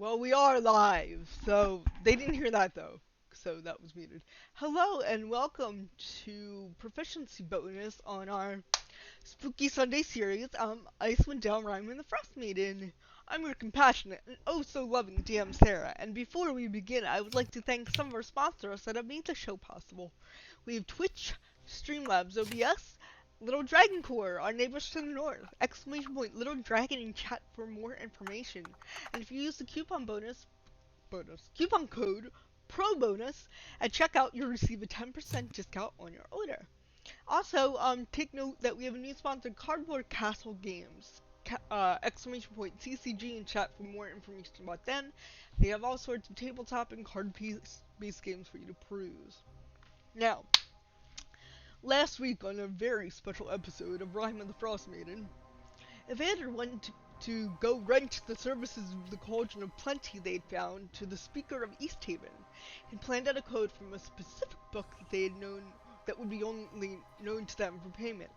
Well, we are live, so they didn't hear that though, so that was muted. Hello and welcome to Proficiency bonus on our Spooky Sunday series, Icewind, Rime, and the Frostmaiden. I'm your compassionate and oh so loving DM Sarah, and before we begin, I would like to thank some of our sponsors that have made the show possible. We have Twitch, Streamlabs, OBS, Little Dragon Core, our neighbors to the north, exclamation point Little Dragon in chat for more information. And if you use the coupon code PROBONUS at checkout, you'll receive a 10% discount on your order. Also, take note that we have a new sponsor, Cardboard Castle Games. Exclamation point CCG in chat for more information about them. They have all sorts of tabletop and card-based games for you to peruse. Now, last week on a very special episode of Rime and the Frostmaiden, Evander went to go rent the services of the Cauldron of Plenty they'd found to the Speaker of East Haven, and planned out a code from a specific book that they had known that would be only known to them for payment.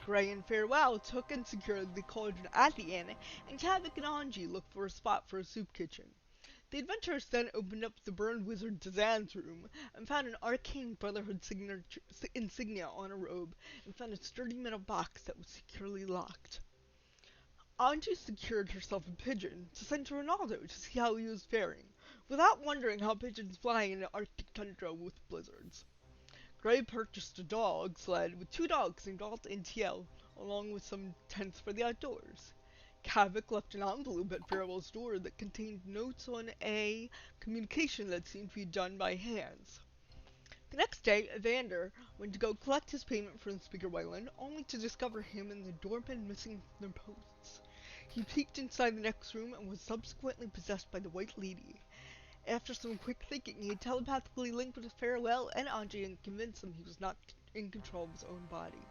Gray in farewell took and secured the cauldron at the inn, and Kavik and Anji looked for a spot for a soup kitchen. The adventurers then opened up the burned wizard Dazan's room, and found an arcane brotherhood insignia on a robe, and found a sturdy metal box that was securely locked. Anji secured herself a pigeon to send to Ronaldo to see how he was faring, without wondering how pigeons fly in an arctic tundra with blizzards. Gray purchased a dog sled with 2 dogs named Alt and TL, along with some tents for the outdoors. Kavik left an envelope at Farewell's door that contained notes on a communication that seemed to be done by hands. The next day, Evander went to go collect his payment from Speaker Wayland, only to discover him and the doorman missing from their posts. He peeked inside the next room and was subsequently possessed by the White Lady. After some quick thinking, he had telepathically linked with Farewell and Anji and convinced them he was not in control of his own body.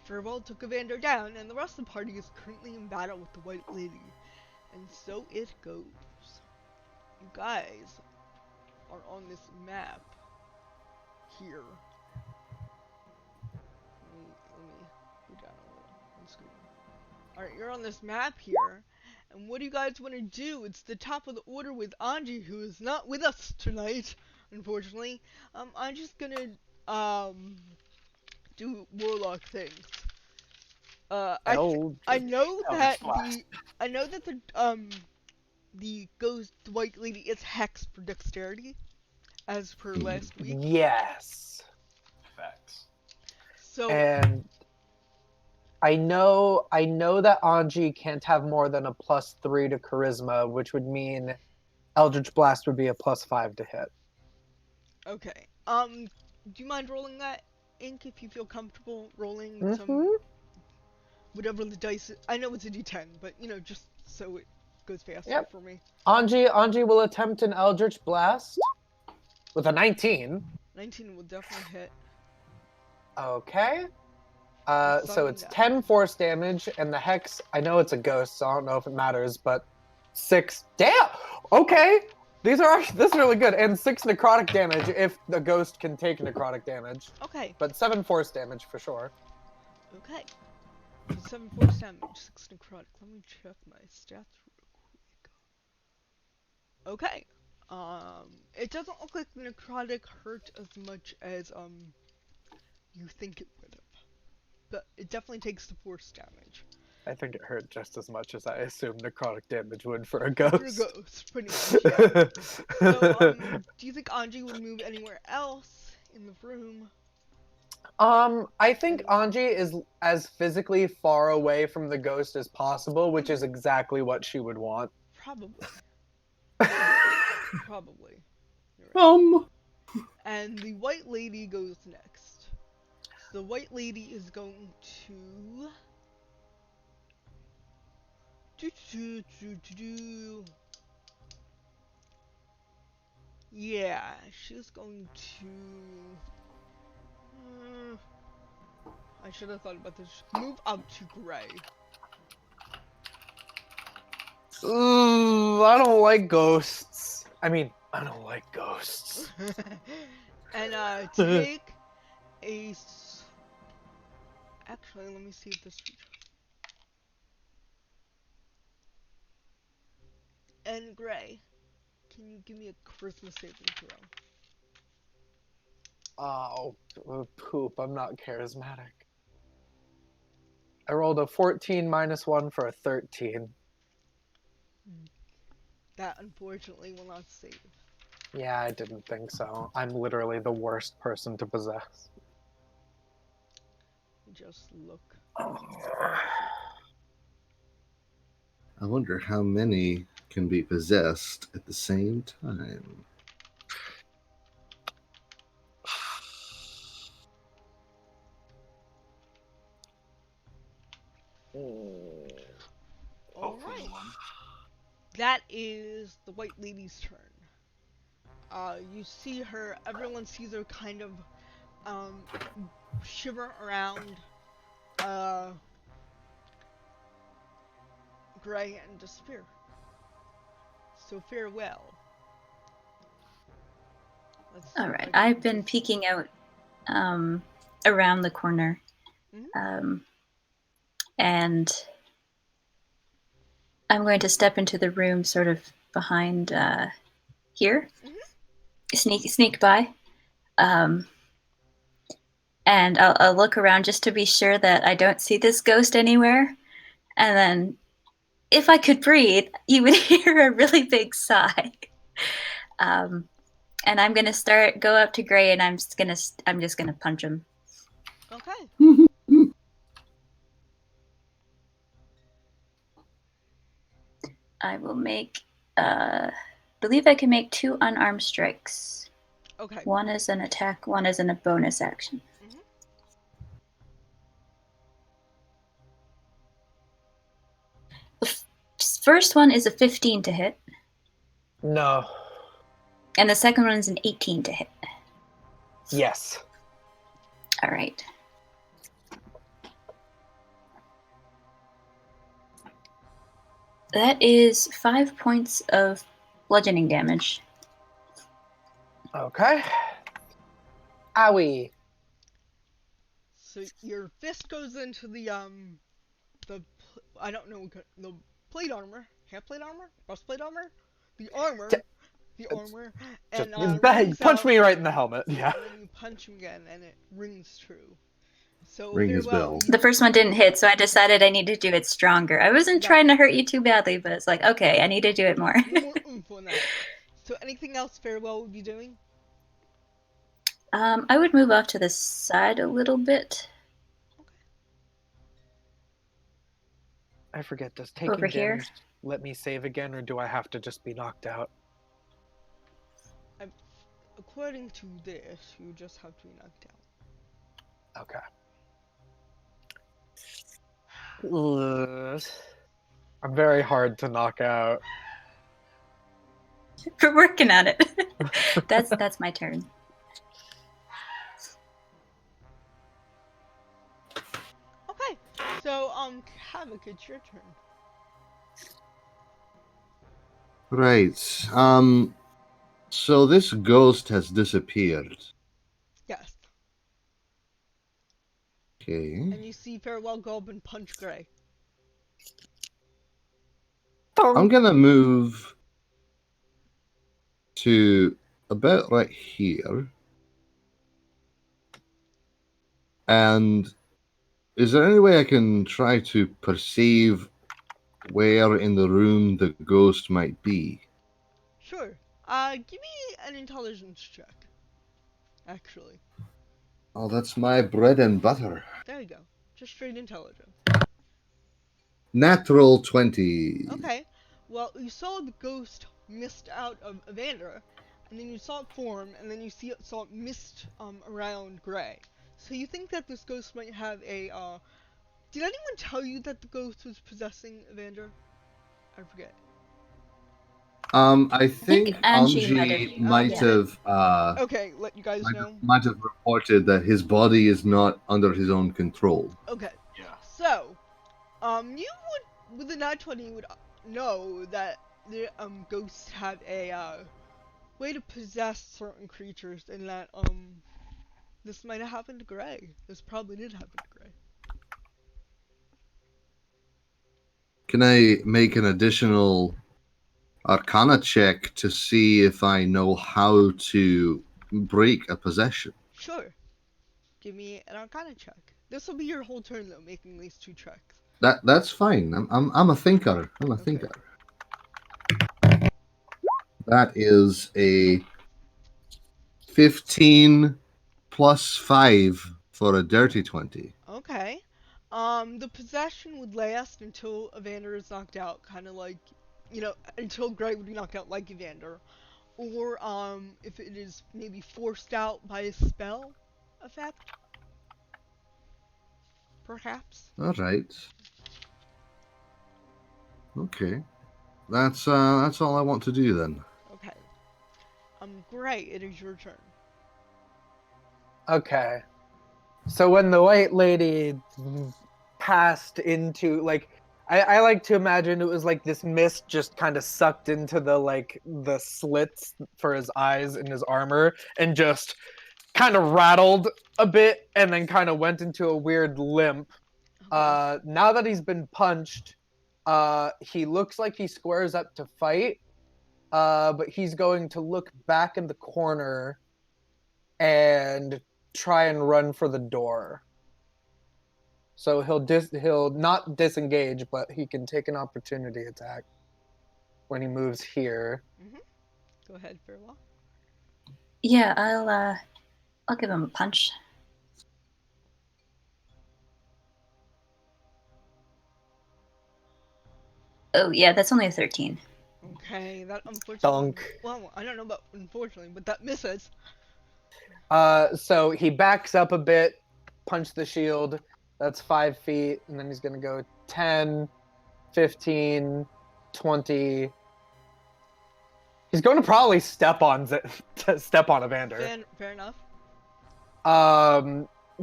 Farewell took Evander down, and the rest of the party is currently in battle with the White Lady. And so it goes. You guys are on this map here. Let me go down a little on screen. Alright, you're on this map here. And what do you guys want to do? It's the top of the order with Anji, who is not with us tonight, unfortunately. I'm just gonna, do warlock things. I know that the ghost white lady is hexed for dexterity, as per last week. Yes. Facts. So, And I know that Anji can't have more than a +3 to charisma, which would mean Eldritch Blast would be a +5 to hit. okay. Do you mind rolling that, Ink, if you feel comfortable rolling some, whatever the dice is? I know it's a D10, but, you know, just so it goes faster for me. Anji will attempt an Eldritch Blast with a 19. 19 will definitely hit. Okay. So it's 10 force damage, and the hex, I know it's a ghost, so I don't know if it matters, but 6. Damn! Okay! This is really good. And 6 necrotic damage if the ghost can take necrotic damage. Okay. But 7 force damage for sure. Okay. 7 force damage, 6 necrotic. Let me check my stats real quick. Okay. It doesn't look like the necrotic hurt as much as, you think it would have. But it definitely takes the force damage. I think it hurt just as much as I assumed necrotic damage would for a ghost. For a ghost, pretty much, yeah. So, do you think Anji would move anywhere else in the room? I think Anji is as physically far away from the ghost as possible, which is exactly what she would want. Probably. Probably. Right. And the White Lady goes next. The White Lady is going to... Yeah, she's going to... I should have thought about this. Move up to Gray. Ooh, I don't like ghosts. I don't like ghosts. And, take a... Actually, let me see if this... And Gray, can you give me a charisma saving throw? Oh, poop. I'm not charismatic. I rolled a 14 minus 1 for a 13. That unfortunately will not save. Yeah, I didn't think so. I'm literally the worst person to possess. Just look. I wonder how many can be possessed at the same time. Hopefully Alright. one. That is the white lady's turn. You see her, everyone sees her kind of, shiver around, Gray and disappear. So farewell. Alright, I've been peeking out around the corner. And I'm going to step into the room sort of behind here. Sneak by. And I'll look around just to be sure that I don't see this ghost anywhere. And then, if I could breathe, you would hear a really big sigh. And I'm gonna go up to Gray, and I'm just gonna punch him. Okay. I will make, believe I can make 2 unarmed strikes. Okay. One is an attack, one is a bonus action. The first one is a 15 to hit. No. And the second one is an 18 to hit. Yes. All right. That is 5 points of bludgeoning damage. Okay. Owie. So your fist goes into the I don't know, the plate armor, half plate armor, breastplate armor, the armor, and punch me right in the helmet. Yeah. And then you punch him again, and it rings true. So Ring his bell. The first one didn't hit, so I decided I need to do it stronger. I wasn't trying to hurt you too badly, but it's like, okay, I need to do it more. More oomph on that. So anything else Farewell would be doing? I would move off to the side a little bit. I forget, does taking Over here? damage let me save again, or do I have to just be knocked out? According to this, you just have to be knocked out. Okay. I'm very hard to knock out. We're working on it. That's my turn. Okay, so Havoc, it's your turn. Right. So this ghost has disappeared. Yes. Okay. And you see Farewell go up and punch Gray. I'm gonna move to about right here. And is there any way I can try to perceive where in the room the ghost might be? Sure. Give me an intelligence check. Actually. Oh, that's my bread and butter. There you go. Just straight intelligence. Natural 20. Okay. Well, you saw the ghost mist out of Evander, and then you saw it form, and then you saw it mist around Gray. So you think that this ghost might have a Did anyone tell you that the ghost was possessing Evander? I forget. I think Angie might have okay, let you guys know. Might have reported that his body is not under his own control. Okay. Yeah. So, you would, with the nat 20, you would know that the ghosts have a way to possess certain creatures, and that this might have happened to Gray. This probably did happen to Gray. Can I make an additional Arcana check to see if I know how to break a possession. Sure. Give me an Arcana check. This will be your whole turn though, making these 2 checks. That's fine. I'm a thinker. I'm a Okay. thinker. That is a 15 plus 5 for a dirty 20. Okay. The possession would last until Evander is knocked out, kind of like, until Greg would be knocked out like Evander. Or, if it is maybe forced out by a spell effect. Perhaps. All right. Okay. That's all I want to do then. Okay. Great, it is your turn. Okay. So when the white lady passed into, like, I like to imagine it was like this mist just kind of sucked into the slits for his eyes in his armor and just kind of rattled a bit and then kind of went into a weird limp. Okay. Now that he's been punched, he looks like he squares up to fight, but he's going to look back in the corner and try and run for the door. So he'll not disengage, but he can take an opportunity attack when he moves here. Go ahead, Farewell. Yeah, I'll give him a punch. Oh yeah, that's only a 13. Okay, that unfortunately. Dunk. Well, I don't know about unfortunately, but that misses. So he backs up a bit, punch the shield. That's 5 feet, and then he's gonna go 10, 15, 20. He's going to probably step on Evander. Fair enough.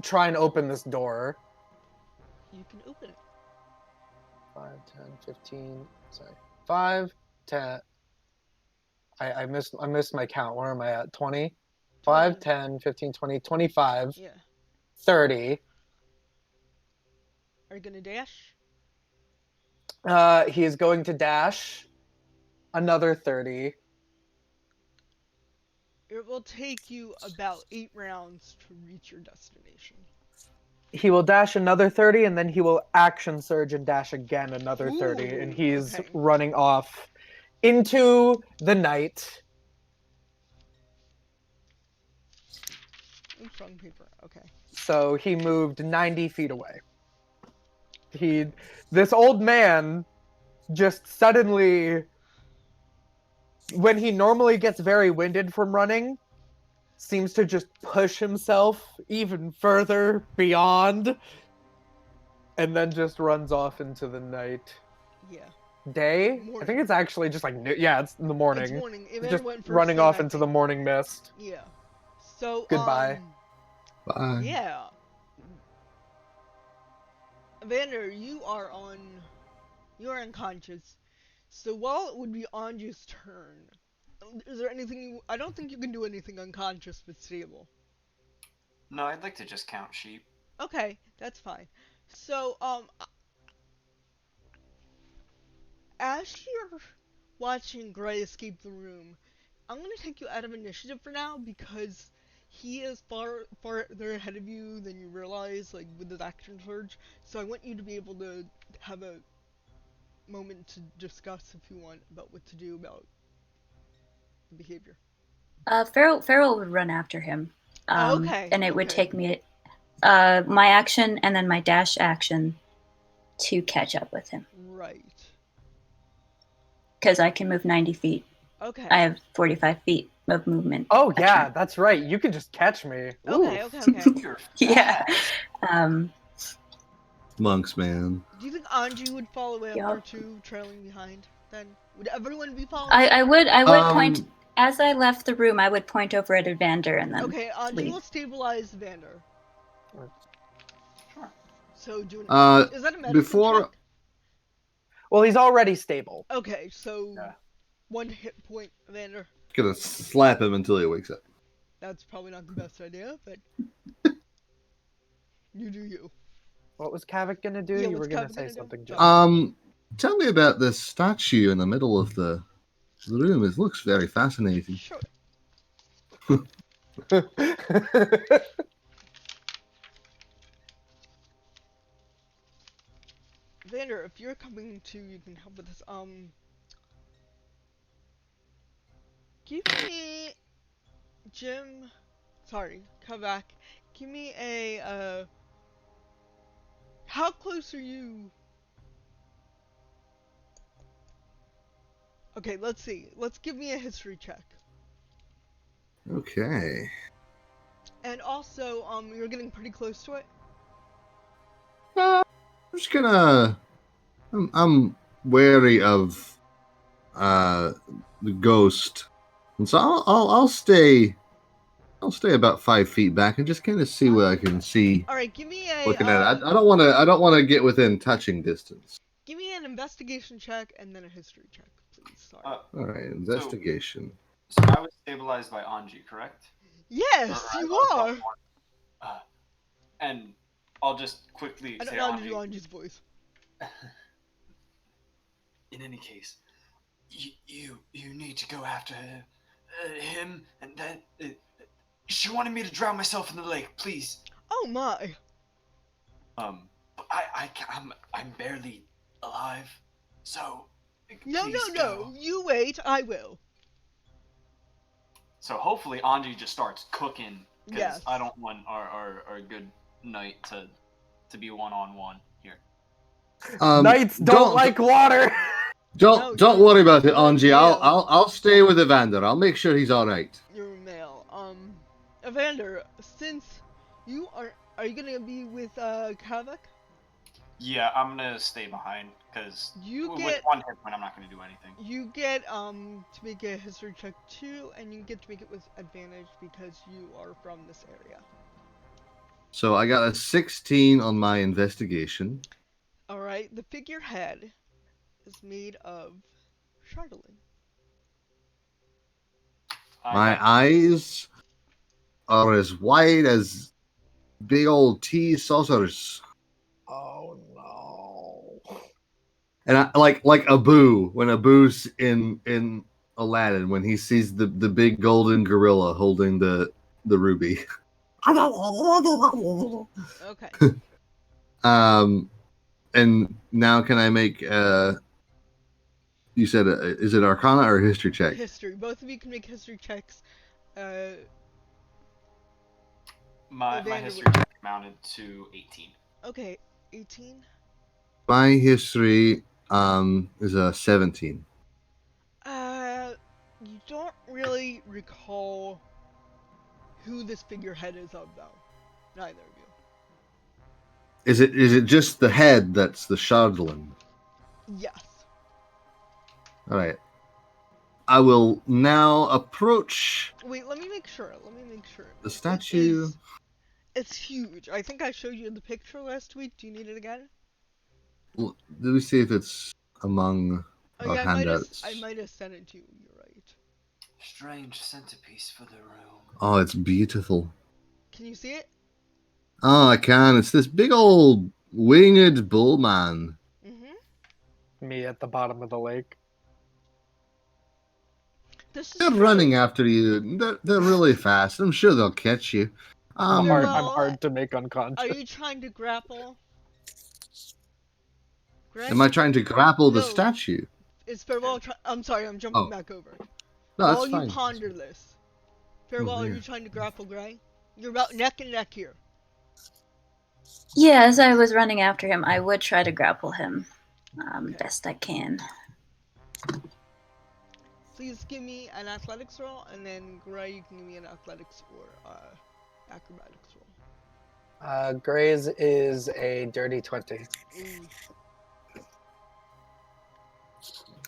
Try and open this door. You can open it. 5, 10, 15. Sorry, 5, 10. I missed my count. Where am I at? 20. 5, 10, 15, 20, 25, Yeah. 30. Are you gonna dash? He is going to dash another 30. It will take you about 8 rounds to reach your destination. He will dash another 30, and then he will action surge and dash again another 30, and he's okay. running off into the night. Oops, wrong paper. Okay. So he moved 90 feet away. This old man just suddenly, when he normally gets very winded from running, seems to just push himself even further beyond, and then just runs off into the night. Yeah. Day? Morning. I think it's actually just like, yeah, it's in the morning. It's morning. Evander Just went first running thing, off I into think. the morning mist. Yeah. So, Goodbye. Bye. Yeah. Evander, you are unconscious. So while it would be Anju's turn, is there anything I don't think you can do anything unconscious but stable. No, I'd like to just count sheep. Okay, that's fine. So, as you're watching Gray escape the room, I'm gonna take you out of initiative for now because he is farther ahead of you than you realize, like with his action surge. So I want you to be able to have a moment to discuss if you want about what to do about the behavior. Farrell would run after him. Okay. And it would take me my action and then my dash action to catch up with him. Right. Because I can move 90 feet. Okay. I have 45 feet of movement. Oh yeah, that's right. You can just catch me. Okay, Ooh. okay. You're Yeah. Monks, man. Do you think Anju would follow after Yup. too, trailing behind? Then would everyone be following? I would point, Um, as I left the room, I would point over at Evander and then Okay, Anju leave. will stabilize Vander. Sure. So do is that a medicine before- check? Well, he's already stable. Okay, so Yeah. 1 hit point, Vander. Gonna slap him until he wakes up. That's probably not the best idea, but you do you. What was Kavik gonna do? Yeah, you were what's gonna Kavik say gonna do? something. Go. John. Tell me about this statue in the middle of the the room. It looks very fascinating. Sure. Vander, if you're coming to, you can help with this. Give me, Jim. Sorry, come back. Give me a. How close are you? Okay, let's see. Let's give me a history check. Okay. And also, you're getting pretty close to it. I'm just gonna. I'm wary of the ghost, and so I'll stay. I'll stay about 5 feet back and just kind of see what I can see. All right, give me a. Looking at it, I don't want to. I don't want to get within touching distance. Give me an investigation check and then a history check, please. Sorry. All right, investigation. So I was stabilized by Anji, correct? Yes, Or you I are. was one. And I'll just quickly I say don't know how to do Anji. Anji's voice. In any case, you need to go after him, and then she wanted me to drown myself in the lake. Please. Oh my. I'm barely alive, so. No, please no, go. no. You wait. I will. So hopefully Anji just starts cooking, because Yes. I don't want our good knight to be one-on-one here. Knights don't like water. No, Don't you're- worry about it, you're Anji. male. I'll stay with Evander. I'll make sure he's all right. You're a male. Evander, since you are you gonna be with Kavak? Yeah, I'm gonna stay behind, because You with get one hit point I'm not gonna do anything. you get to make a history check too, and you get to make it with advantage because you are from this area. So I got a 16 on my investigation. All right. The figurehead is made of charlatan. My eyes are as wide as big old tea saucers. Oh no. And I, like Abu, when Abu's in Aladdin, when he sees the big golden gorilla holding the ruby. Okay. And now can I make you said is it Arcana or history check? History. Both of you can make history checks. My Evander history would- check amounted to 18. Okay. 18. My history is a 17. You don't really recall who this figurehead is of, though. Neither of you. Is it just the head that's the Shardlin? Yes. All right. I will now approach Wait, let me make sure. the statue. It's huge. I think I showed you the picture last week. Do you need it again? Let me see if it's among Oh our yeah, handouts. I might have sent it to you. You're right. Strange centerpiece for the room. Oh, it's beautiful. Can you see it? Oh, I can. It's this big old winged bull man. Mm-hmm. Me at the bottom of the lake. This is They're true. running after you. They're really fast. I'm sure they'll catch you. I'm Very hard, well. I'm hard to make Are unconscious. you trying to grapple? Am I trying to grapple the No. statue? Is Farewell I'm sorry, I'm jumping Oh. back over. No, that's While fine. you ponder this, Farewell, are yeah. you trying to grapple Gray? You're about neck and neck here. Yeah, as I was running after him, I would try to grapple him Okay. best I can. Please give me an athletics roll, and then Gray, you can give me an athletics or acrobatics roll. Gray's is a dirty 20. Ooh.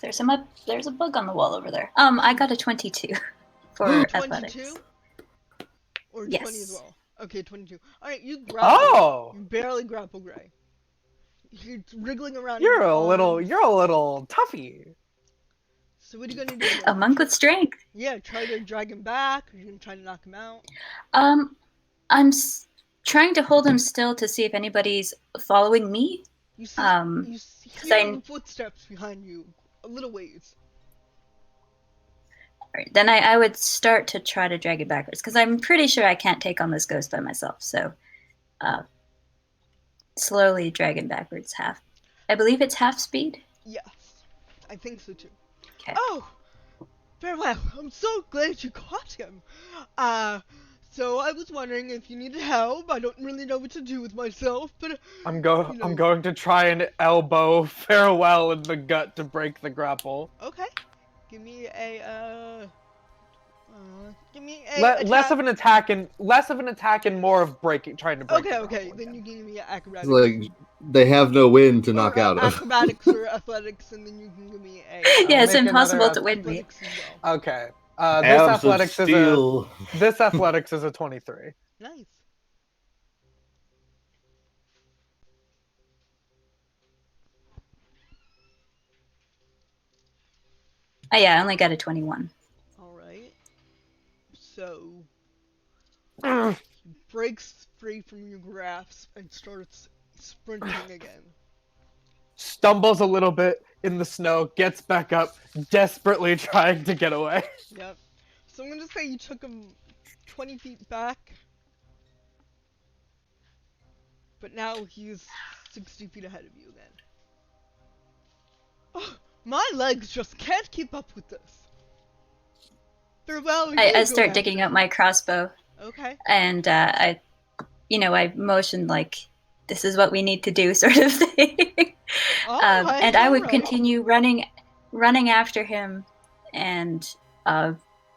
There's a bug on the wall over there. I got a 22 for athletics. 22? Or Yes. 20 as well. Okay, 22. Alright, you grapple. Oh, You barely grapple Gray. You're wriggling around. you're in a little, arms. you're a little toughy. So what are you gonna do? A monk with strength. Yeah, try to drag him back. Or you gonna try to knock him out? I'm trying to hold him still to see if anybody's following me. You see, you 'cause hear I- footsteps behind you, a little ways. Right. Then I would start to try to drag it backwards because I'm pretty sure I can't take on this ghost by myself. So, slowly drag it backwards half. I believe it's half speed. Yes, I think so too. Okay. Oh, very well. I'm so glad you caught him. So I was wondering if you needed help. I don't really know what to do with myself, but I'm you know. going to try and elbow Farewell in the gut to break the grapple. Okay. Give me a Less of attack. an attack and more of trying to break. Okay, the okay. grapple Then again. you give me It's acrobatics. like they have no wind to knock Or out of. acrobatics or athletics, and then you can give me a Yeah, it's make another impossible to win me. athletics as well. Okay. Halves of steel. This athletics is a 23. Nice. Oh yeah, I only got a 21. All right. So Ugh. breaks free from your grasp and starts sprinting again. Stumbles a little bit in the snow, gets back up, desperately trying to get away. Yep. So I'm gonna say you took him 20 feet back, but now he's 60 feet ahead of you again. Oh, my legs just can't keep up with this. Farewell. I start digging up my crossbow. Okay. And I motioned like, this is what we need to do, sort of thing. And I would continue running after him and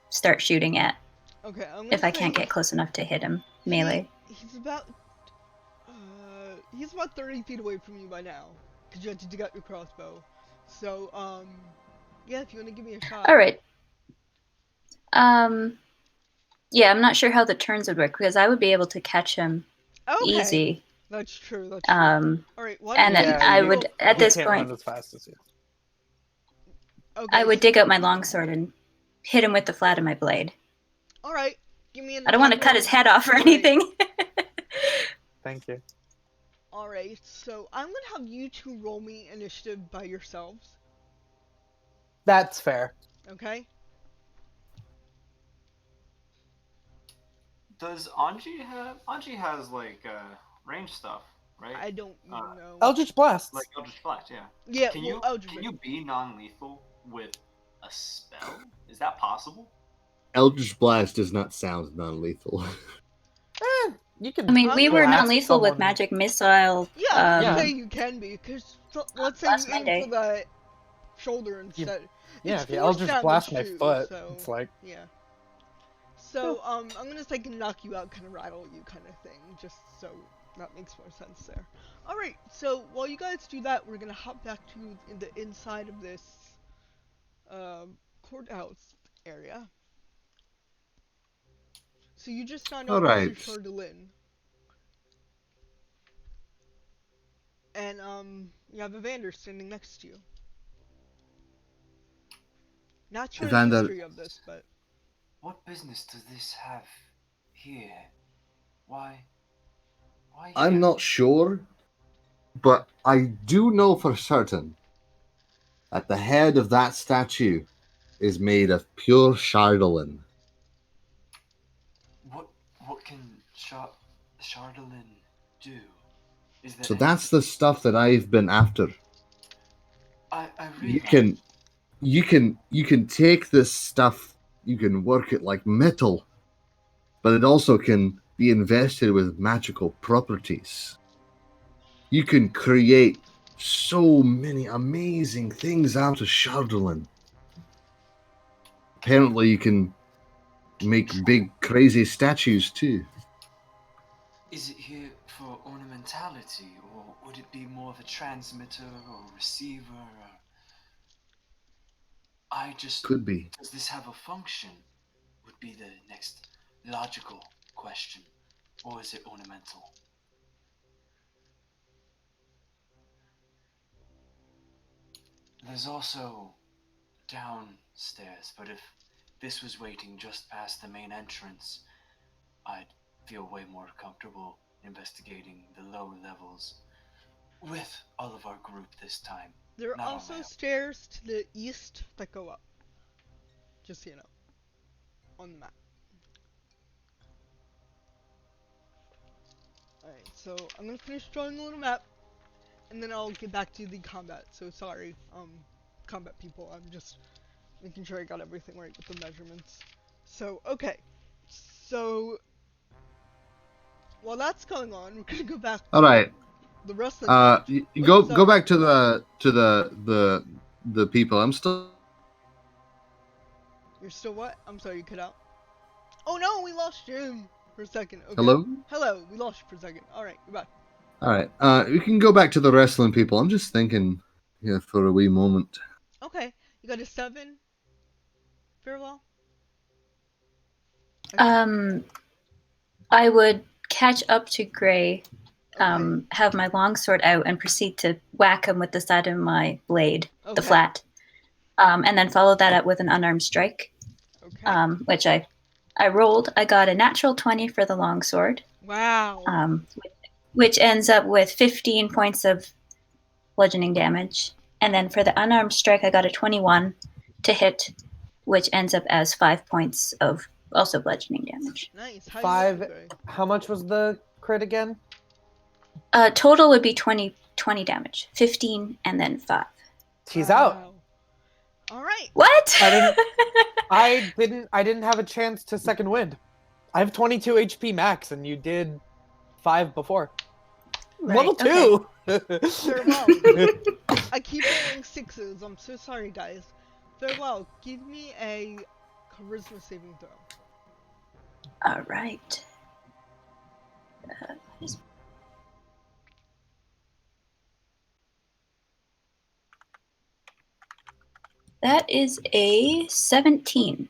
start shooting at. Okay, if I can't get close enough to hit him melee. He's about 30 feet away from you by now, because you had to dig out your crossbow. So, yeah, if you want to give me a shot. All right. Yeah, I'm not sure how the turns would work because I would be able to catch him easy. That's true. That's true. All right. And then I would, at this point, as fast as you. Okay. I would dig out my longsword and hit him with the flat of my blade. All right. Give me an. I don't want to cut his head off or anything. Thank you. All right. So I'm gonna have you two roll me initiative by yourselves. That's fair. Okay. Does Anji have? Anji has like range stuff, right? I don't know. Eldritch Blast. Like Eldritch Blast, yeah. Yeah. Can you be non-lethal with a spell? Is that possible? Eldritch Blast does not sound non-lethal. You can. I mean, we were blast non-lethal with someone. magic missile. Yeah, I'd say you can be, because let's say Last you aim Monday. for the shoulder instead. Yeah, It's if you force Eldritch damage Blast my too, foot, so, it's like. yeah. So, I'm gonna say can knock you out, kind of rattle you kind of thing, just so that makes more sense there. Alright, so while you guys do that, we're gonna hop back to the inside of this, courthouse area. So you just found out Alright. Mr. Chardelin. And, you have Evander standing next to you. Not sure the Evander- history of this, but... What business does this have here? Why here? I'm not sure, but I do know for certain that the head of that statue is made of pure Chardolin. What can Chardolin do? Is there So that's the stuff that I've been after. I You can take this stuff, you can work it like metal, but it also can be invested with magical properties. You can create so many amazing things out of Chardolin. Apparently you can make big crazy statues too. Is it here for ornamentality, or would it be more of a transmitter or receiver? Or... Could be. Does this have a function? Would be the next logical question, or is it ornamental? There's also downstairs, but if this was waiting just past the main entrance, I'd feel way more comfortable investigating the low levels with all of our group this time. There are Not also only- stairs to the east that go up. Just so you know. on the map. Alright, so I'm gonna finish drawing the little map, and then I'll get back to the combat. So sorry, combat people, I'm just making sure I got everything right with the measurements. So, okay. So, while that's going on, we're gonna go back to All right. the wrestling match. Go back to the people. I'm still. You're still what? I'm sorry, you cut out. Oh no, we lost Jim for a second. Okay. Hello. Hello, we lost you for a second. Alright, goodbye. All right. We can go back to the wrestling people. I'm just thinking, yeah, for a wee moment. Okay, you got a 7? Farewell? I would catch up to Gray, Okay. have my longsword out, and proceed to whack him with the side of my blade, the Okay. flat, and then follow that up with an unarmed strike, Okay. which I rolled. I got a natural 20 for the longsword, Wow. which ends up with 15 points of bludgeoning damage. And then for the unarmed strike, I got a 21 to hit, which ends up as 5 points of also bludgeoning damage. Nice. How 5. You doing? How much was the crit again? Total would be 20 damage. 15 and then 5. He's out. Alright. What? I didn't have a chance to second wind. I have 22 HP max, and you did 5 before. Right, Level 2. Farewell. I keep rolling 6s. I'm so sorry, guys. Farewell. Give me a charisma saving throw. All right. That is a 17.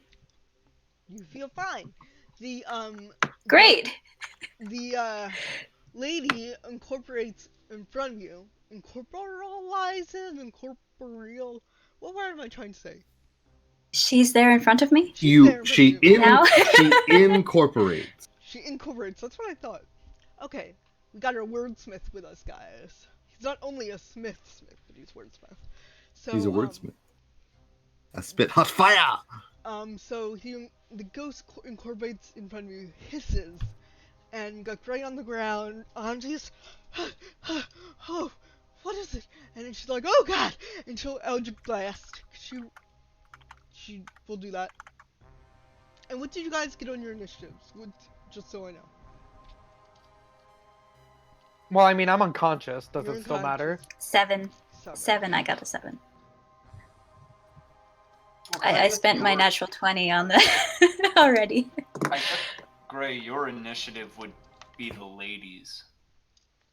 You feel fine. The Great. The lady incorporates in front of you. Incorporalizes? Incorporeal? What word am I trying to say? She's there in front of me? She's there in front of you. Now? She incorporates. She incorporates. That's what I thought. Okay, we got our wordsmith with us, guys. He's not only a smith, but he's wordsmith. So, He's a wordsmith. A spit hot fire. So the ghost incorporates in front of you, hisses, and got right on the ground. Anji's, oh, what is it? And then she's like, oh god! And she'll Eldritch Blast. She will do that. And what did you guys get on your initiatives? Just so I know. Well, I mean, I'm unconscious. Does You're it still matter? 7. 7. I got a 7. I spent my natural 20 on the already. I guess, Gray, your initiative would be the ladies,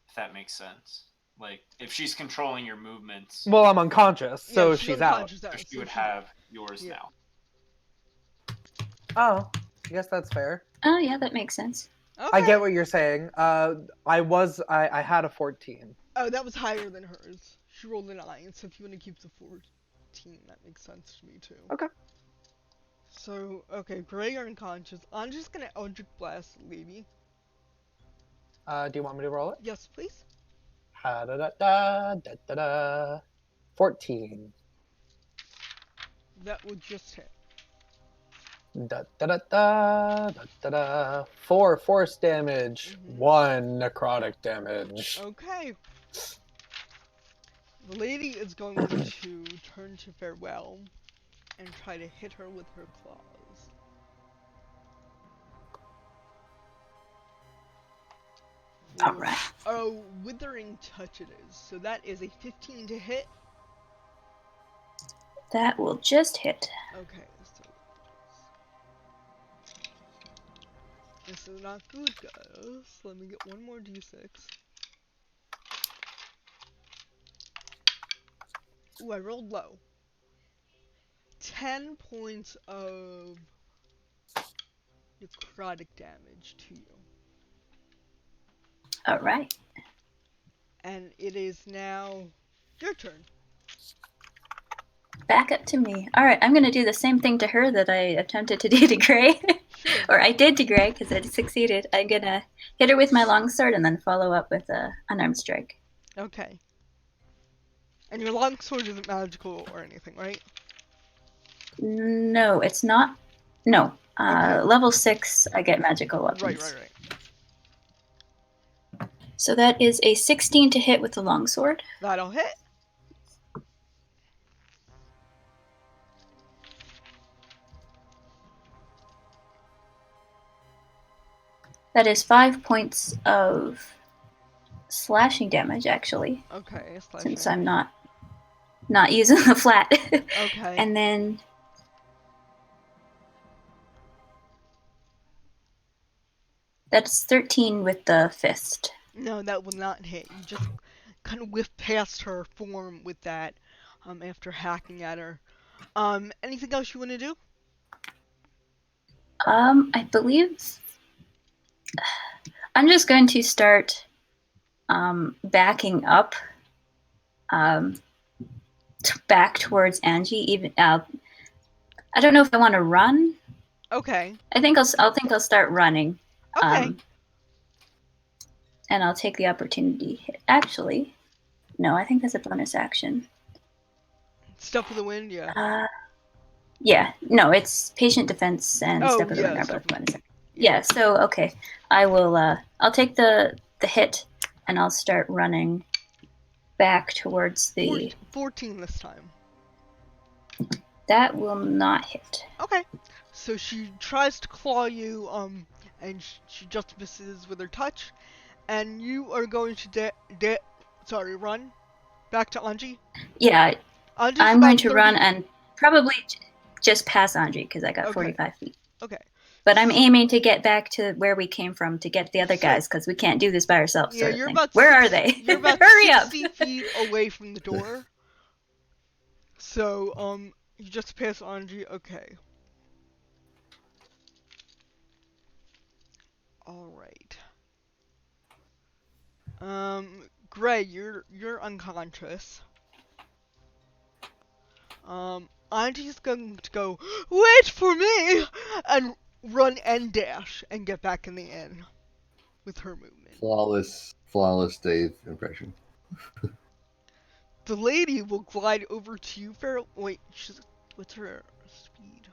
if that makes sense. Like, if she's controlling your movements, Well, I'm unconscious, so Yeah, she's out. unconscious so she would have yours Yeah. now. Oh, I guess that's fair. Oh, yeah, that makes sense. Okay. I get what you're saying. I had a 14. Oh, that was higher than hers. She rolled a 9, so if you want to keep the 14, that makes sense to me too. Okay. So, okay, Gray, you're unconscious. I'm just gonna Eldritch Blast the lady. Do you want me to roll it? Yes, please. Da da da da da da. 14. That would just hit. Da da da da da da da. 4 force damage. 1 necrotic damage. Okay. The lady is going to turn to Farewell and try to hit her with her claws. Alright. Oh, Withering Touch it is. So that is a 15 to hit. That will just hit. Okay, so this is not good, guys. Let me get one more d6. Ooh, I rolled low. 10 points of necrotic damage to you. Alright. And it is now your turn. Back up to me. Alright, I'm gonna do the same thing to her that I attempted to do to Gray. Or I did to Gray, because I succeeded. I'm gonna hit her with my longsword and then follow up with a unarmed strike. Okay. And your longsword isn't magical or anything, right? No, it's not. No, Okay. Level 6, I get magical weapons. Right. So that is a 16 to hit with the longsword. That'll hit. That is 5 points of slashing damage, actually. Okay, Since I'm not using the flat. Okay. And then that's 13 with the fist. No, that will not hit. You just kind of whiff past her form with that, after hacking at her. Anything else you want to do? I believe I'm just going to start backing up, back towards Angie. Even I don't know if I want to run. Okay. I think I'll start running. Okay. And I'll take the opportunity hit. Actually, no, I think that's a bonus action. Step of the wind, yeah. Yeah, no, it's patient defense and step of the wind are both bonus action. Yeah, so okay, I will. I'll take the hit, and I'll start running back towards the. 14 this time. That will not hit. Okay. So she tries to claw you, and she just misses with her touch, and you are going to run back to Anji. Yeah, Anji's I'm about going to 30... run and probably just pass Anji because I got 45 feet. Okay. But I'm aiming to get back to where we came from to get the other guys because we can't do this by ourselves. Yeah, you're about. Where are they? You're about Hurry 60 up! feet away from the door. So you just pass Anji. Okay. All right. Gray, you're unconscious. Anji's going to go, wait for me, and run and dash and get back in the inn with her movement. Flawless Dave impression. The lady will glide over to you. Wait, what's her speed?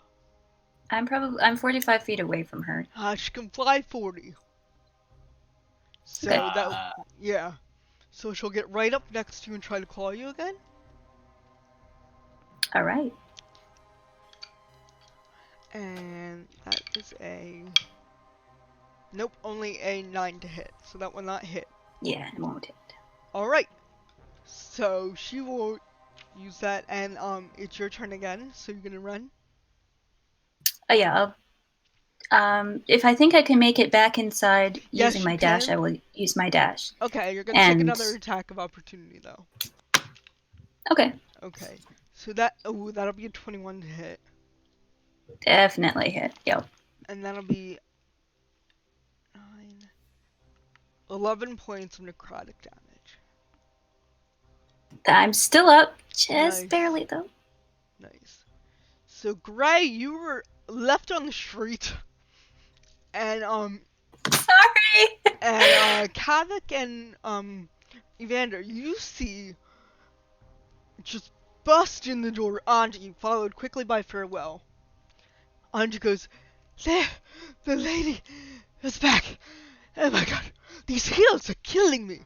I'm 45 feet away from her. She can fly 40. So yeah. So she'll get right up next to you and try to claw you again. All right. And that is nope, only a 9 to hit. So that will not hit. Yeah, it won't hit. All right. So she will use that, and it's your turn again. So you're gonna run. Oh yeah. If I think I can make it back inside using my dash, I will use my dash. Okay, you're gonna take another attack of opportunity though. Okay. Okay. So that'll be a 21 to hit. Definitely hit. Yep. And that'll be 11 points of necrotic damage. I'm still up, just barely though. Nice. So Gray, you were left on the street, and Sorry. And Kavik and Evander, you see just bust in the door Anji, followed quickly by Farewell. Anji goes, there, the lady is back. Oh my god, these heels are killing me.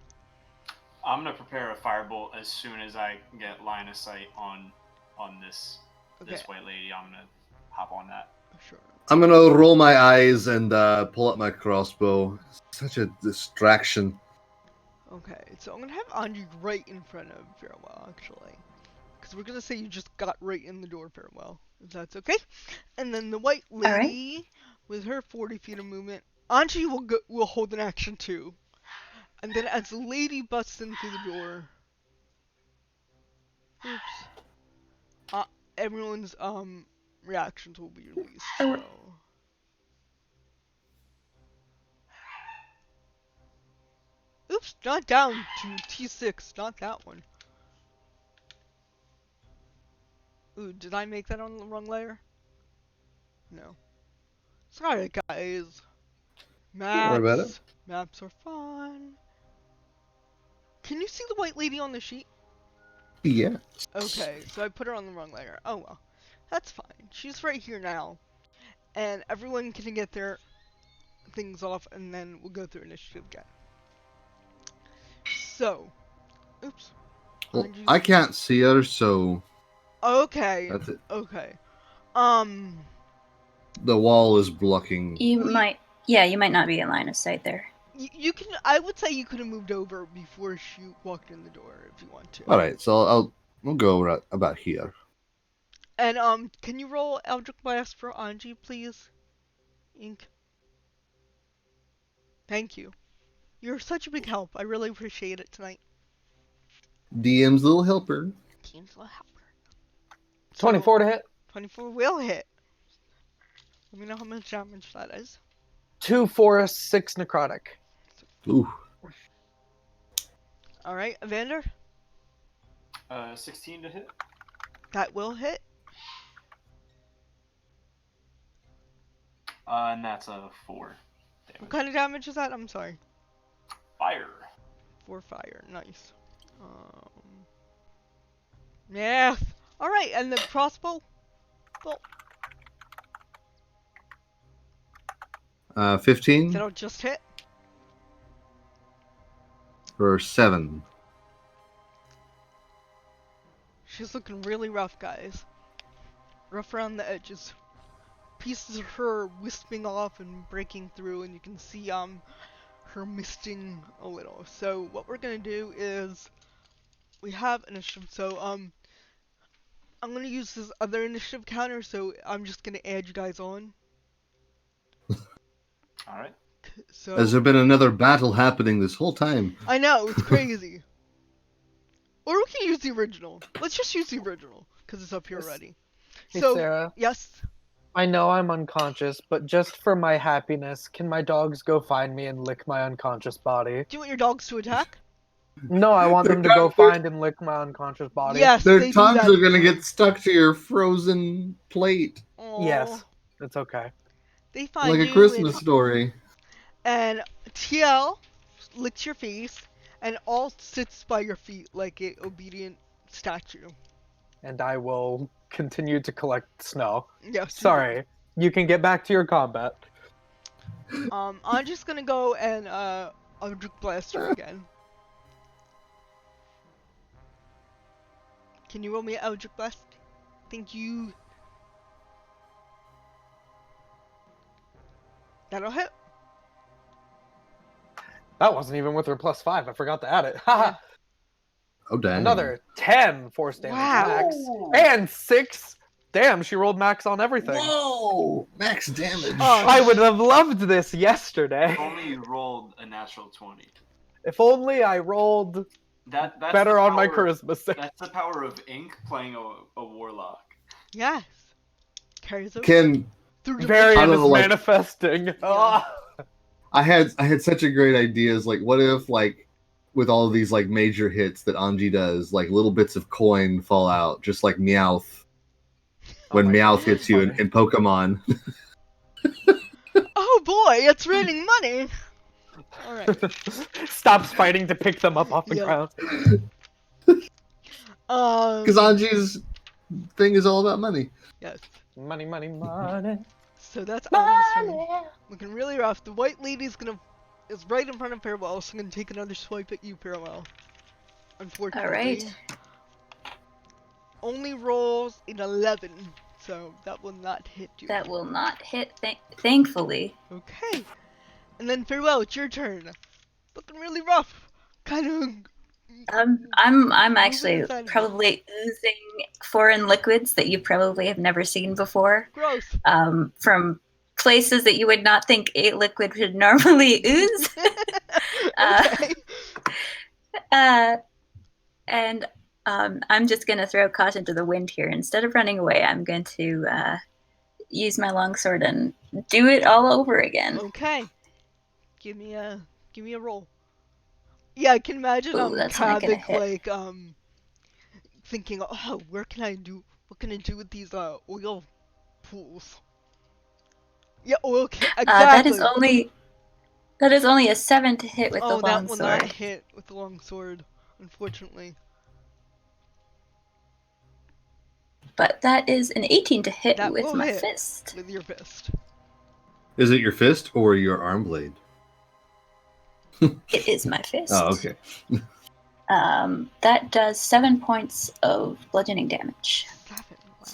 I'm gonna prepare a firebolt as soon as I get line of sight on this white lady. I'm gonna hop on that. Sure. I'm gonna roll my eyes and pull up my crossbow. Such a distraction. Okay, so I'm gonna have Anji right in front of Farewell, actually. Because we're gonna say you just got right in the door, Farewell, if that's okay. And then the white lady, with her 40 feet of movement, Anji will hold an action too. And then as the lady busts in through the door, everyone's reactions will be released. So. Oops, not down to T6, not that one. Ooh, did I make that on the wrong layer? No. Sorry, guys. Maps. Don't worry about it. Maps are fun. Can you see the white lady on the sheet? Yeah. Okay, so I put her on the wrong layer. Oh well. That's fine. She's right here now. and everyone can get their things off, and then we'll go through initiative again. So, oops. Well, I can't see her, so Okay. that's it. Okay. The wall is blocking. You might not be in line of sight there. You can. I would say you could have moved over before she walked in the door if you want to. All right, so we'll go right about here. And can you roll Eldritch Blast for Anji, please? Ink. Thank you. You're such a big help. I really appreciate it tonight. DM's little helper. Team's will help her. 24 to hit. 24 will hit. Let me know how much damage that is. 2 forest, 6 necrotic. Ooh. Alright, Evander? 16 to hit. That will hit. And that's a 4 damage. What kind of damage is that? I'm sorry. Fire. 4 fire. Nice. Yeah. Alright, and the crossbow? Bolt. 15 That'll just hit. for 7. She's looking really rough, guys. Rough around the edges. Pieces of her wisping off and breaking through, and you can see her misting a little. So what we're gonna do is we have initiative. So I'm gonna use this other initiative counter. So I'm just gonna add you guys on. All right. So Has there been another battle happening this whole time? I know it's crazy. Or we can use the original. Let's just use the original because it's up here already. Hey, So Sarah. yes. I know I'm unconscious, but just for my happiness, can my dogs go find me and lick my unconscious body? Do you want your dogs to attack? No, I want them to go find and lick my unconscious body. Yes, Their they do tongues that. are gonna get stuck to your frozen plate Aw. Yes, it's okay. They find like you a Christmas story. and TL licks your face, and all sits by your feet like an obedient statue. And I will continue to collect snow. Yes. Sorry, you can get back to your combat. I'm just gonna go and Eldritch Blast her again. Can you roll me an Eldritch Blast? Thank you. That'll hit. That wasn't even with her +5. I forgot to add it. Haha. Oh damn! Another 10 force damage Wow. max. And 6. Damn, she rolled max on everything. Whoa! Max damage. Oh, I would have loved this yesterday. If only you rolled a natural 20. If only I rolled That's better the on my power- charisma save. That's the power of Ink playing a warlock. yes. Carries over. Can Through the Varian I don't is know, like- manifesting. Ah. I had such a great ideas. Like, what if like with all of these like major hits that Anji does, like little bits of coin fall out, just like Meowth when my Meowth God, hits you funny. in Pokemon. Oh boy, it's raining money. All right. Stops fighting to pick them up off the Yeah. ground. Because Anji's thing is all about money. Yes. Money, money, money. So that's Anji's turn. Looking really rough. The white lady's is right in front of Farewell, so I'm gonna take another swipe at you, Farewell. Unfortunately. Alright. Only rolls an 11, so that will not hit you. That will not hit, thankfully. Okay. And then Farewell, it's your turn. Looking really rough. Kind of. I'm actually inside of it. probably oozing foreign liquids that you probably have never seen before. Gross. From places that you would not think a liquid would normally ooze. Okay. And I'm just going to throw caution to the wind here. Instead of running away, I'm going to use my longsword and do it all over again. Okay. Give me a roll. Yeah, I can imagine Ooh, that's not gonna Kavik hit. like thinking, oh, what can I do with these oil pools? Yeah, oil exactly. That is only a 7 to hit with the Oh, that will longsword. not hit with the long sword, unfortunately. But that is an 18 to hit That with will my hit. fist. With your fist. Is it your fist or your arm blade? It is my fist. Oh, okay. That does 7 points of bludgeoning damage. 7. Wow.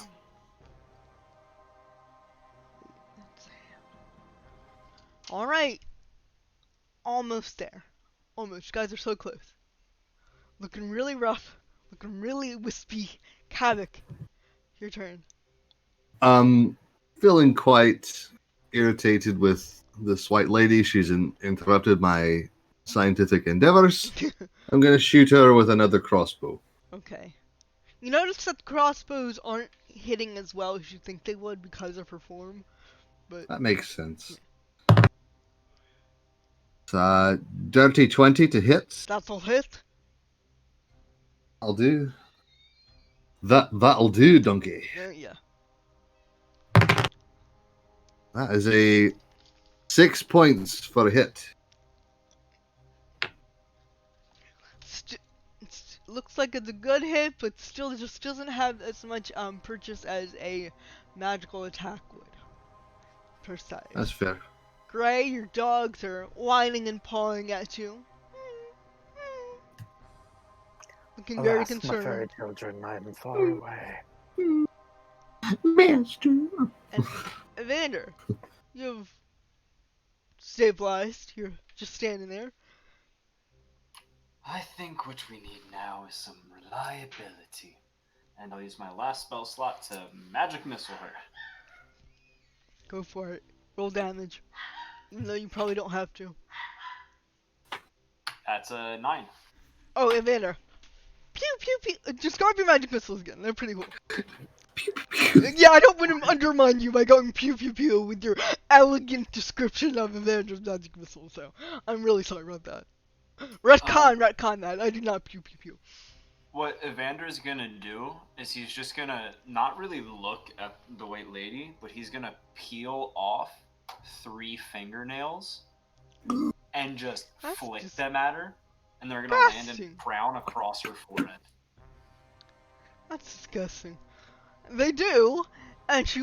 All right. Almost there. Almost. You guys are so close. Looking really rough. Looking really wispy. Havoc. Your turn. Feeling quite irritated with this white lady. She's interrupted my scientific endeavors. I'm gonna shoot her with another crossbow. Okay. You notice that crossbows aren't hitting as well as you think they would because of her form, but That makes sense. Dirty 20 to hit. that'll hit. I'll do. That'll do, donkey. Yeah. That is a 6 points for a hit. Looks like it's a good hit, but still just doesn't have as much purchase as a magical attack would, per se. That's fair. Gray, your dogs are whining and pawing at you. Looking very Alas, my concerned. fairy children, I am far away. Master. And Evander, you've stabilized. You're just standing there. I think what we need now is some reliability. And I'll use my last spell slot to magic missile her. Go for it. Roll damage. Even though you probably don't have to. That's a 9. Oh, Evander. Pew pew pew. Describe your magic missiles again. They're pretty cool. Yeah, I don't want to undermine you by going pew pew pew with your elegant description of Evander's magic missile, so I'm really sorry about that. Retcon that. I do not pew pew pew. What Evander's gonna do is he's just gonna not really look at the white lady, but he's gonna peel off 3 fingernails and just flick them at her, and they're gonna land and crown across her forehead. That's disgusting. They do, and she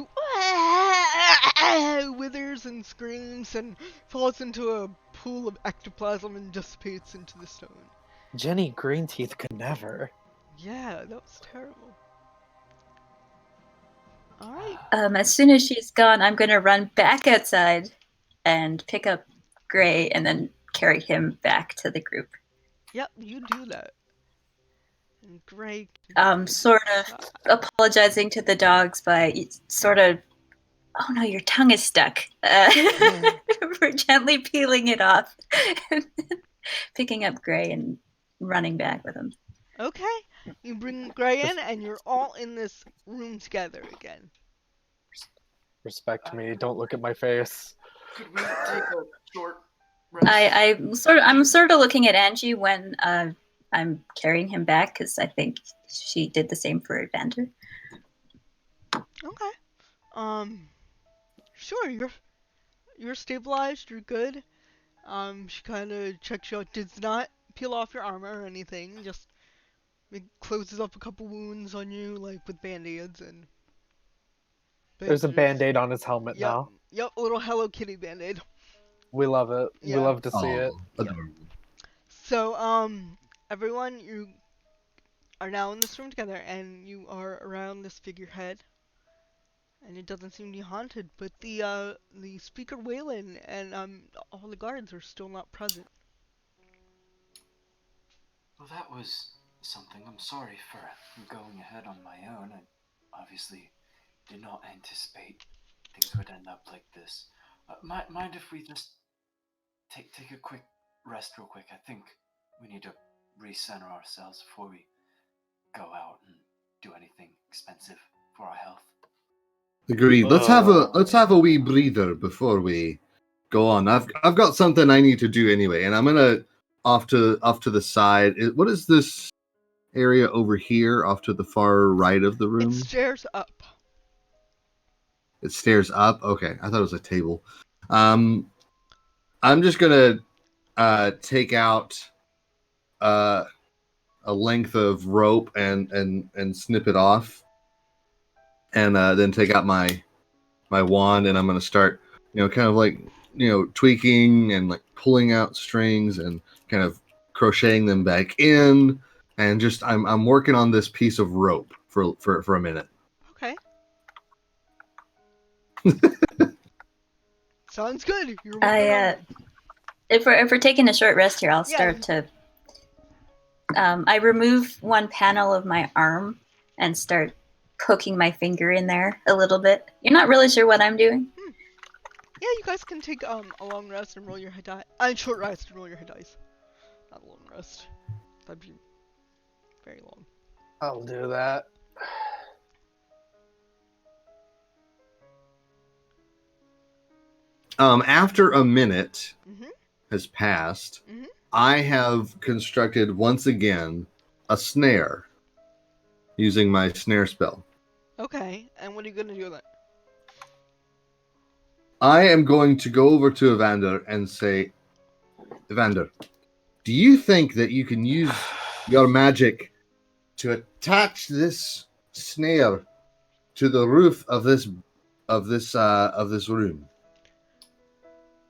withers and screams and falls into a pool of ectoplasm and dissipates into the stone. Jenny Greenteeth could never. Yeah, that was terrible. Alright. As soon as she's gone, I'm gonna run back outside and pick up Gray and then carry him back to the group. Yep, you do that. And Gray. Sort of apologizing to the dogs by sort of, oh no, your tongue is stuck. We're gently peeling it off, and picking up Gray and running back with him. Okay, you bring Gray in, and you're all in this room together again. Respect me. Don't look at my face. Could we take a short rest? I'm sort of looking at Angie when I'm carrying him back because I think she did the same for Evander. Okay. Sure. You're stabilized. You're good. She kind of checks you out. Does not peel off your armor or anything. Just closes up a couple wounds on you, like with band-aids and. There's a band-aid on his helmet now. Yep, a little Hello Kitty band-aid. We love it. Yeah. We love to see it. Adorable. So, everyone, you are now in this room together, and you are around this figurehead, and it doesn't seem to be haunted, but the speaker Waylon and all the guards are still not present. Well, that was something. I'm sorry for going ahead on my own. I obviously did not anticipate things would end up like this. Mind if we just take a quick rest real quick? I think we need to recenter ourselves before we go out and do anything expensive for our health. Agreed. Let's have a wee breather before we go on. I've got something I need to do anyway, and I'm gonna off to the side. What is this area over here, off to the far right of the room? It stairs up. It stairs up. Okay, I thought it was a table. I'm just gonna take out a length of rope and snip it off, and then take out my wand, and I'm gonna start kind of like, tweaking and like pulling out strings and kind of crocheting them back in, and just I'm working on this piece of rope for a minute. Okay. Sounds good. You're working on it. If we're taking a short rest here, I'll Yeah. start to. I remove one panel of my arm and start poking my finger in there a little bit. You're not really sure what I'm doing. Yeah, you guys can take a long rest and roll your hit die. Short rest and roll your hit dice. Not a long rest. That'd be very long. I'll do that. After a minute Mhm. has passed, Mhm. I have constructed once again a snare using my snare spell. Okay, and what are you gonna do with it? I am going to go over to Evander and say, Evander, do you think that you can use your magic to attach this snare to the roof of this room?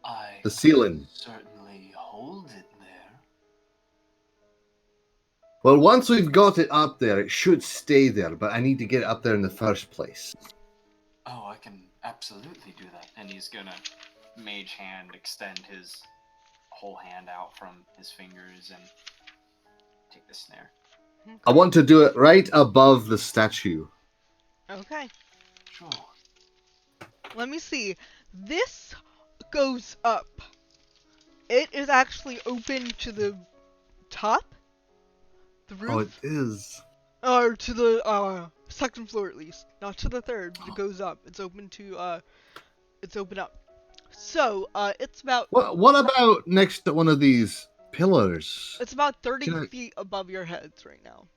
I The ceiling. certainly hold it there. Well, once we've got it up there, it should stay there, but I need to get it up there in the first place. Oh, I can absolutely do that. And he's gonna mage hand extend his whole hand out from his fingers and take the snare. I want to do it right above the statue. Okay. Sure. Let me see. This goes up. It is actually open to the top? The roof? Oh, it is. Or to the second floor at least. Not to the third, but it goes up. It's open to it's open up. So, it's about What about next to one of these pillars? it's about 30 Can I- feet above your heads right now.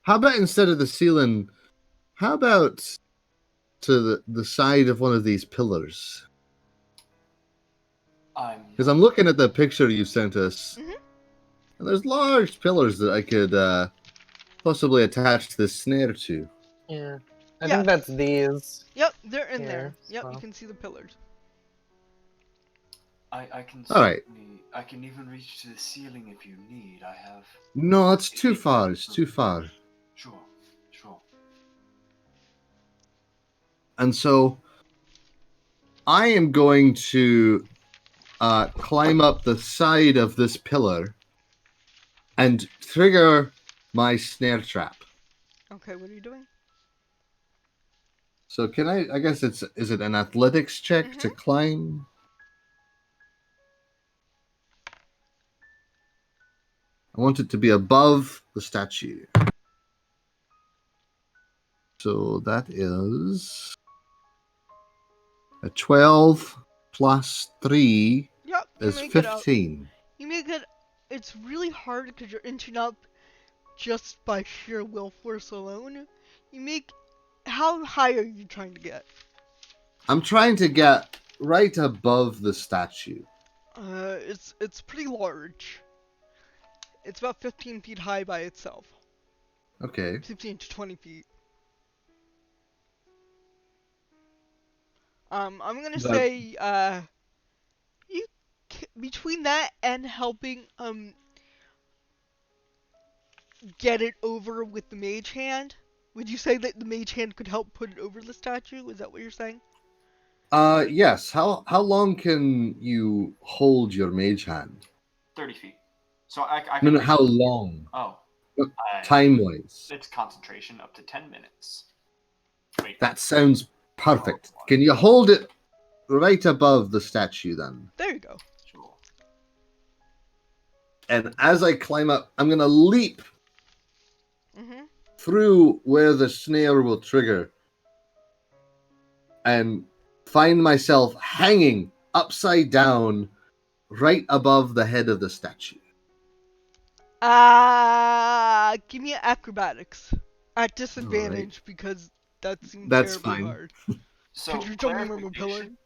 How about instead of the ceiling, how about to the side of one of these pillars? Because I'm looking at the picture you sent us, Mhm. and there's large pillars that I could possibly attach this snare to. Yeah. I Yeah. think that's these. Yep, they're in Here, there. Yep, so. you can see the pillars. I can All right. certainly, I can even reach to the ceiling if you need. I have. No, it's too far. It's too far. Sure. And so I am going to climb up the side of this pillar and trigger my snare trap. Okay, what are you doing? So can I guess is it an athletics check to climb? I want it to be above the statue. So that is a 12 plus 3 Yep, you is make it up. 15. You make it. It's really hard because you're inching up just by sheer will force alone. You make. How high are you trying to get? I'm trying to get right above the statue. It's pretty large. It's about 15 feet high by itself. Okay. 15 to 20 feet. I'm gonna say, between that and helping, get it over with the mage hand, would you say that the mage hand could help put it over the statue? Is that what you're saying? Yes. How long can you hold your mage hand? 30 feet. So I No, can. how long? Oh. Time-wise. It's concentration up to 10 minutes. Wait. That sounds perfect. Can you hold it right above the statue then? There you go. Sure. And as I climb up, I'm going to leap Mm-hmm. through where the snare will trigger and find myself hanging upside down right above the head of the statue. Give me acrobatics. At disadvantage because that seems That's terribly fine. hard. So, Could you jump from a pillar? clarification,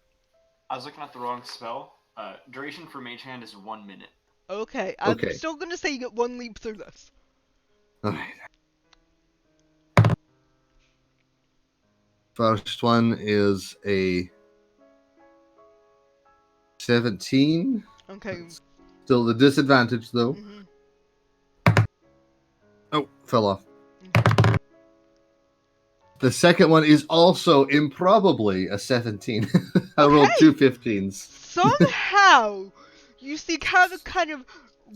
I was looking at the wrong spell. Duration for mage hand is 1 minute. Okay, I'm Okay. still gonna say you get one leap through this. All right. First one is a 17. Okay. Still the disadvantage, though. Mhm. Oh, fell off. Okay. The second one is also improbably a 17. I rolled Okay. two 15s. Somehow, you see Kavik kind of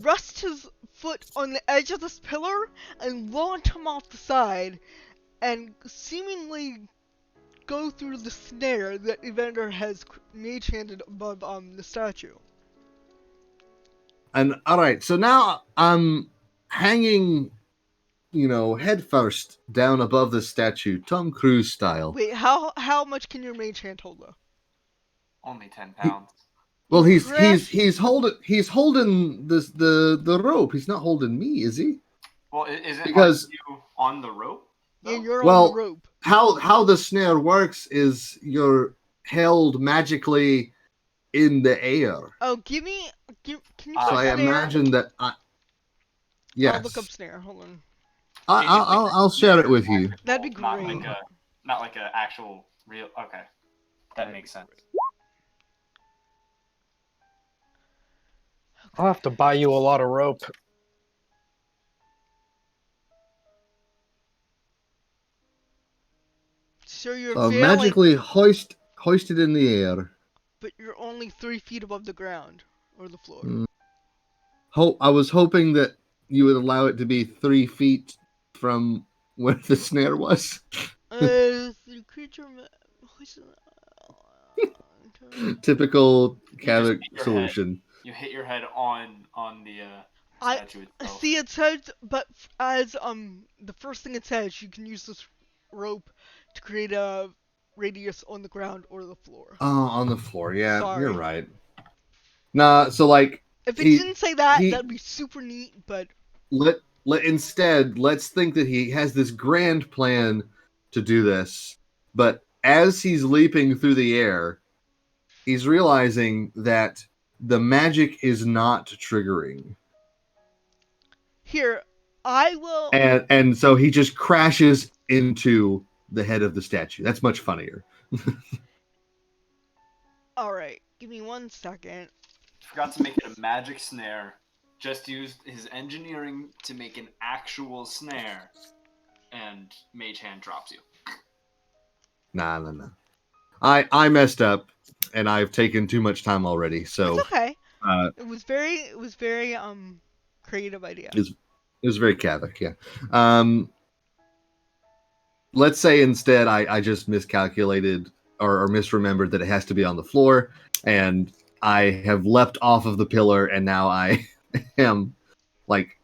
rest his foot on the edge of this pillar and launch him off the side, and seemingly go through the snare that Evander has mage-handed above the statue. And all right, so now I'm hanging, head first down above the statue, Tom Cruise style. Wait, how much can your mage hand hold though? Only 10 pounds. Well, You he's holding this the rope. He's not holding me, is he? Well, isn't Because you on the rope? Yeah, though? you're on the well, rope. how the snare works is you're held magically in the air. Oh, can you So put I snare? imagine that yes. I'll look up snare. Hold on. I'll share it with you. That'd be Not great. like a actual real. Okay, that makes sense. I'll have to buy you a lot of rope. So you're So failing, magically hoisted in the air. but you're only 3 feet above the ground or the floor. I was hoping that you would allow it to be 3 feet from where the snare was. The creature. Typical You just Kavik hit your solution. You hit your head on the I statue itself. see it says, but as the first thing it says, you can use this rope to create a radius on the ground or the floor. Oh, on the floor. Yeah, Sorry. you're right. Nah, so like If it didn't say that, that'd be super neat, but let's think that he has this grand plan to do this, but as he's leaping through the air, he's realizing that the magic is not triggering. here, I will. And so he just crashes into the head of the statue. That's much funnier. Alright, give me 1 second. Forgot to make it a magic snare. Just used his engineering to make an actual snare, and Mage Hand drops you. Nah. I messed up, and I've taken too much time already. So It's okay. uh, It was very creative idea. it was very Kavik, yeah. Let's say instead I just miscalculated or misremembered that it has to be on the floor, and I have leapt off of the pillar, and now I am like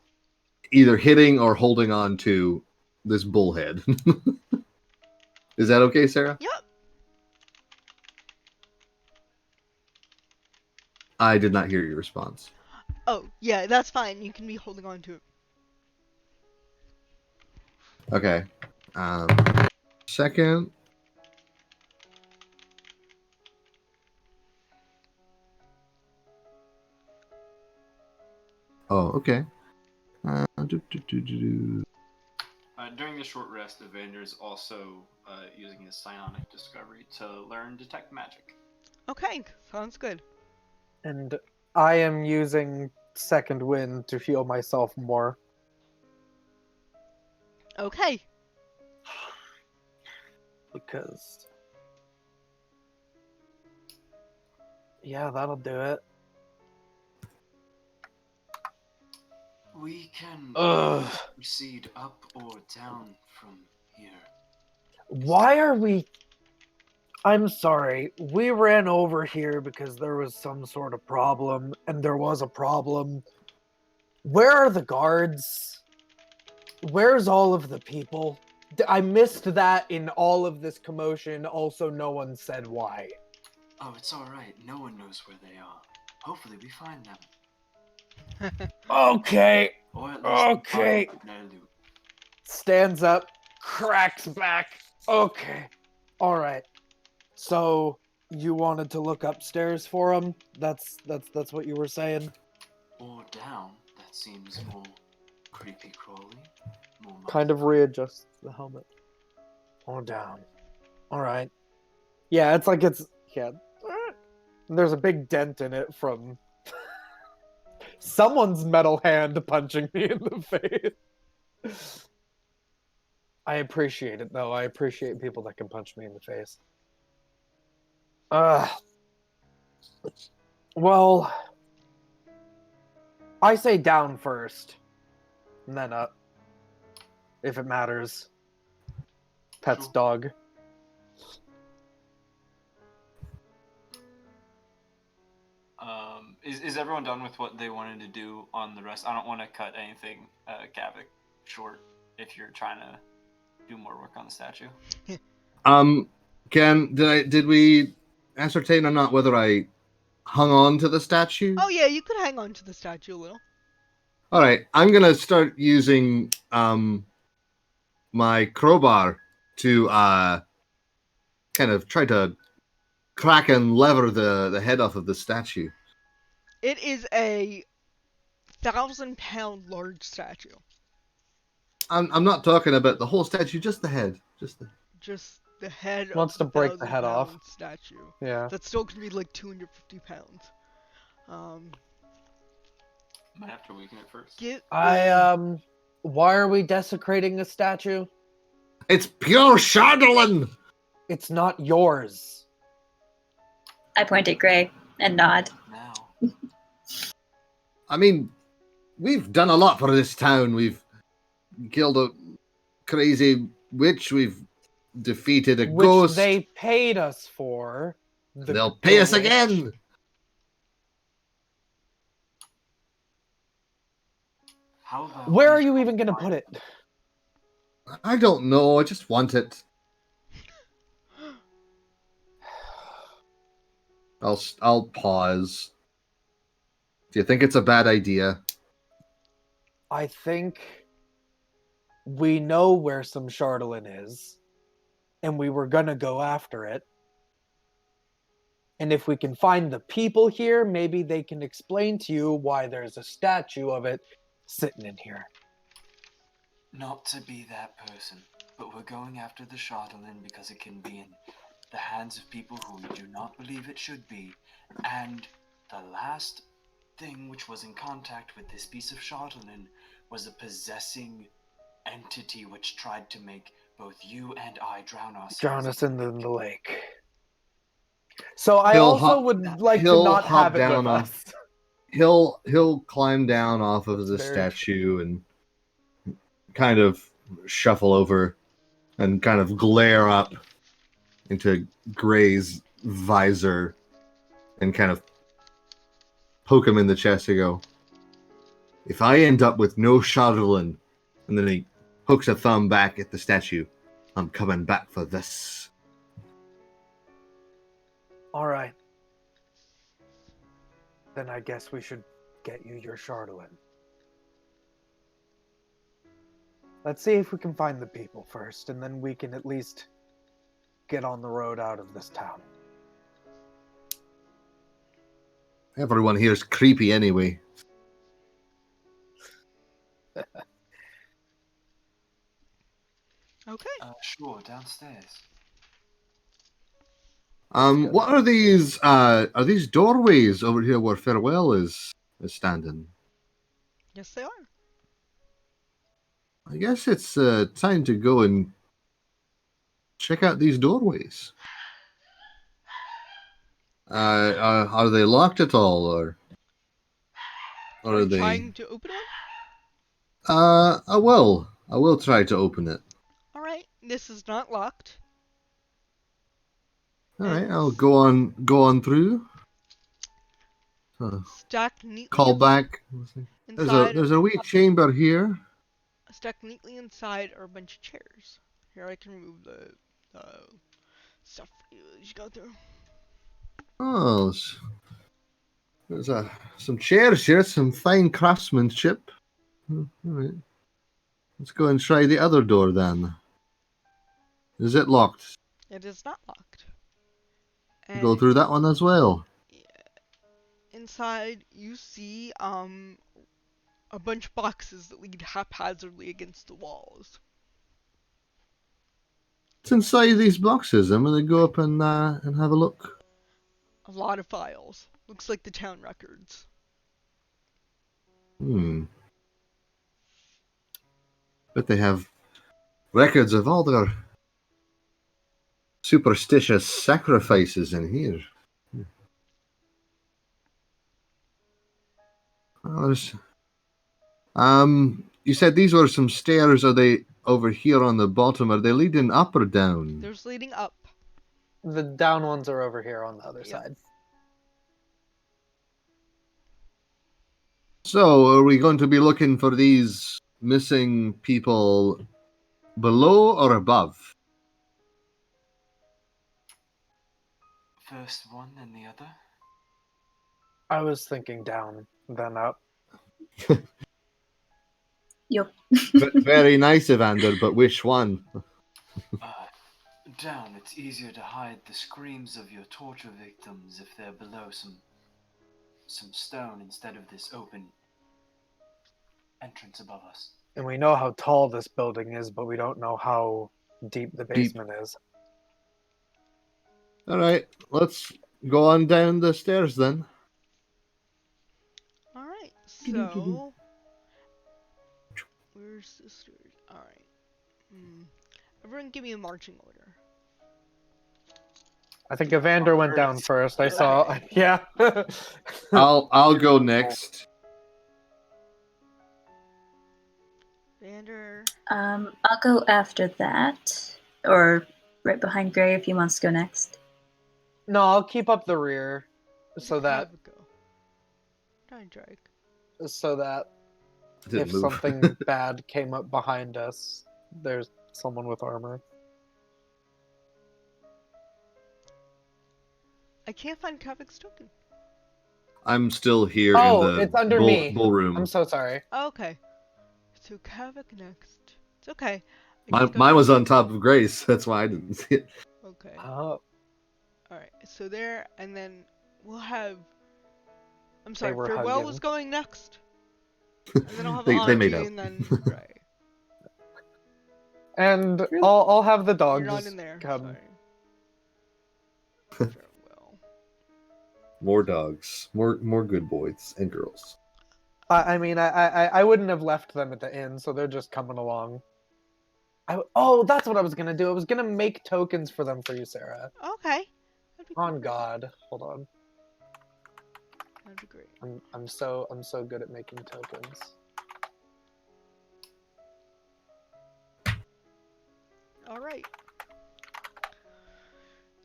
either hitting or holding on to this bullhead. Is that okay, Sarah? Yep. I did not hear your response. Oh, yeah, that's fine. You can be holding on to it. Okay. Second. Oh, okay. During the short rest, Evander's also using his psionic discovery to learn detect magic. Okay, sounds good. And I am using second wind to heal myself more. Okay. Because... yeah, that'll do it. We can proceed up or down from here. Why are we... I'm sorry. We ran over here because there was some sort of problem, and there was a problem. Where are the guards? Where's all of the people? I missed that in all of this commotion. Also, no one said why. Oh, it's alright. No one knows where they are. Hopefully we find them. Okay. Or at least Okay. Stands up, cracks back. Okay. All right. So you wanted to look upstairs for him? That's what you were saying? Or down. That seems more creepy crawly. More Kind of readjusts the helmet. Or down. All right. Yeah, it's like it's yeah. There's a big dent in it from someone's metal hand punching me in the face. I appreciate it, though. I appreciate people that can punch me in the face. Well, I say down first, and then up, if it matters. Pet's dog. Is everyone done with what they wanted to do on the rest? I don't want to cut anything, Gavik, short if you're trying to do more work on the statue. Did we ascertain or not whether I hung on to the statue? Oh yeah, you could hang on to the statue a little. All right, I'm gonna start using my crowbar to kind of try to crack and lever the head off of the statue. It is a 1,000-pound large statue. I'm not talking about the whole statue, just the head. Just the head. Wants to break the head off. Statue. Yeah. That's still gonna be like 250 pounds. Might have to weaken it first. Why are we desecrating a statue? It's pure Shardolin! It's not yours. I point at Gray and nod. Now. I mean, we've done a lot for this town. We've killed a crazy witch. We've defeated a ghost. Which they paid us for. They'll pay us again. Where are you even going to put it? I don't know. I just want it. I'll pause. Do you think it's a bad idea? I think we know where some Shardolin is, and we were gonna go after it. And if we can find the people here, maybe they can explain to you why there's a statue of it sitting in here. Not to be that person, but we're going after the Shardolin because it can be in the hands of people who we do not believe it should be. And the last thing which was in contact with this piece of Shardolin was a possessing entity which tried to make both you and I drown ourselves. Drown us in the lake. So I would like to not have it with us. He'll climb down off of the statue and kind of shuffle over and kind of glare up into Gray's visor and kind of poke him in the chest and go, if I end up with no Shardolin, and then he pokes a thumb back at the statue, I'm coming back for this. All right. Then I guess we should get you your Shardolin. Let's see if we can find the people first, and then we can at least get on the road out of this town. Everyone here's creepy anyway. Okay. Sure, downstairs. What are these? Are these doorways over here where Farewell is standing? Yes, they are. I guess it's time to go and check out these doorways. Are they locked at all, or are they trying to open one? I will try to open it. All right, this is not locked. All right, I'll go on through. Stacked neatly. Call back. There's a wee chamber here. Stacked neatly inside are a bunch of chairs. Here, I can remove the stuff for you as you go through. Oh, there's some chairs here, some fine craftsmanship. All right. Let's go and try the other door then. Is it locked? It is not locked. Go through that one as well. Yeah. Inside, you see a bunch of boxes that lead haphazardly against the walls. What's inside these boxes? I'm gonna go up and have a look. A lot of files. Looks like the town records. But they have records of all their superstitious sacrifices in here. Oh, you said these were some stairs. Are they over here on the bottom? Are they leading up or down? There's leading up. The down ones are over here on the other Yep. side. So, are we going to be looking for these missing people below or above? First one, then the other. I was thinking down, then up. Yup. Very nice, Evander, but which one? Down. It's easier to hide the screams of your torture victims if they're below some stone instead of this open entrance above us. And we know how tall this building is, but we don't know how deep the basement is. All right, let's go on down the stairs then. Alright, so... Where's the stairs? Alright. Everyone give me a marching order. I think Evander went down first. I saw. Yeah. I'll go next. Vander. I'll go after that, or right behind Gray if he wants to go next. No, I'll keep up the rear, so that Drake. If something bad came up behind us, there's someone with armor. I can't find Kavik's token. I'm still here Oh, in the it's under me. ballroom. I'm so sorry. Okay. So Kavik next. It's okay. Mine was on top of Grace. That's why I didn't see it. Okay. Oh, Alright, so there, and then we'll have... I'm sorry, were Farewell hugging. was going next. And then I'll have They Auntie, made up. and then Gray. and I'll have the You're dogs not in there, come. sorry. Farewell. More dogs. More good boys and girls. I mean, I wouldn't have left them at the inn, so they're just coming along. That's what I was gonna do. I was gonna make tokens for them for you, Sarah. Okay. That'd be On great. God, hold on. That'd be great. I'm so good at making tokens. Alright.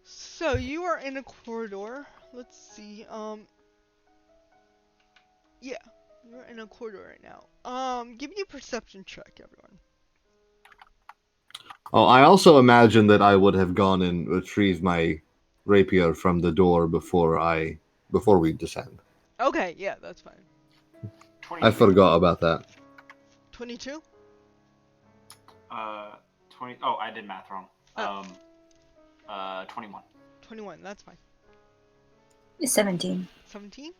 So you are in a corridor. Let's see. Yeah. You're in a corridor right now. Give me a perception check, everyone. Oh, I also imagine that I would have gone and retrieved my rapier from the door before we descend. Okay, yeah, that's fine. 22. I forgot about that. 22? 20. Oh, I did math wrong. Oh. 21. 21, that's fine. 17. 17?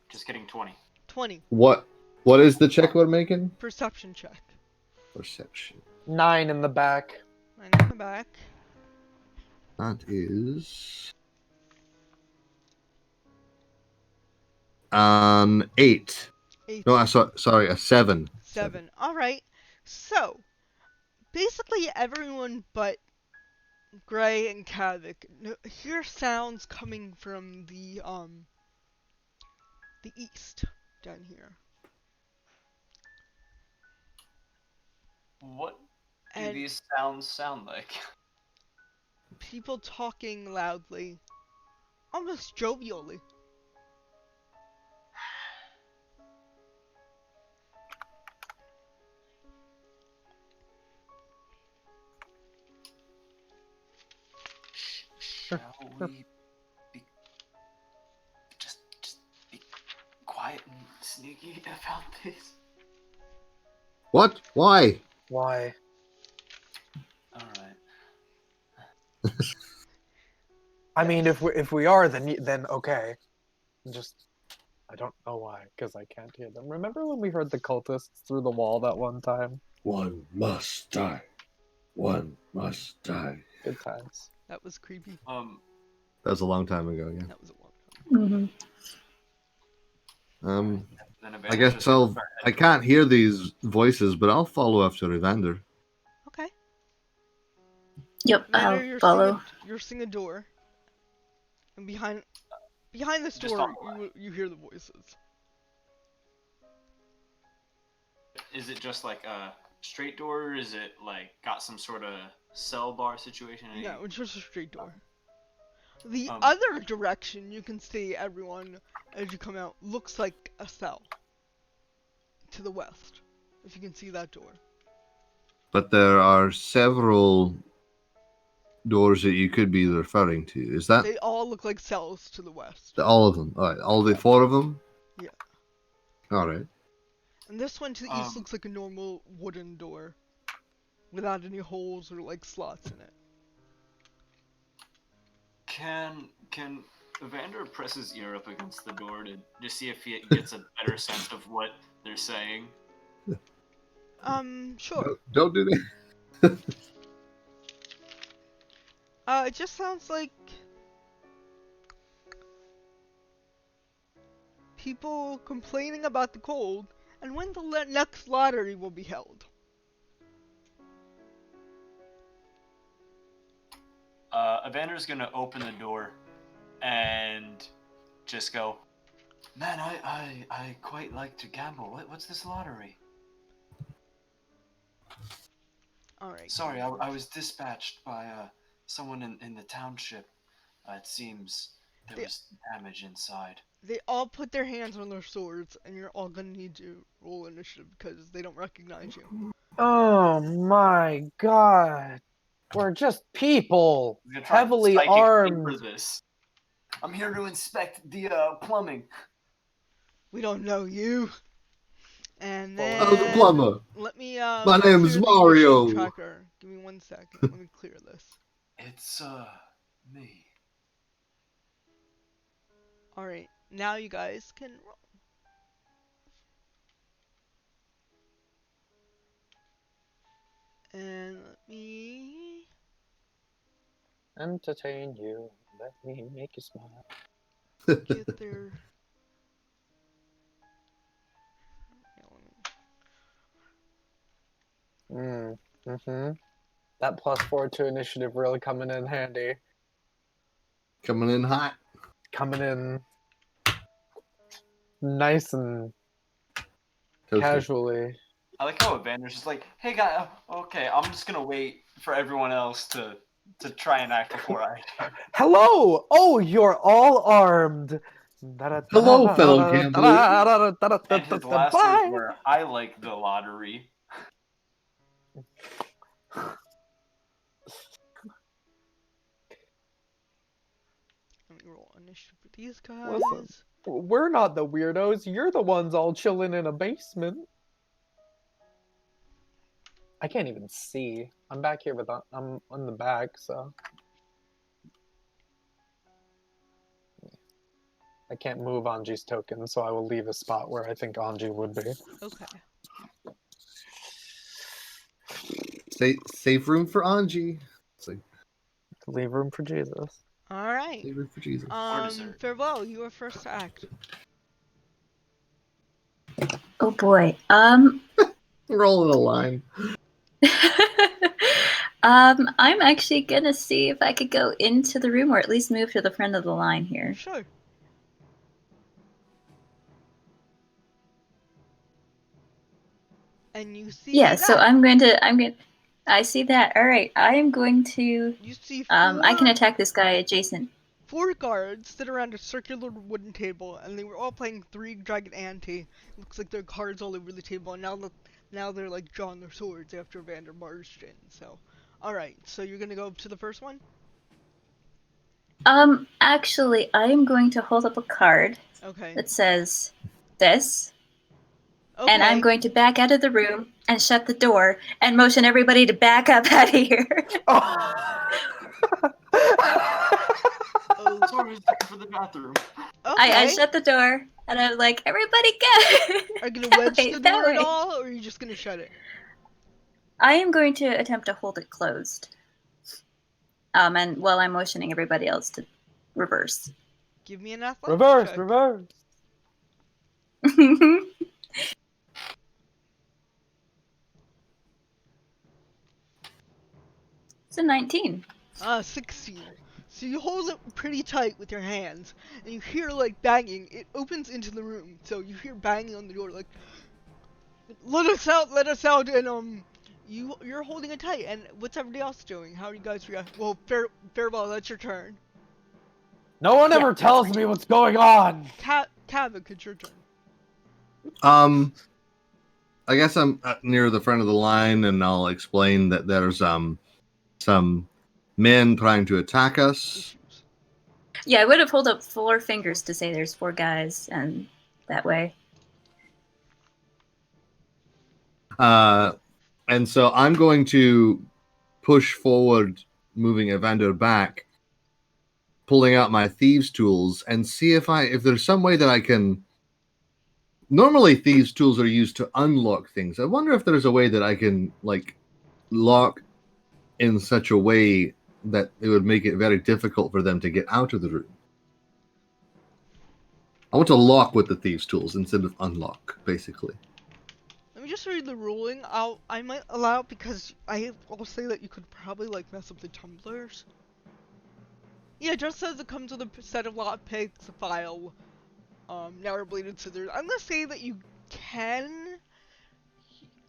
Just kidding, 20. 20. What is the check we're making? Perception check. Perception. 9 in the back. 9 in the back. That is 8. 8. No, sorry, a 7. 7. Alright. So, basically everyone but Gray and Kavik hear sounds coming from the east down here. What do And these sounds sound like? people talking loudly, almost jovially. Shall we be just be quiet and sneaky about this? What? Why? Why? All right. I mean, if we are, then okay. Just, I don't know why, because I can't hear them. Remember when we heard the cultists through the wall that one time? One must die. One must die. Good times. That was creepy. That was a long time ago, yeah. That was a long Mm-hmm. Then I Evander's guess just gonna start I heading can't hear these voices, but I'll follow after Evander. Okay. Yep, Mander, I'll follow. you're seeing a door, and behind this just on door, the left. you hear the voices. Is it just like a straight door? Or is it like got some sort of cell bar situation? No, it's just a straight door. The Um, other direction you can see everyone as you come out looks like a cell to the west. If you can see that door. But there are several doors that you could be referring to. Is that They all look like cells to the west. all of them? All right, all the four of them? Yeah. All right. And this one to the east Um, looks like a normal wooden door without any holes or like slots in it. can Evander press his ear up against the door to just see if he gets a better sense of what they're saying? Sure. Don't do that. It just sounds like people complaining about the cold and when the next lottery will be held. Evander's gonna open the door and just go, man, I quite like to gamble. What's this lottery? Alright. Sorry, I was dispatched by someone in the township. It seems there was damage inside. They all put their hands on their swords, and you're all gonna need to roll initiative because they don't recognize you. Oh my god. We're just people. I'm gonna try and Heavily psychic armed. for this. I'm here to inspect the plumbing. We don't know you. And then I was a plumber. let me My name is clear the Mario. initiative tracker. Give me 1 second. Let me clear this. It's me. Alright, now you guys can roll. And let me Entertain you. Let me make you smile. get their. Mm-hmm. That +4 to initiative really coming in handy. Coming in hot. Coming in nice and Toasty. casually. I like how Evander's just like, hey guy, okay, I'm just gonna wait for everyone else to try and act before I do. Hello! Oh, you're all armed. Hello, fellow gamblers. And his last words were, I like the lottery. Let me roll initiative for these guys. Listen, we're not the weirdos. You're the ones all chilling in a basement. I can't even see. I'm back here, but I'm on the back, so I can't move Anji's token, so I will leave a spot where I think Anji would be. Okay. Save room for Anji. Leave room for Jesus. Alright. Save room for Jesus. Farewell, you are first to act. Oh boy. Rolling a line. I'm actually gonna see if I could go into the room or at least move to the front of the line here. Sure. And you see Yeah, that. so I see that. All right, I am going to You see I can attack this guy adjacent. 4 guards sit around a circular wooden table, and they were all playing 3 dragon ante. Looks like there are cards all over the table, and now they're like drawing their swords after Vander barged in. So, all right. So you're gonna go up to the first one. Actually, I am going to hold up a card Okay. that says this, Okay. and I'm going to back out of the room and shut the door and motion everybody to back up out of here. Oh. Sorry, I was looking for the bathroom. Okay. I shut the door and I'm like, everybody go. Are you gonna wedge the that door at way. all, or are you just gonna shut it? I am going to attempt to hold it closed. And while I'm motioning everybody else to reverse. Give me an athletics Reverse, check. reverse. It's a 19. 16. So you hold it pretty tight with your hands, and you hear like banging. It opens into the room, so you hear banging on the door, like, let us out, and you're holding it tight. And what's everybody else doing? How are you guys react? Well, farewell. That's your turn. No one ever tells me what's going on. Kavik, it's your turn. I guess I'm near the front of the line, and I'll explain that there's some men trying to attack us. Issues. Yeah, I would have held up 4 fingers to say there's 4 guys, and that way. And so I'm going to push forward, moving Evander back, pulling out my thieves' tools, and see if there's some way that I can. Normally, thieves' tools are used to unlock things. I wonder if there's a way that I can lock in such a way that it would make it very difficult for them to get out of the room. I want to lock with the thieves' tools instead of unlock, basically. Let me just read the ruling. I might allow it because I'll say that you could probably mess up the tumblers. Yeah, it just says it comes with a set of lockpicks, a file, now bladed scissors. I'm gonna say that you can.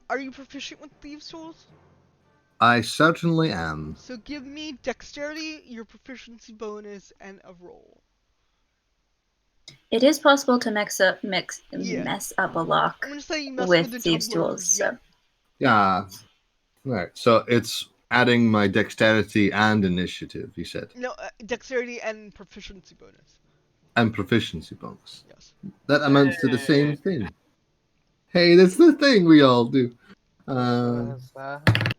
Are you proficient with thieves' tools? I certainly am. So give me dexterity, your proficiency bonus, and a roll. It is possible to mess up a lock I'm gonna say you mess with with the thieves' tumblers. tools. So. Yeah. Right. So it's adding my dexterity and initiative, you said. No, dexterity and proficiency bonus. And proficiency bonus. Yes. That amounts to the same thing. Hey, that's the thing we all do. What is that?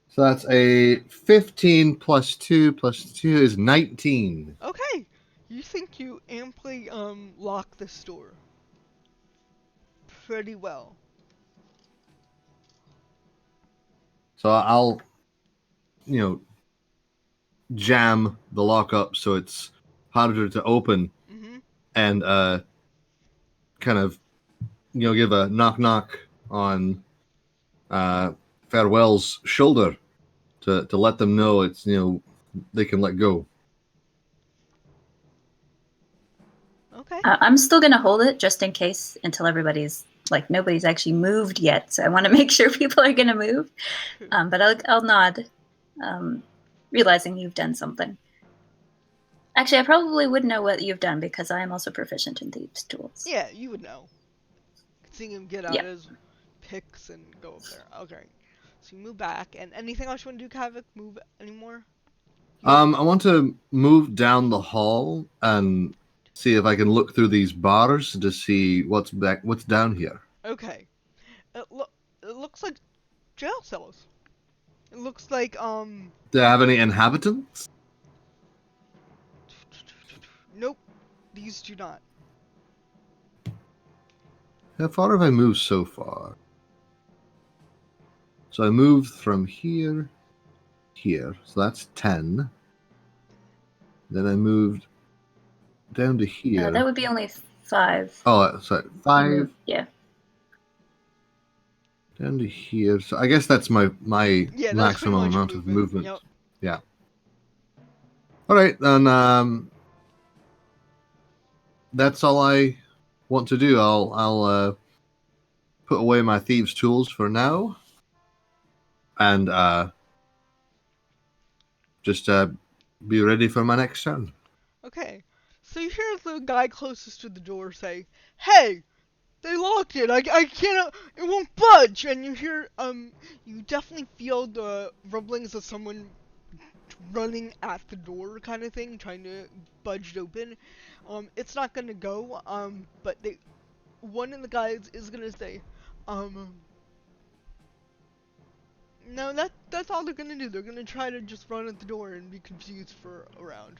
So that's a 15 plus 2 is 19. Okay. You think you amply lock this door pretty well. So I'll jam the lock up so it's harder to open, Mm-hmm. and kind of give a knock knock on Farewell's shoulder to let them know it's they can let go. Okay. I'm still gonna hold it just in case until nobody's actually moved yet. So I want to make sure people are gonna move. But I'll nod, realizing you've done something. Actually, I probably would know what you've done because I am also proficient in thieves' tools. Yeah, you would know. Seeing him get out his picks and go up there. Okay. So you move back, and anything else you want to do, Kavik? Move anymore? I want to move down the hall and see if I can look through these bars to see what's down here. Okay. It looks like jail cells. It looks like Do they have any inhabitants? Nope. These do not. How far have I moved so far? So I moved from here, so that's 10. Then I moved down to here. That would be only 5. Oh, sorry, 5. Yeah. Down to here. So I guess that's my Yeah, maximum amount of movement. Yep. Yeah. All right, then. That's all I want to do. I'll put away my thieves' tools for now, and just be ready for my next turn. Okay. So you hear the guy closest to the door say, "Hey, they locked it. I can't. It won't budge." And you hear you definitely feel the rumblings of someone running at the door, kind of thing, trying to budge it open. It's not gonna go. But one of the guys is gonna say, no, that's all they're gonna do. They're gonna try to just run at the door and be confused for a round.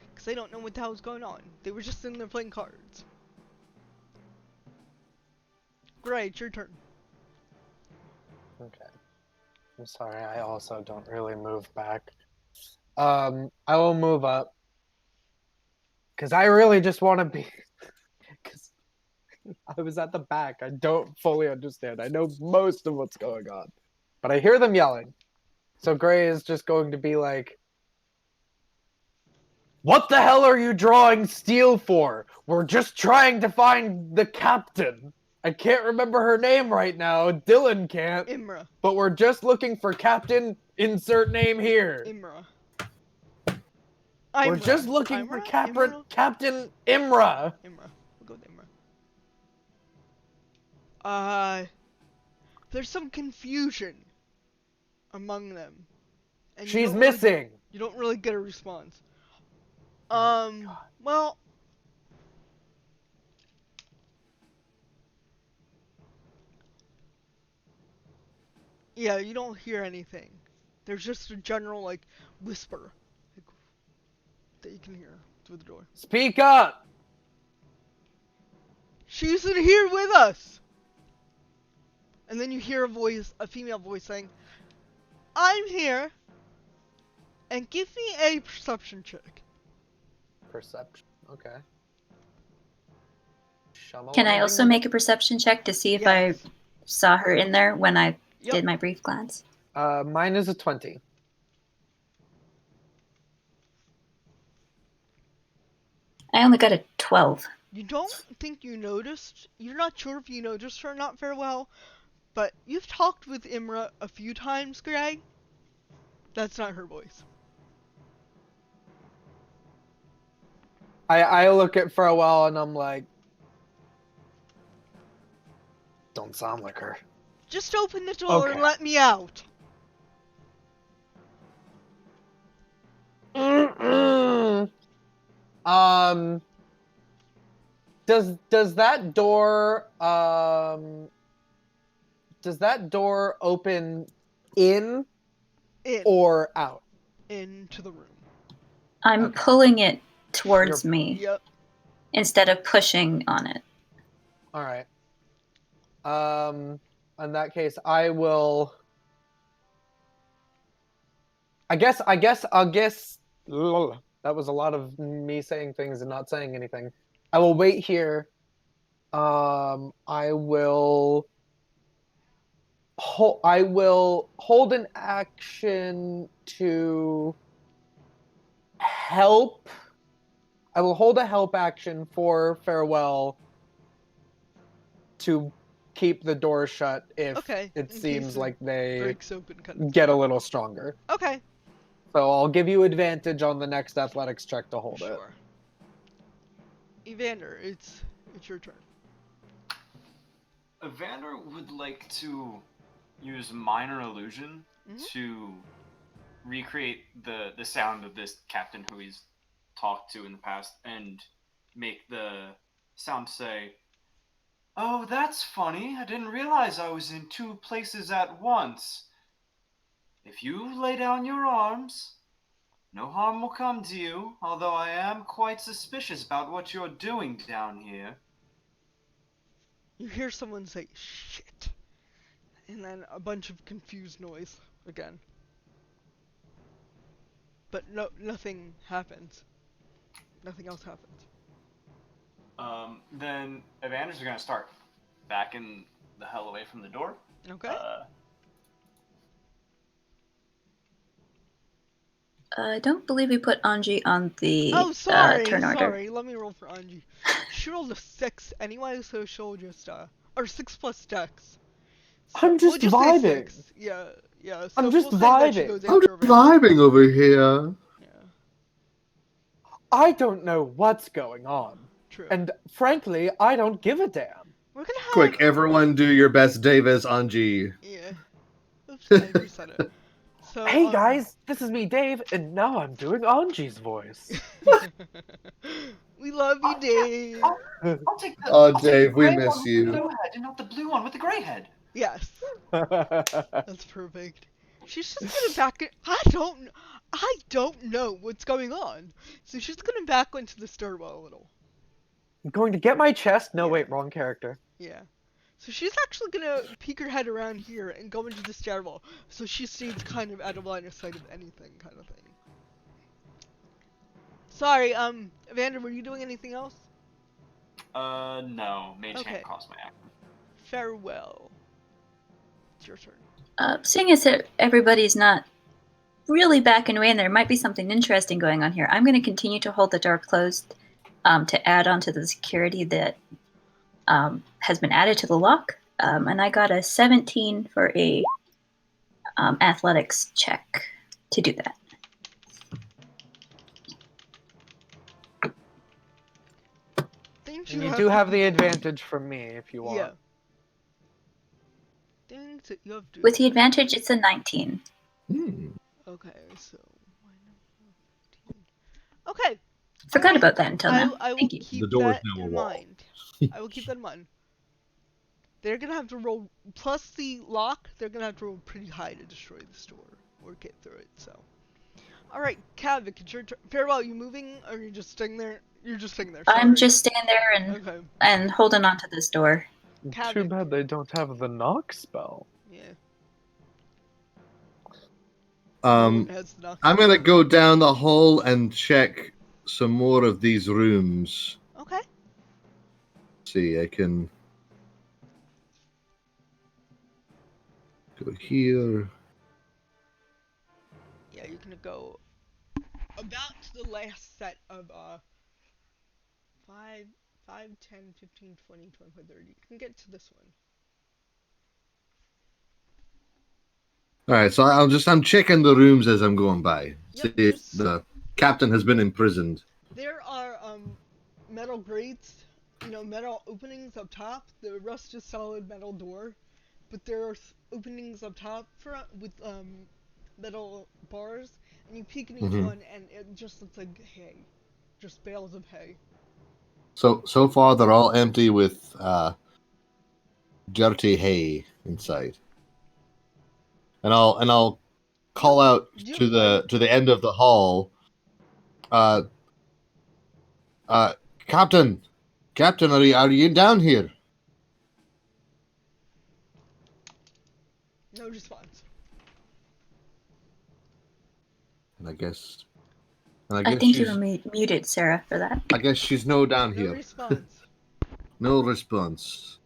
Because they don't know what the hell's going on. They were just sitting there playing cards. Great, your turn. Okay. I'm sorry, I also don't really move back. I will move up Because I really just want to be... Because I was at the back. I don't fully understand. I know most of what's going on. But I hear them yelling. So Gray is just going to be like, what the hell are you drawing steel for? We're just trying to find the captain. I can't remember her name right now. Dylan can't. Imra. But we're just looking for Captain, insert name here. Imra. We're just looking for Captain Imra. Imra. We'll go with Imra. There's some confusion among them. And She's missing. You don't really get a response. Oh, well... Yeah, you don't hear anything. There's just a general, like, whisper. Like, that you can hear through the door. Speak up! She's in here with us! And then you hear a female voice saying, I'm here! And give me a perception check. Perception, okay. Can I also make a perception check to see if I saw her in there when I did my brief glance? Mine is a 20. I only got a 12. You don't think you noticed, you're not sure if you noticed her not very well, but you've talked with Imra a few times, Greg. That's not her voice. I look at Farewell and I'm like, don't sound like her. Just open the door and let me out. Does that door open in or out? Into the room. I'm pulling it towards me. Yep. Instead of pushing on it. All right. In that case, I will. I guess. That was a lot of me saying things and not saying anything. I will wait here. I will hold an action to help. I will hold a help action for Farewell to keep the door shut if it seems like they get a little stronger. Okay. So I'll give you advantage on the next athletics check to hold it. Evander, it's your turn. Evander would like to use minor illusion to recreate the sound of this captain who he's talked to in the past and make the sound say, "Oh, that's funny. I didn't realize I was in two places at once. If you lay down your arms, no harm will come to you, although I am quite suspicious about what you're doing down here." You hear someone say, "Shit," and then a bunch of confused noise again. But nothing happens. Nothing else happens. Then Evander's going to start backing the hell away from the door. Okay. I don't believe we put Anji on the turn order. Sorry. Let me roll for Anji. She rolled a 6 anyway, so she'll just, or 6 plus dex. So I'm just vibing. Yeah. So I'm just vibing. I'm just vibing over here. Yeah. I don't know what's going on. True. And frankly, I don't give a damn. We're gonna have... Quick, everyone do your best Dave as Anji. Yeah. Oops, I reset it. So, hey guys, this is me, Dave, and now I'm doing Anji's voice. We love you, Dave. I'll take the, oh, Dave, we miss you. With the blue head and not the blue one with the gray head. Yes. That's perfect. She's just gonna back it. I don't know what's going on. So she's gonna back into the stairwell a little. I'm going to get my chest? No, wait, wrong character. Yeah. So she's actually gonna peek her head around here and go into the stairwell, so she stays kind of out of line of sight of anything, kind of thing. Sorry, Evander, were you doing anything else? No. Mage Okay. hand cost my action. Farewell. It's your turn. Seeing as everybody's not really backing away and there might be something interesting going on here, I'm going to continue to hold the door closed to add on to the security that has been added to the lock. And I got a 17 for a athletics check to do that. Things And you have do to have the do. advantage from me if you want. Yeah. Things that you have to. With the advantage, it's a 19. Okay, so. Okay. Forgot Alright, about that until now. I will Thank you. keep The door is that now a in wall. mind. I will keep that in mind. They're gonna have to roll, plus the lock, they're gonna have to roll pretty high to destroy this door or get through it, so. Alright, Kavik, it's your turn. Farewell, you moving or are you just staying there? You're just staying there, sorry. I'm just staying there and holding on to this door. Too Kavik. bad they don't have the knock spell. Yeah. Um, Has the knock I'm spell. gonna go down the hall and check some more of these rooms. Okay. See, I can go here. Yeah, you're gonna go about to the last set of 5, 10, 15, 20, 25, 30. You can get to this one. All right, so I'm checking the rooms as I'm going by. Yep, See if the captain has been imprisoned. There are metal grates, metal openings up top. The rest is solid metal door, but there are openings up top with metal bars, and you peek in each Mhm. one, and it just looks like hay, just bales of hay. So far they're all empty with dirty hay inside. And I'll call out to the end of the hall. Captain, are you down here? No response. And I guess I think you she's were muted, Sarah, for that. I guess she's no down No here. response. No response.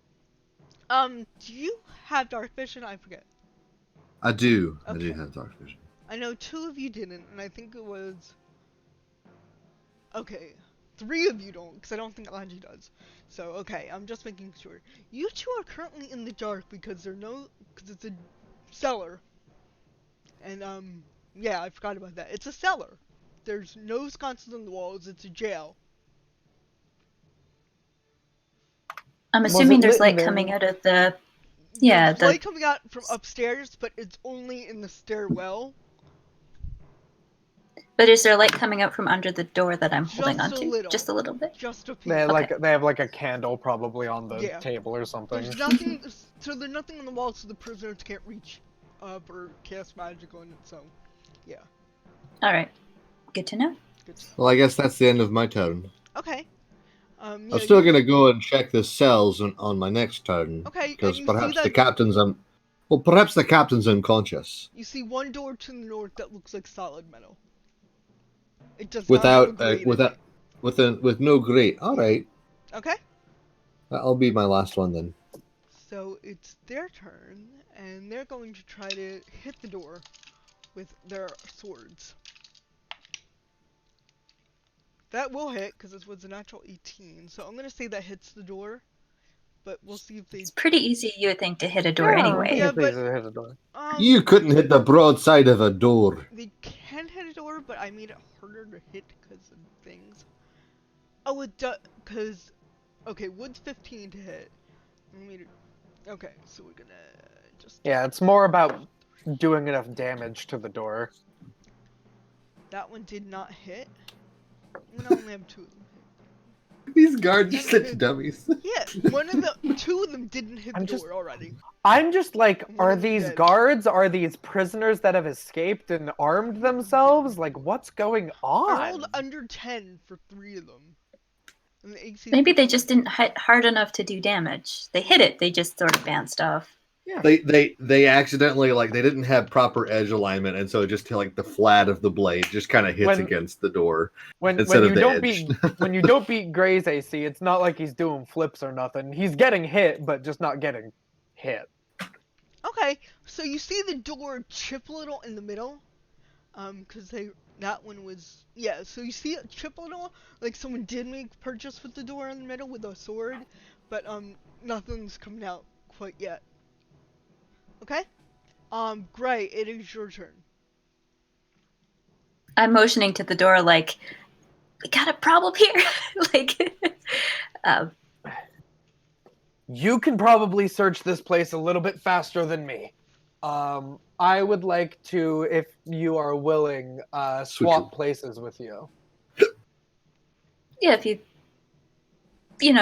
Do you have dark vision? I forget. I do. Okay. I do have dark vision. I know 2 of you didn't, and I think it was. Okay, 3 of you don't, because I don't think Anji does. So, okay, I'm just making sure. You 2 are currently in the dark because because it's a cellar. And, yeah, I forgot about that. It's a cellar. There's no sconces on the walls, it's a jail. I'm Was assuming it there's lit light in there? coming out of the. Yeah, There's light coming out from upstairs, but it's only in the stairwell. But is there light coming out from under the door that I'm holding Just a onto? little. Just a little bit? Just a They piece. have, Okay. they have like a candle probably on the Yeah. table or something. There's nothing, so there's nothing on the wall, so the prisoners can't reach up or cast magic on it, so, yeah. Alright. Good to know. Good to know. Well, I guess that's the end of my turn. Okay. Yeah, I'm still gonna go and check the cells on my next turn. Okay, Because and perhaps the captain's unconscious. You see one door to the north that looks like solid metal. It does not have a grate in it. With no grate. All right, Okay. that'll be my last one then. So it's their turn, and they're going to try to hit the door with their swords. That will hit, because this was a natural 18. So I'm going to say that hits the door, but we'll see if they... It's pretty easy, you would think, to hit a door anyway. Yeah, but... Hit a door. You couldn't hit the broadside of a door. They can hit a door, but I made it harder to hit because of things. Oh, it does, because... Okay, wood's 15 to hit. Okay, so we're gonna just... Yeah, it's more about doing enough damage to the door. That one did not hit. I'm gonna only have 2 of them hit. These guards are such dummies. Yeah, 2 of them didn't hit the door already. I'm just like, One are of them these dead. guards, are these prisoners that have escaped and armed themselves? Like, what's going on? I rolled under 10 for 3 of them. And the AC Maybe they just didn't hit hard enough to do damage. They hit it, they just sort of bounced off. Yeah. They accidentally they didn't have proper edge alignment, and so just the flat of the blade just kind of hits against the door instead of the edge. When you don't beat Gray's AC, it's not like he's doing flips or nothing. He's getting hit, but just not getting hit. Okay, so you see the door chip a little in the middle, because that one was, yeah, so you see it chip a little, like someone did make purchase with the door in the middle with a sword, but nothing's coming out quite yet. Okay? Gray, it is your turn. I'm motioning to the door like, we got a problem here. You can probably search this place a little bit faster than me. I would like to, if you are willing, swap places with you. Yeah, if you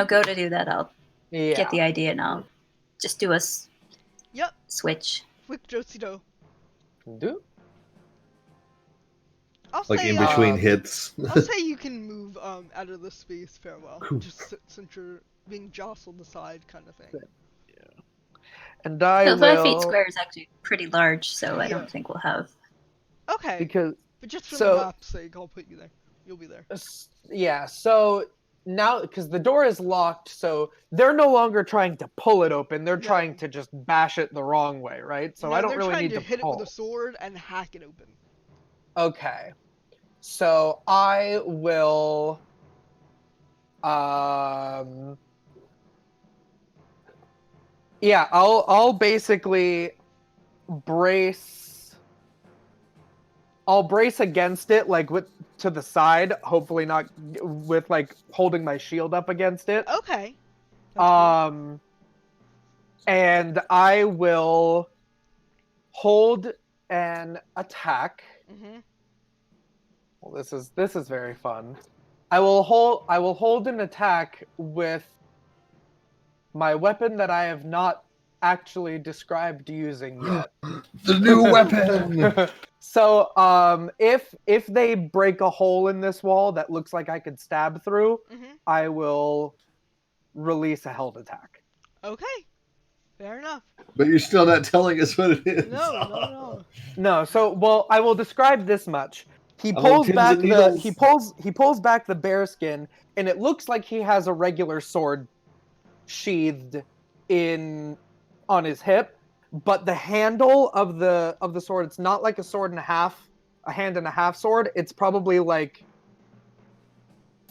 go to do that, I'll get the idea and I'll just do a switch. Quick Josito. Do? I'll say, in between hits. I'll say you can move out of the space farewell, just since you're being jostled aside kind of thing. Yeah. And I will... 5 feet square is actually pretty large, so I don't think we'll have... Okay, but just for the map's sake, I'll put you there. You'll be there. Yeah, so now, because the door is locked, so they're no longer trying to pull it open, they're trying to just bash it the wrong way, right? So I don't really need to hit it with a sword and hack it open. Okay. So I will yeah, I'll basically brace against it, to the side, hopefully not with holding my shield up against it. Okay. Cool. And I will hold an attack. Mm-hmm. Well, this is very fun. I will hold an attack with my weapon that I have not actually described using yet. The new weapon. So, if they break a hole in this wall that looks like I could stab through, I will release a held attack. Okay. Fair enough. But you're still not telling us what it is. No, so I will describe this much. He pulls back the bearskin, and it looks like he has a regular sword sheathed on his hip, but the handle of the sword, it's not like a hand and a half sword. It's probably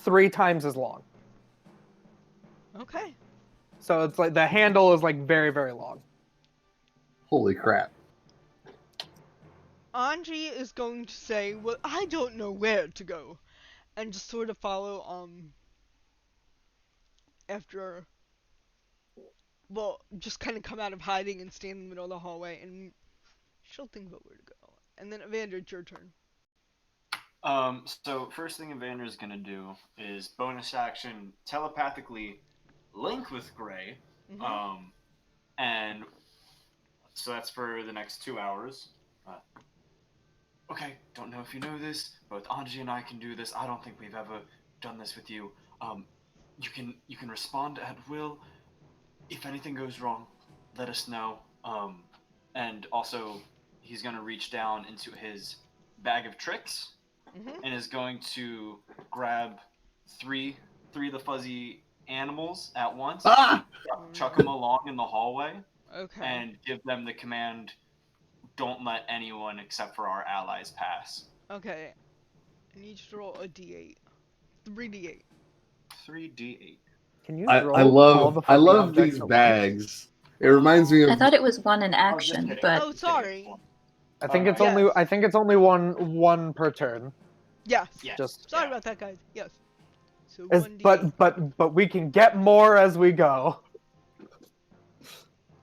3 times as long. Okay. So it's the handle is very, very long. Holy crap. Anji is going to say, well, I don't know where to go, and just sort of follow, after, well, just kind of come out of hiding and stand in the middle of the hallway, and she'll think about where to go. And then, Evander, it's your turn. So first thing Evander's gonna do is bonus action telepathically link with Gray, and so that's for the next 2 hours. Okay, don't know if you know this, both Anji and I can do this. I don't think we've ever done this with you. You can respond at will. If anything goes wrong, let us know. And also, he's gonna reach down into his bag of tricks and is going to grab three of the fuzzy animals at once, chuck them along in the hallway, and give them the command, don't let anyone except for our allies pass. Okay. I need you to roll a d8. 3d8. 3d8. Can you I love these bags. It reminds me of... I thought it was one in action, but... Oh, sorry. I think it's only one per turn. Yes. Just sorry about that, guys. Yes. So but we can get more as we go.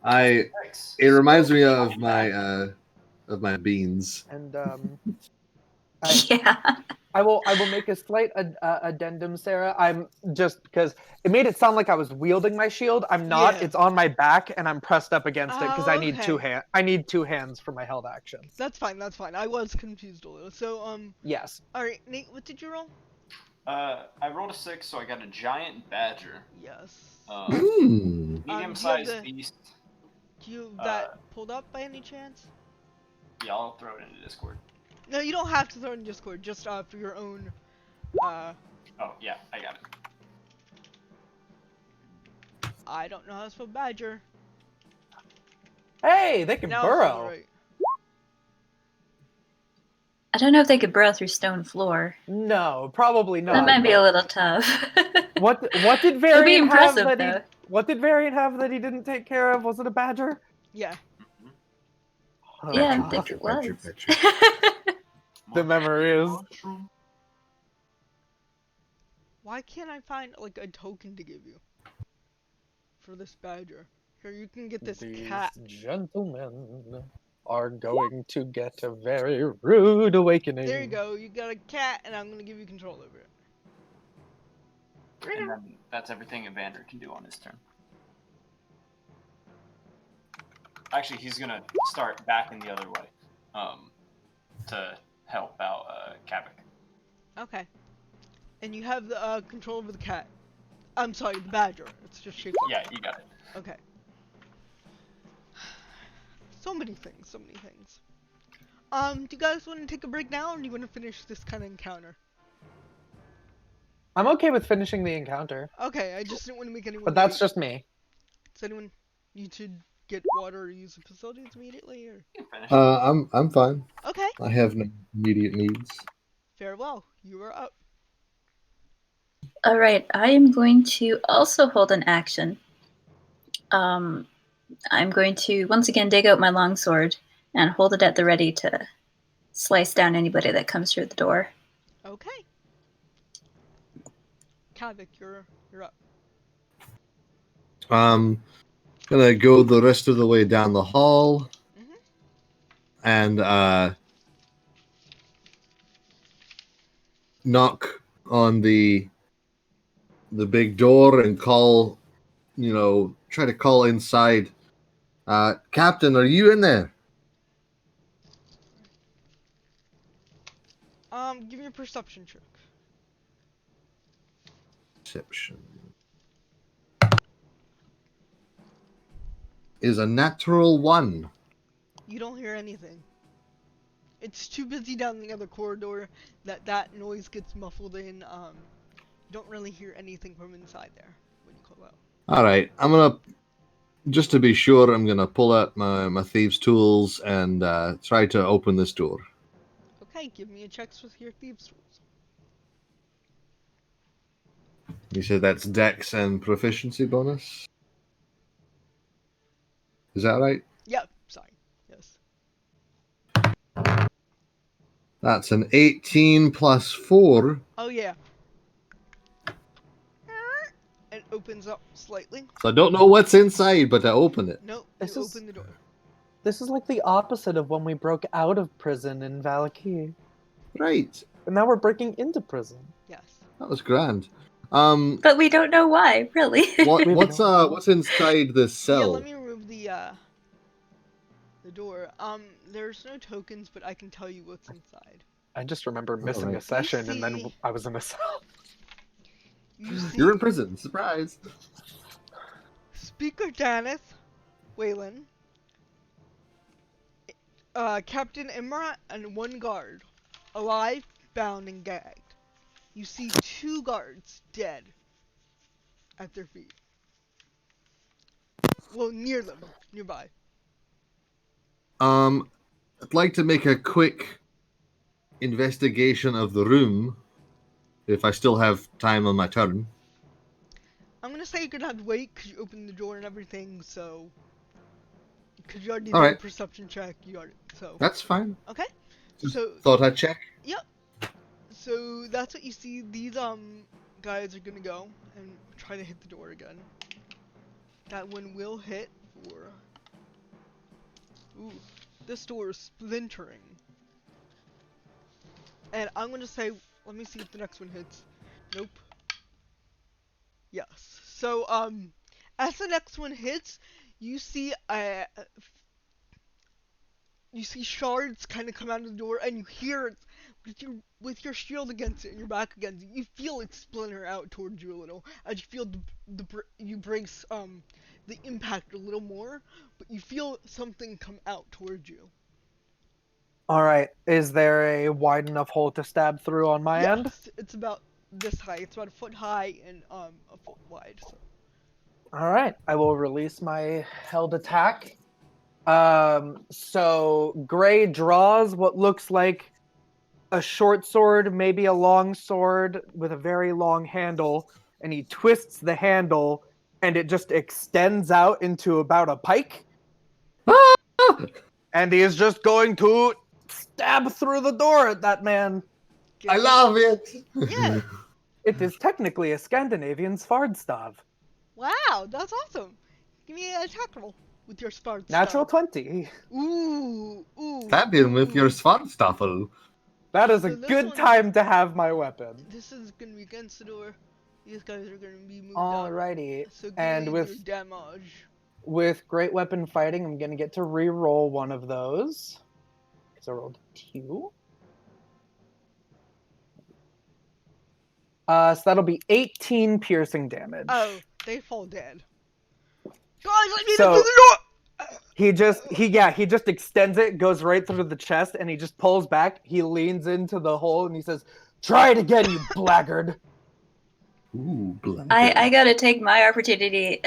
It reminds me of my beans. And yeah. I will make a slight addendum, Sarah. I'm just because it made it sound like I was wielding my shield. I'm not. Yeah. It's on my back, and I'm pressed up against it because I need two hands for my held action. That's fine. I was confused a little. So Yes. All right, Nate. What did you roll? I rolled a 6, so I got a giant badger. Yes. Medium-sized beast. Do you have that pulled up by any chance? Yeah, I'll throw it into Discord. No, you don't have to throw it in Discord, just for your own, Oh, yeah, I got it. I don't know how to spell badger. Hey, they can Now it's all burrow. right. I don't know if they could burrow through stone floor. No, probably not. That might be a little tough. What did Varian It'll be have impressive, that though. what did Varian have that he didn't take care of? Was it a badger? Yeah. Oh, Yeah, I God. think it was. The memory is. Mushroom. Why can't I find like a token to give you for this badger? Here, you can get this These cat. gentlemen are going to get a very rude awakening. There you go. You got a cat, and I'm gonna give you control over it. And then that's everything Evander can do on his turn. Actually, he's gonna start backing the other way, to help out Kavik. Okay. And you have the control over the cat. I'm sorry, the badger. It's just shaped like Yeah, you got it. Okay. So many things, so many things. Do you guys want to take a break now, or do you want to finish this kind of encounter? I'm okay with finishing the encounter, Okay, I just didn't want to make anyone but that's wait. just me. Does anyone need to get water or use the facilities immediately, or? You can finish. I'm fine. Okay. I have no immediate needs. Farewell. You are up. All right, I am going to also hold an action. I'm going to once again dig out my longsword and hold it at the ready to slice down anybody that comes through the door. Okay. Kavik, you're up. Gonna go the rest of the way down the hall, and knock on the big door and call, try to call inside. Captain, are you in there? Give me a perception check. Perception is a natural 1. You don't hear anything. It's too busy down the other corridor that noise gets muffled in. You don't really hear anything from inside there when you call out. All right, I'm gonna, just to be sure, I'm gonna pull out my thieves' tools and try to open this door. Okay, give me a check with your thieves' tools. You said that's Dex and proficiency bonus? Is that right? Yep, sorry. Yes. That's an 18 plus 4. Oh yeah. It opens up slightly. So I don't know what's inside, but I open it. Nope, This you is- open the door. This is like the opposite of when we broke out of prison in Valakee. Right. And now we're breaking into prison. Yes. That was grand. But we don't know why, really. What's inside this cell? Yeah, let me remove the door. There's no tokens, but I can tell you what's inside. I just remember missing Alright. a session and see- then I was in a cell. You see You're in prison. Surprise. Speaker Janice, Waylon, Captain Imra, and one guard, alive, bound, and gagged. You see 2 guards dead at their feet. Well, near them, nearby. I'd like to make a quick investigation of the room, if I still have time on my turn. I'm gonna say you're gonna have to wait because you opened the door and everything, so. Because you already All did a right. perception check, you already. So. That's fine. Okay. Just So. thought I'd check. So that's what you see. These guys are gonna go and try to hit the door again. That one will hit for. Ooh, this door is splintering. And I'm gonna say, let me see if the next one hits. Nope. Yes. So as the next one hits, you see shards kind of come out of the door, and you hear it with your shield against it and your back against it, you feel it splinter out towards you a little as you feel you brace the impact a little more, but you feel something come out towards you. All right. Is there a wide enough hole to stab through on my end? Yes, it's about this high. It's about a foot high and a foot wide. So. All right. I will release my held attack. So Gray draws what looks like a short sword, maybe a long sword with a very long handle, and he twists the handle, and it just extends out into about a pike. And he is just going to stab through the door at that man. I love it. Yeah. It is technically a Scandinavian Svardstav. Wow, that's awesome. Give me an attack roll with your Spard Natural staff. 20. Ooh. Stab him with your Svartstaffel. That is So a this good one- time to have my weapon. This is gonna be against the door. These guys are gonna be moved out. Alrighty. So give And me with your damage. with great weapon fighting, I'm gonna get to re-roll one of those. Because I rolled 2. So that'll be 18 piercing damage. Oh, they fall dead. Guys, let me So- through the door! He just extends it, goes right through the chest, and he just pulls back. He leans into the hole and he says, "Try it again, you blackguard." Ooh, I gotta take my opportunity,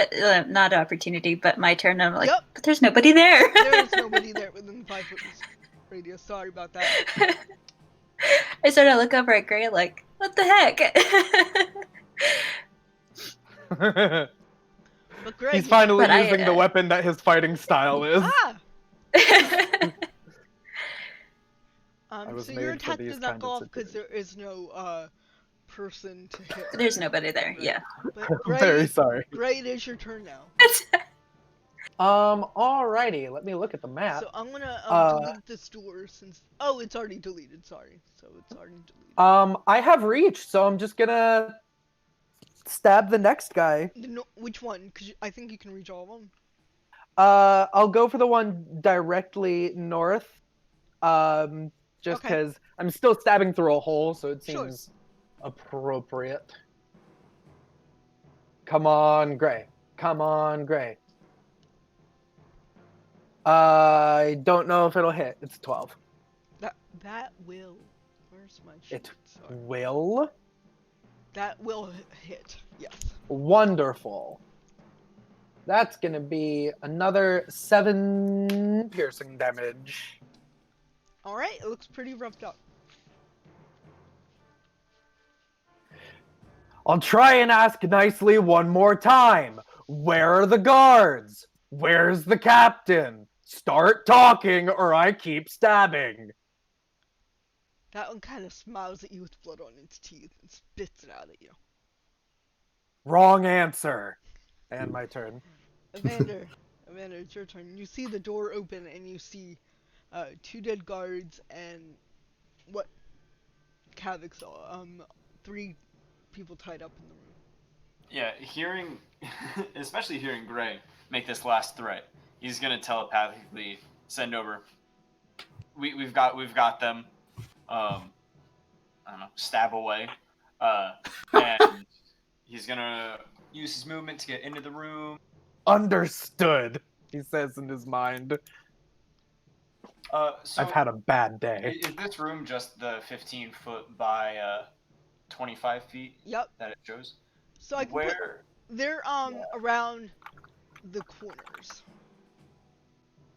not opportunity, but my turn. I'm like, Yep. but there's nobody there. There's nobody there within 5 foot radius. Sorry about that. I sort of look over at Gray like, what the heck? But Greg, He's finally But I, using the weapon that his fighting style is. Ah! I was So your made for attack these does not kind go of off because there is no person to hit. There's nobody there. Yeah. But I'm very Gray, sorry. Gray, it is your turn now. Alrighty, let me look at the map. So I'm gonna delete this door since it's already deleted. Sorry, so it's already deleted. I have reach, so I'm just gonna stab the next guy. Which one? Because I think you can reach all of them. I'll go for the one directly north. Just Okay. because I'm still stabbing through a hole, so it Sure. seems appropriate. Come on, Gray. Come on, Gray. I don't know if it'll hit. It's 12. That will. Where's my sheet? It Sorry. will. That will hit. Yes. Wonderful. That's gonna be another 7 piercing damage. All right. It looks pretty roughed up. I'll try and ask nicely one more time. Where are the guards? Where's the captain? Start talking or I keep stabbing. That one kind of smiles at you with blood on its teeth and spits it out at you. Wrong answer. And my turn. Evander, it's your turn. You see the door open and you see 2 dead guards and what Kavik saw. 3 people tied up in the room. Yeah, especially hearing Gray make this last threat, he's gonna telepathically send over. We've got them. I don't know, stab away. And he's gonna use his movement to get into the room. Understood, he says in his mind. So I've had a bad day. Is this room just the 15 foot by 25 feet Yep. that it shows? So I can Where? they're around the corners.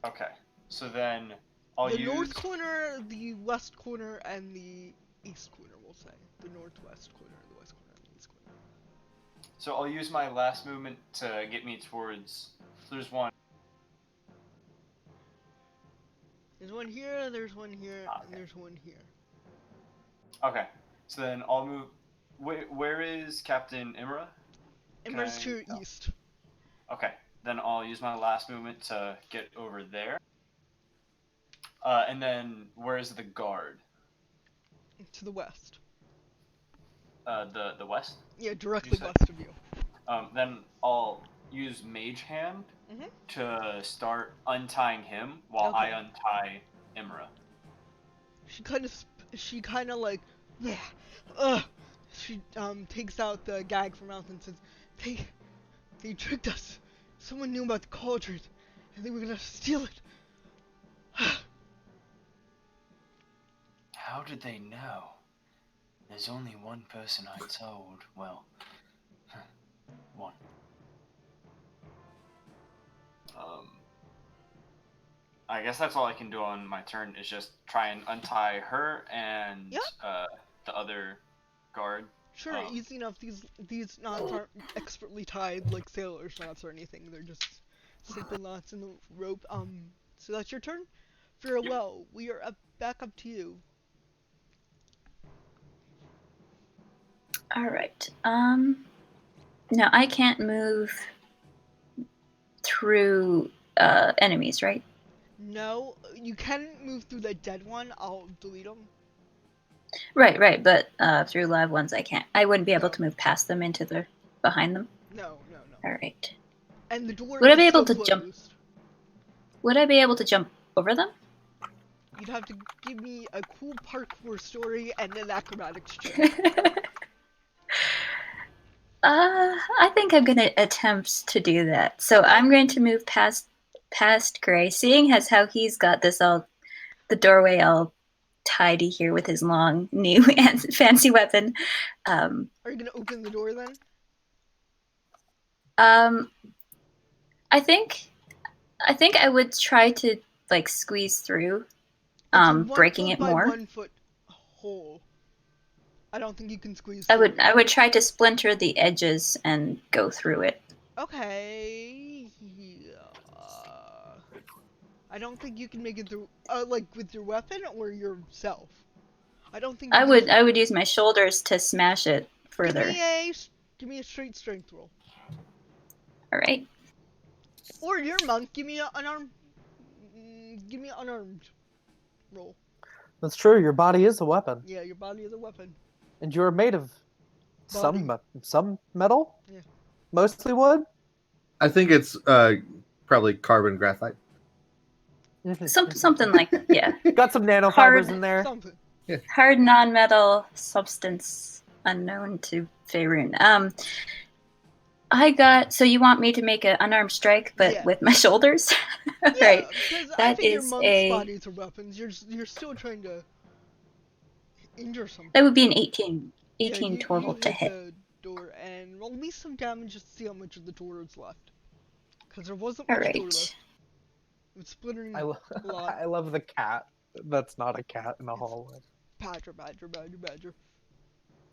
Okay. So then I'll The use. north corner, the west corner, and the east corner, we'll say. The northwest corner, the west corner, and the east corner. So I'll use my last movement to get me towards. So there's one. There's one here, and there's one here. Okay. So then I'll move. Where is Captain Imra? Emmer's to your no. east. Okay. Then I'll use my last movement to get over there. And then where's the guard? To the west. The west. Yeah, directly said- west of you. Then I'll use Mage Hand Mhm. to start untying him while I Okay. untie Imra. She kind of she kind of like, yeah, she takes out the gag from her mouth and says, they tricked us. Someone knew about the cauldron, and they were gonna steal it. How did they know? There's only one person I told. Well, one. I guess that's all I can do on my turn is just try and untie her and Yeah. the other guard. Sure, easy enough. These knots aren't expertly tied like sailors' knots or anything. They're just simple knots in the rope. So that's your turn. Farewell. We are back up to you. All right. No, I can't move through enemies, right? No, you can move through the dead one. I'll delete them. Right. But through live ones, I can't. I wouldn't be able No. to move past them into the behind them. No. All right. And the door Would I is be able still to jump? closed. Would I be able to jump over them? You'd have to give me a cool parkour story and an acrobatics check. I think I'm gonna attempt to do that. So I'm going to move past Gray, seeing as how he's got this the doorway all tidy here with his long new and fancy weapon. Are you gonna open the door then? I think I would try to like squeeze through, breaking it more. 1 foot hole. I don't think you can squeeze. I would try to splinter the edges and go through it. Okay. Yeah. I don't think you can make it through. Like with your weapon or yourself. I don't think. I would use my shoulders to smash it further. Give me a straight strength roll. All right. Or your monk. Give me an unarmed. Give me an unarmed roll. That's true. Your body is a weapon. Yeah, your body is a weapon. And you are made of some metal. Yeah. Mostly wood. I think it's probably carbon graphite. Something like that, yeah. Got some nanofibers in there. Something. Yeah. Hard non-metal substance unknown to Faerun. So you want me to make an unarmed strike, but with my shoulders? Yeah, right. Because I That think your is monk's bodies are weapons. You're still trying to injure something. That would be an 18 total you to hit. hit. The door and roll me some damage just to see how much of the door is left. Because there wasn't All much right. door left. It's splintering a lot. I love the cat. That's not a cat in a hallway. Badger.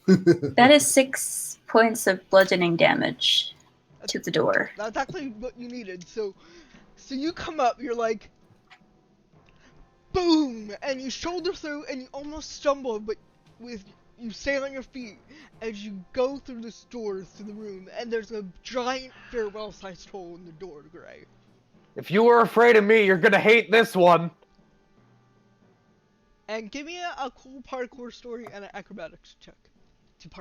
That is 6 points of bludgeoning damage to the door. That's actually what you needed. So you come up, you're like, boom, and you shoulder through, and you almost stumble, but you stay on your feet as you go through this door to the room, and there's a giant farewell-sized hole in the door, Gray. If you were afraid of me, you're gonna hate this one. And give me a cool parkour story and an acrobatics check.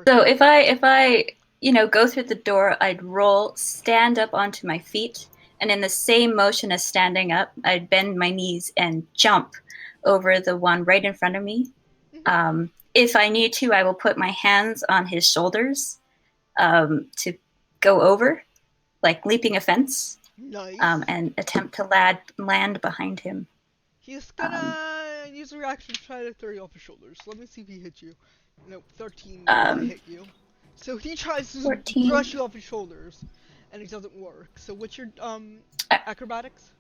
So if I go through the door, I'd roll, stand up onto my feet, and in the same motion as standing up, I'd bend my knees and jump over the one right in front of me. Mm-hmm. If I need to, I will put my hands on his shoulders to go over, like leaping a fence. Nice. And attempt to land behind him. He's gonna use a reaction to try to throw you off his shoulders. Let me see if he hits you. Nope, 13 hit you. So he tries to 14. brush you off his shoulders, and it doesn't work. So what's your acrobatics?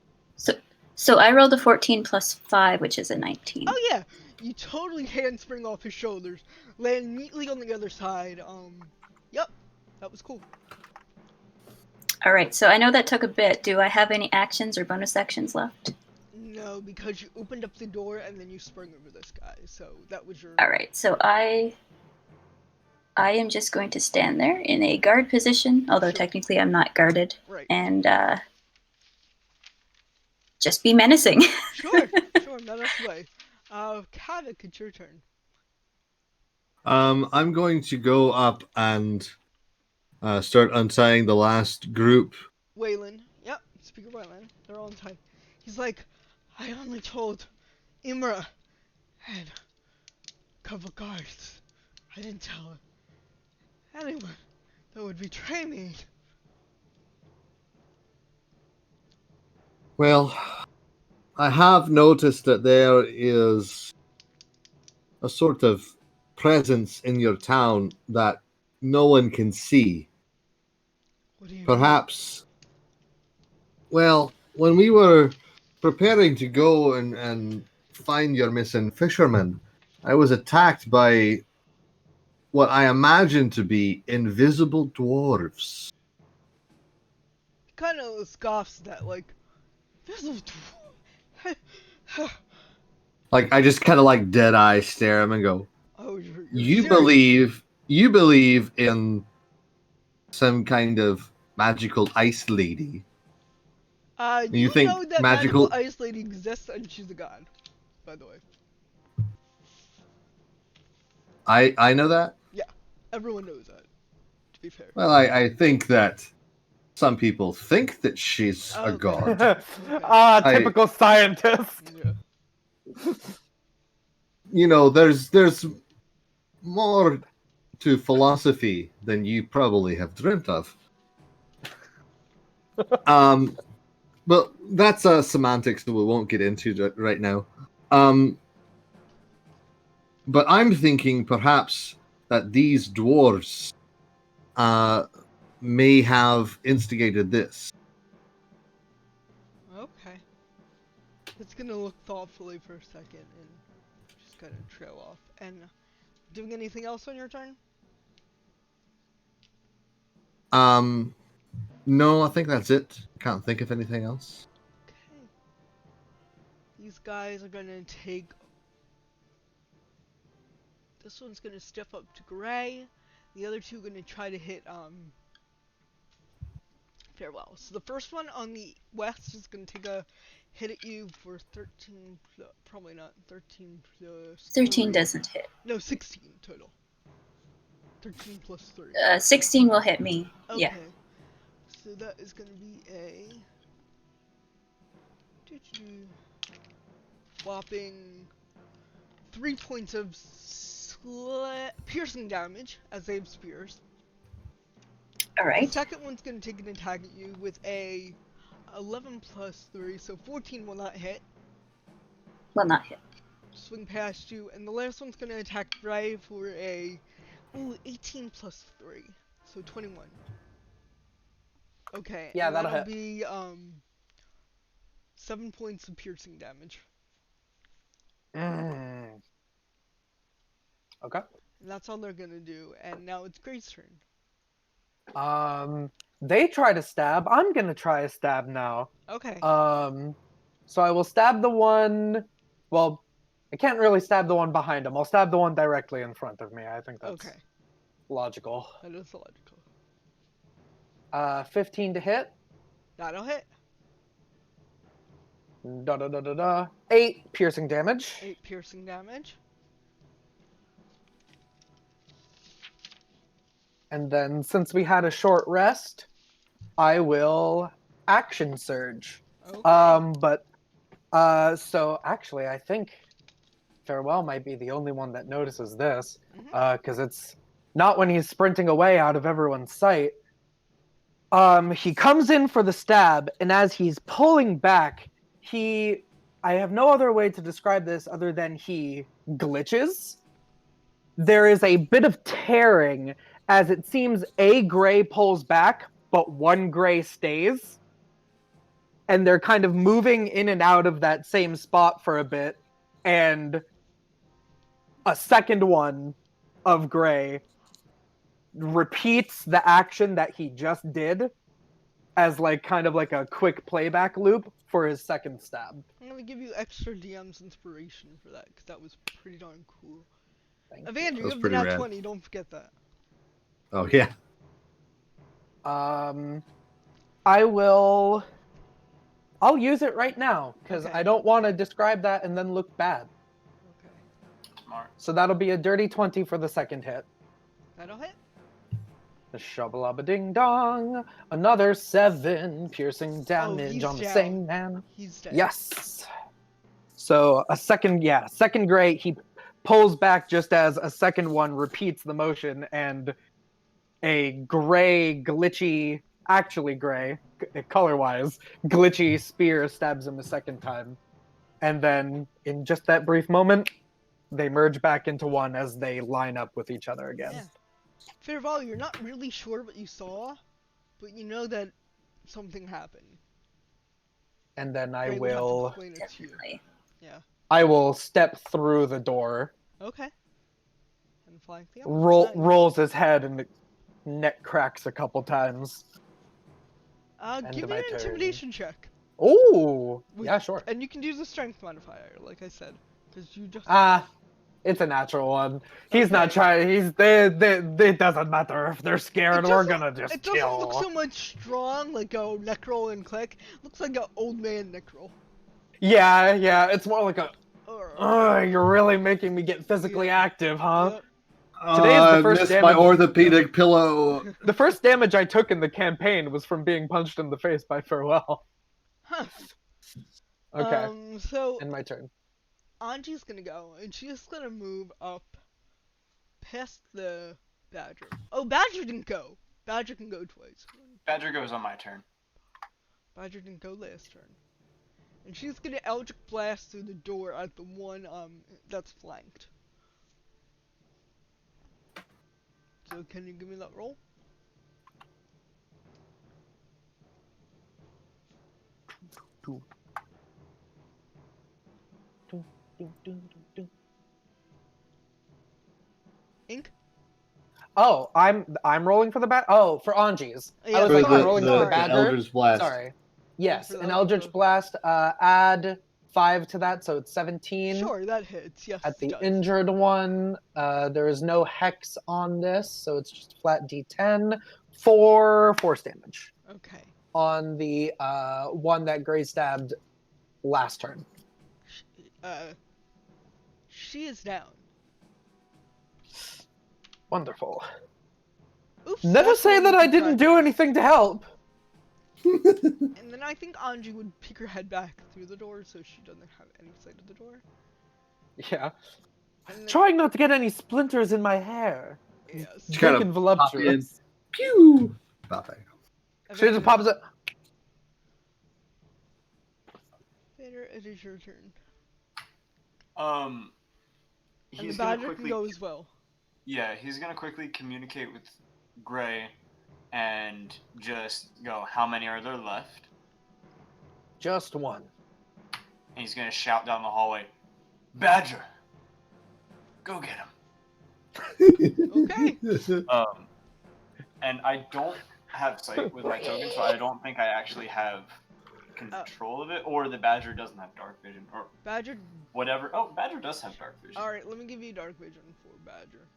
So I rolled a 14 plus 5, which is a 19. Oh yeah, you totally handspring off his shoulders, land neatly on the other side. Yep, that was cool. All right, so I know that took a bit. Do I have any actions or bonus actions left? No, because you opened up the door and then you sprung over this guy. So that was your. All right, so I am just going to stand there in a guard position, although technically I'm not guarded, right. And just be menacing. Sure, menace away. Kavik, it's your turn. I'm going to go up and start untying the last group. Waylon. Yep, Speaker Waylon. They're all untied. He's like, I only told Imra and undercover guards. I didn't tell anyone that would betray me. Well, I have noticed that there is a sort of presence in your town that no one can see. What do you mean? Perhaps, well, when we were preparing to go and find your missing fisherman, I was attacked by what I imagine to be invisible dwarves. He kind of scoffs that, like, this is. Like, I just kind of like dead eye stare at him and go, Oh, you're you serious? believe in some kind of magical ice lady. You You think know that magical magical ice lady exists and she's a god, by the way. I know that? Yeah, everyone knows that, to be fair. Well, I think that some people think that she's a Okay. god. Typical scientist. Yeah. You know, there's more to philosophy than you probably have dreamt of. But that's semantics that we won't get into right now. But I'm thinking perhaps that these dwarves may have instigated this. Okay. It's gonna look thoughtfully for a second and just gonna trail off. And doing anything else on your turn? No, I think that's it. Can't think of anything else. Okay. These guys are gonna take. This one's gonna step up to Gray. The other two are gonna try to hit Farewell. So the first one on the west is gonna take a hit at you for 13. Probably not 13 plus. 13 3. doesn't hit. No, 16 total. 13 plus 3. 16 will hit me. Okay. Yeah. So that is gonna be a whopping 3 points of piercing damage as they have spears. All The right. second one's gonna take an attack at you with a 11 plus 3, so 14 will not hit. Will not hit. Swing past you, and the last one's gonna attack Bray for a 18 plus 3, so 21. Okay, Yeah, and that'll that'll hit. be 7 points of piercing damage. Okay. And that's all they're gonna do, and now it's Gray's turn. They try to stab. I'm gonna try a stab now. Okay. So I will stab the one. Well, I can't really stab the one behind him. I'll stab the one directly in front of me. I think that's Okay. logical. That is logical. 15 to hit. That'll hit. 8 piercing damage. 8 piercing damage. And then since we had a short rest, I will action surge. Okay. So actually I think Farewell might be the only one that notices this, because it's not when he's sprinting away out of everyone's sight. He comes in for the stab, and as he's pulling back, I have no other way to describe this other than he glitches. There is a bit of tearing as it seems a gray pulls back, but one gray stays. And they're kind of moving in and out of that same spot for a bit. And a second one of gray repeats the action that he just did as like kind of like a quick playback loop for his second stab. I'm gonna give you extra DM's inspiration for that, because that was pretty darn cool. Thank Evander, you That's have the pretty nat rad. 20, don't forget that. Oh yeah. I'll use it right now, because Okay. I don't want to describe that and then look bad. Okay. Smart. So that'll be a dirty 20 for the second hit. That'll hit. The shabba ding dong. Another 7 piercing damage he's on the down. same man. He's dead. Yes. So a second gray, he pulls back just as a second one repeats the motion, and a gray, glitchy, actually gray, color-wise, glitchy spear stabs him a second time. And then, in just that brief moment, they merge back into one as they line up with each other again. Yeah. Fairval, you're not really sure what you saw, but you know that something happened. And then I Gray would have to will explain it to you. Definitely. I will step through the door. Okay. And flank the Nice. Rolls his head and the neck cracks a couple times. End Give of me my an turn. intimidation check. Ooh, With- yeah, sure. And you can use the strength modifier, like I said, because you just. It's a natural one. He's Okay. not trying. It doesn't matter if they're scared. We're doesn't- gonna just It doesn't kill. look so much strong like a Necro and Click. Looks like an old man Necro. Yeah. It's more like a. Or- You're really making me get physically Yeah. active, huh? Yep. Today's the I first missed damage. my orthopedic pillow. The first damage I took in the campaign was from being punched in the face by Farewell. Huh. Okay, So end my turn. Anji's gonna go, and she's gonna move up past the Badger. Oh, Badger didn't go. Badger can go twice. Badger goes on my turn. Badger didn't go last turn. And she's gonna Eldritch Blast through the door at the one that's flanked. So can you give me that roll? Ink? Oh, I'm rolling for the bat. Oh, for Anji's. Yeah, I was For like, sorry, I'm rolling for the sorry. badger. Eldritch Blast. Sorry. Yes, For the an Eldritch Eldritch Blast. Add 5 to that, so it's 17. Sure, that hits. Yes, At it the does. injured one, there is no hex on this, so it's just flat D10 for force damage. Okay. On the one that Gray stabbed last turn. She is down. Wonderful. Oops. Never that's say one that we I can didn't try. do anything to help. And then I think Anji would peek her head back through the door so she doesn't have any sight of the door. Yeah. And then, Trying not to get any splinters in my hair. yes. Just kind Big of and pop in. voluptuous. Pew! About that. She just pops up. Vader, it is your turn. And He's the gonna Badger quickly. can go as well. Yeah, he's gonna quickly communicate with Gray, and just go. How many are there left? Just one. And he's gonna shout down the hallway, Badger, go get him. Okay. And I don't have sight with my token, so I don't think I actually have control of it, or the Badger doesn't have dark vision, or Badger. whatever. Oh, Badger does have dark vision. Alright, let me give you dark vision for Badger.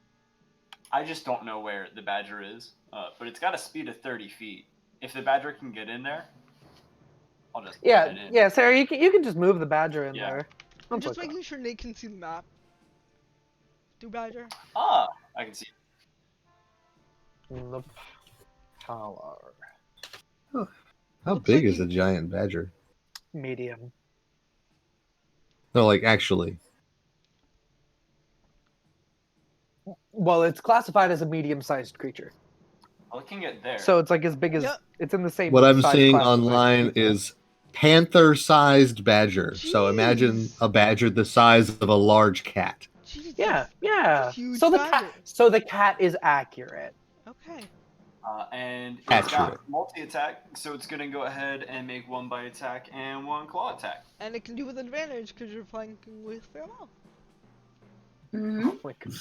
I just don't know where the Badger is, but it's got a speed of 30 feet. If the Badger can get in there, I'll just get in. Yeah, Sarah, you can just move the badger in Yeah. there. I'm Don't just put making sure Nate can see the map. Do Badger? Ah, I can see. the power. How Looks big like is a giant badger? Medium. No, like actually. Well, it's classified as a medium-sized creature, Oh, it can get there. so it's like as big as Yep. it's in the same. What I'm size seeing class as a online people. is panther-sized badger. So imagine Jeez. a badger the size of a large cat. Jesus. Yeah. Huge So badger. the cat is accurate. Okay. And it's Accurate. got multi-attack, so it's gonna go ahead and make one bite attack and one claw attack. And it can do with advantage because you're flanking with Farewell. Hmm. Oh my God.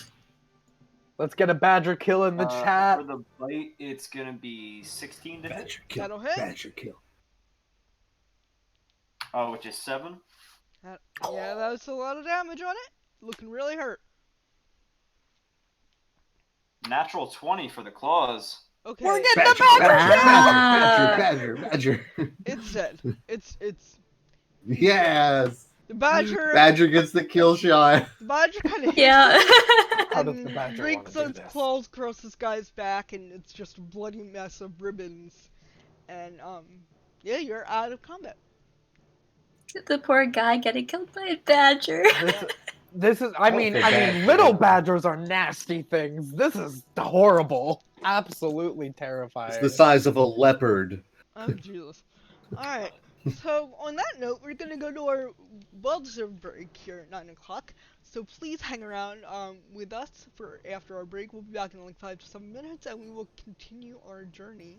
Let's get a badger kill in the chat. For the bite, it's gonna be 16 to hit, Badger kill. That'll hit. Badger kill. which is 7. Yeah, that's a lot of damage on it. Looking really hurt. Natural 20 for the claws. Okay. We're getting Badger, the badger, Ah. badger, badger, badger. It's dead. It's Yes. the Badger. Badger gets the kill shot. The Badger kind of Yeah. How does the and badger rakes wanna do its this? claws across this guy's back, and it's just a bloody mess of ribbons. And yeah, you're out of combat. The poor guy getting killed by a badger. This is. I don't mean, feel bad for little you. badgers are nasty things. This is horrible. Absolutely It's terrifying. the size of a leopard. Oh, Jesus. Alright, so on that note, we're gonna go to our well-deserved break here at 9 o'clock. So please hang around with us for after our break. We'll be back in like 5 to 7 minutes, and we will continue our journey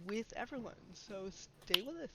with everyone. So stay with us.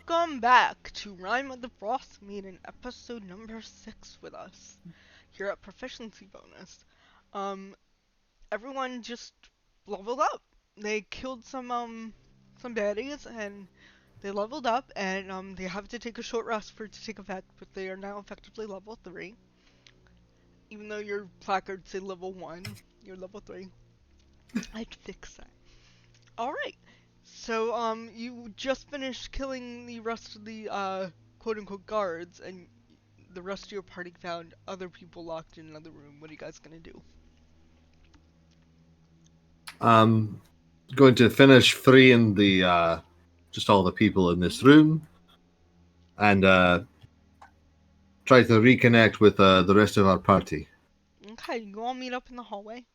Welcome back to Rime of the Frostmaiden, episode number 6 with us here at Proficiency Bonus. Everyone just leveled up. They killed some baddies and they leveled up, and they have to take a short rest for it to take effect, but they are now effectively level 3. Even though your placards say level 1, you're level 3. I'd fix that. Alright. So, you just finished killing the rest of the, quote-unquote guards, and the rest of your party found other people locked in another room. What are you guys gonna do? I'm going to finish freeing the just all the people in this room, and try to reconnect with the rest of our party. Okay, you all meet up in the hallway.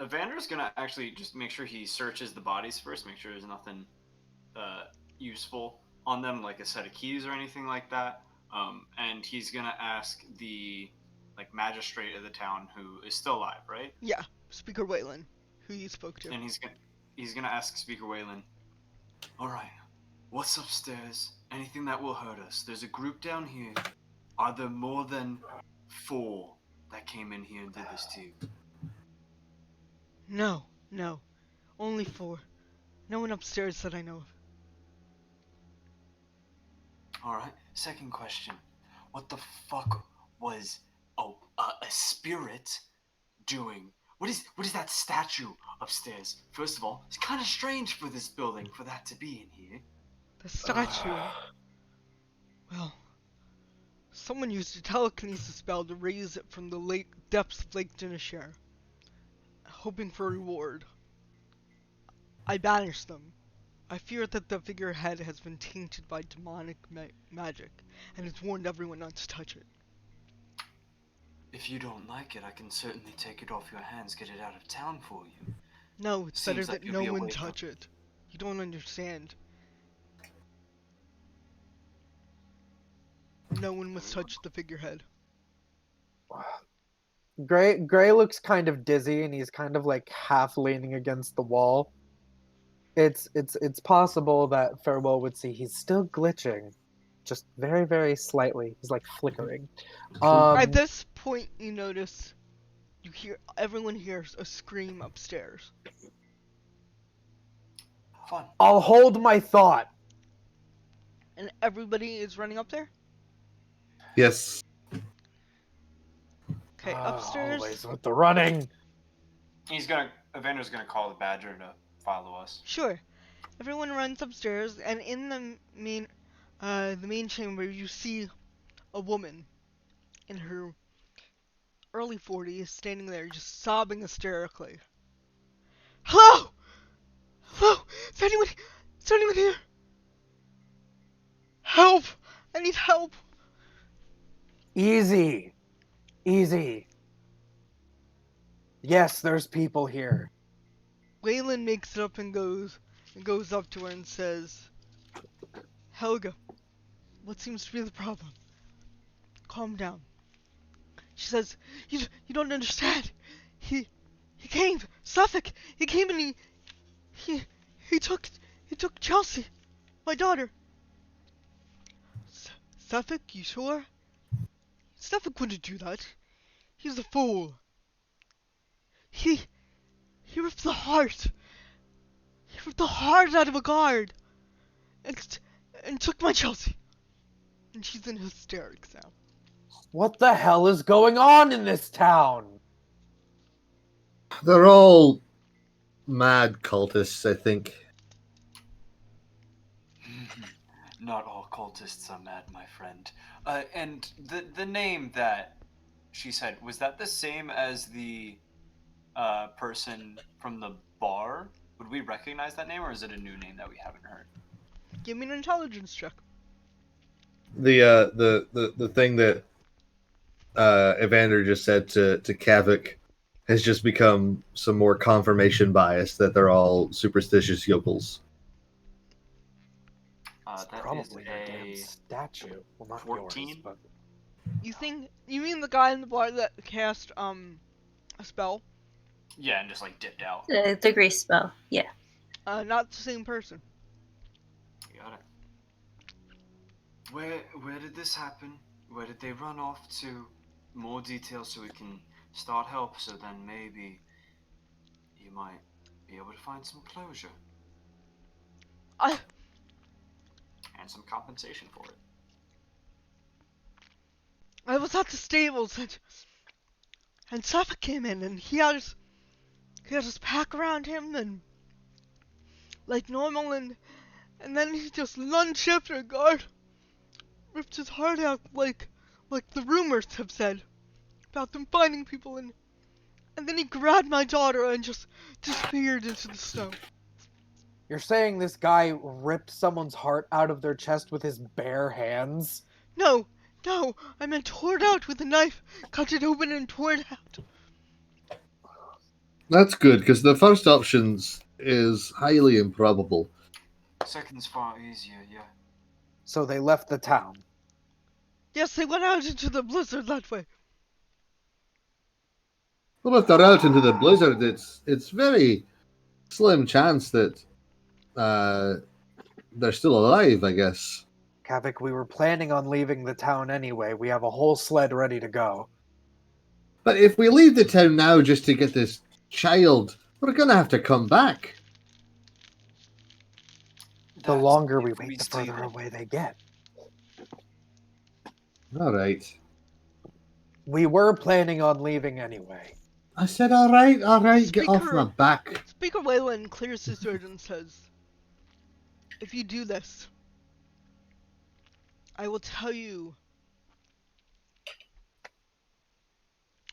Evander's gonna actually just make sure he searches the bodies first, make sure there's nothing useful on them, like a set of keys or anything like that. And he's gonna ask the magistrate of the town, who is still alive, right? Yeah, Speaker Waylon, who you spoke to. And he's gonna ask Speaker Waylon, all right, what's upstairs? Anything that will hurt us? There's a group down here. Are there more than 4 that came in here and did this to you? No, only 4. No one upstairs that I know of. Alright, second question. What the fuck was a spirit doing? What is that statue upstairs? First of all, it's kind of strange for this building for that to be in here. The statue. Well, someone used a telekinesis spell to raise it from the depths of Lake Dinishare, hoping for a reward. I banished them. I fear that the figurehead has been tainted by demonic magic, and has warned everyone not to touch it. If you don't like it, I can certainly take it off your hands, get it out of town for you. No, it's better Seems like that you'll no be one away touch it. You don't understand. No one must touch the figurehead. Gray looks kind of dizzy, and he's kind of like half leaning against the wall. It's possible that Farewell would see he's still glitching, just very, very slightly. He's like flickering. At this point, you notice everyone hears a scream upstairs. Fun. I'll hold my thought. And everybody is running up there? Yes. Okay, upstairs. Always with the running. Evander's gonna call the Badger to follow us. Sure. Everyone runs upstairs, and in the main chamber, you see a woman in her early 40s standing there, just sobbing hysterically. Hello! Hello! Is anyone here? Help! I need help! Easy. Yes, there's people here. Waylon makes it up and goes up to her and says, Helga, what seems to be the problem? Calm down. She says, you don't understand. He came, Sephek. He came and he took Chelsea, my daughter. Sephek, you sure? Sephek wouldn't do that. He's a fool. He ripped the heart. He ripped the heart out of a guard, and took my Chelsea. And she's in hysterics now. What the hell is going on in this town? They're all mad cultists, I think. Not all cultists are mad, my friend. And the name that she said, was that the same as the person from the bar? Would we recognize that name, or is it a new name that we haven't heard? Give me an intelligence check. The thing that Evander just said to Kavik has just become some more confirmation bias that they're all superstitious yokels. It's That probably is a damn statue. Well, not 14? yours, but... You mean the guy in the bar that cast a spell? Yeah, and just dipped out. The grease spell, yeah. Not the same person. got it. Where did this happen? Where did they run off to? More details so we can start help, so then maybe you might be able to find some closure. I And some compensation for it. I was at the stables and Sephek came in and he had his pack around him and like normal and then he just lunged after a guard, ripped his heart out like the rumors have said about them finding people and then he grabbed my daughter and just disappeared into the snow. You're saying this guy ripped someone's heart out of their chest with his bare hands? No, I meant tore it out with a knife, cut it open and tore it out. That's good, because the first options is highly improbable. Second's far easier, yeah. So they left the town. Yes, they went out into the blizzard that way. Well, if they're out into the blizzard, it's very slim chance that they're still alive, I guess. Kavik, we were planning on leaving the town anyway. We have a whole sled ready to go. But if we leave the town now just to get this child, we're going to have to come back. The longer we wait, the further away they get. All right. We were planning on leaving anyway. I said, all right, get off Speaker- my back. Speaker Wayland clears his throat and says, if you do this, I will tell you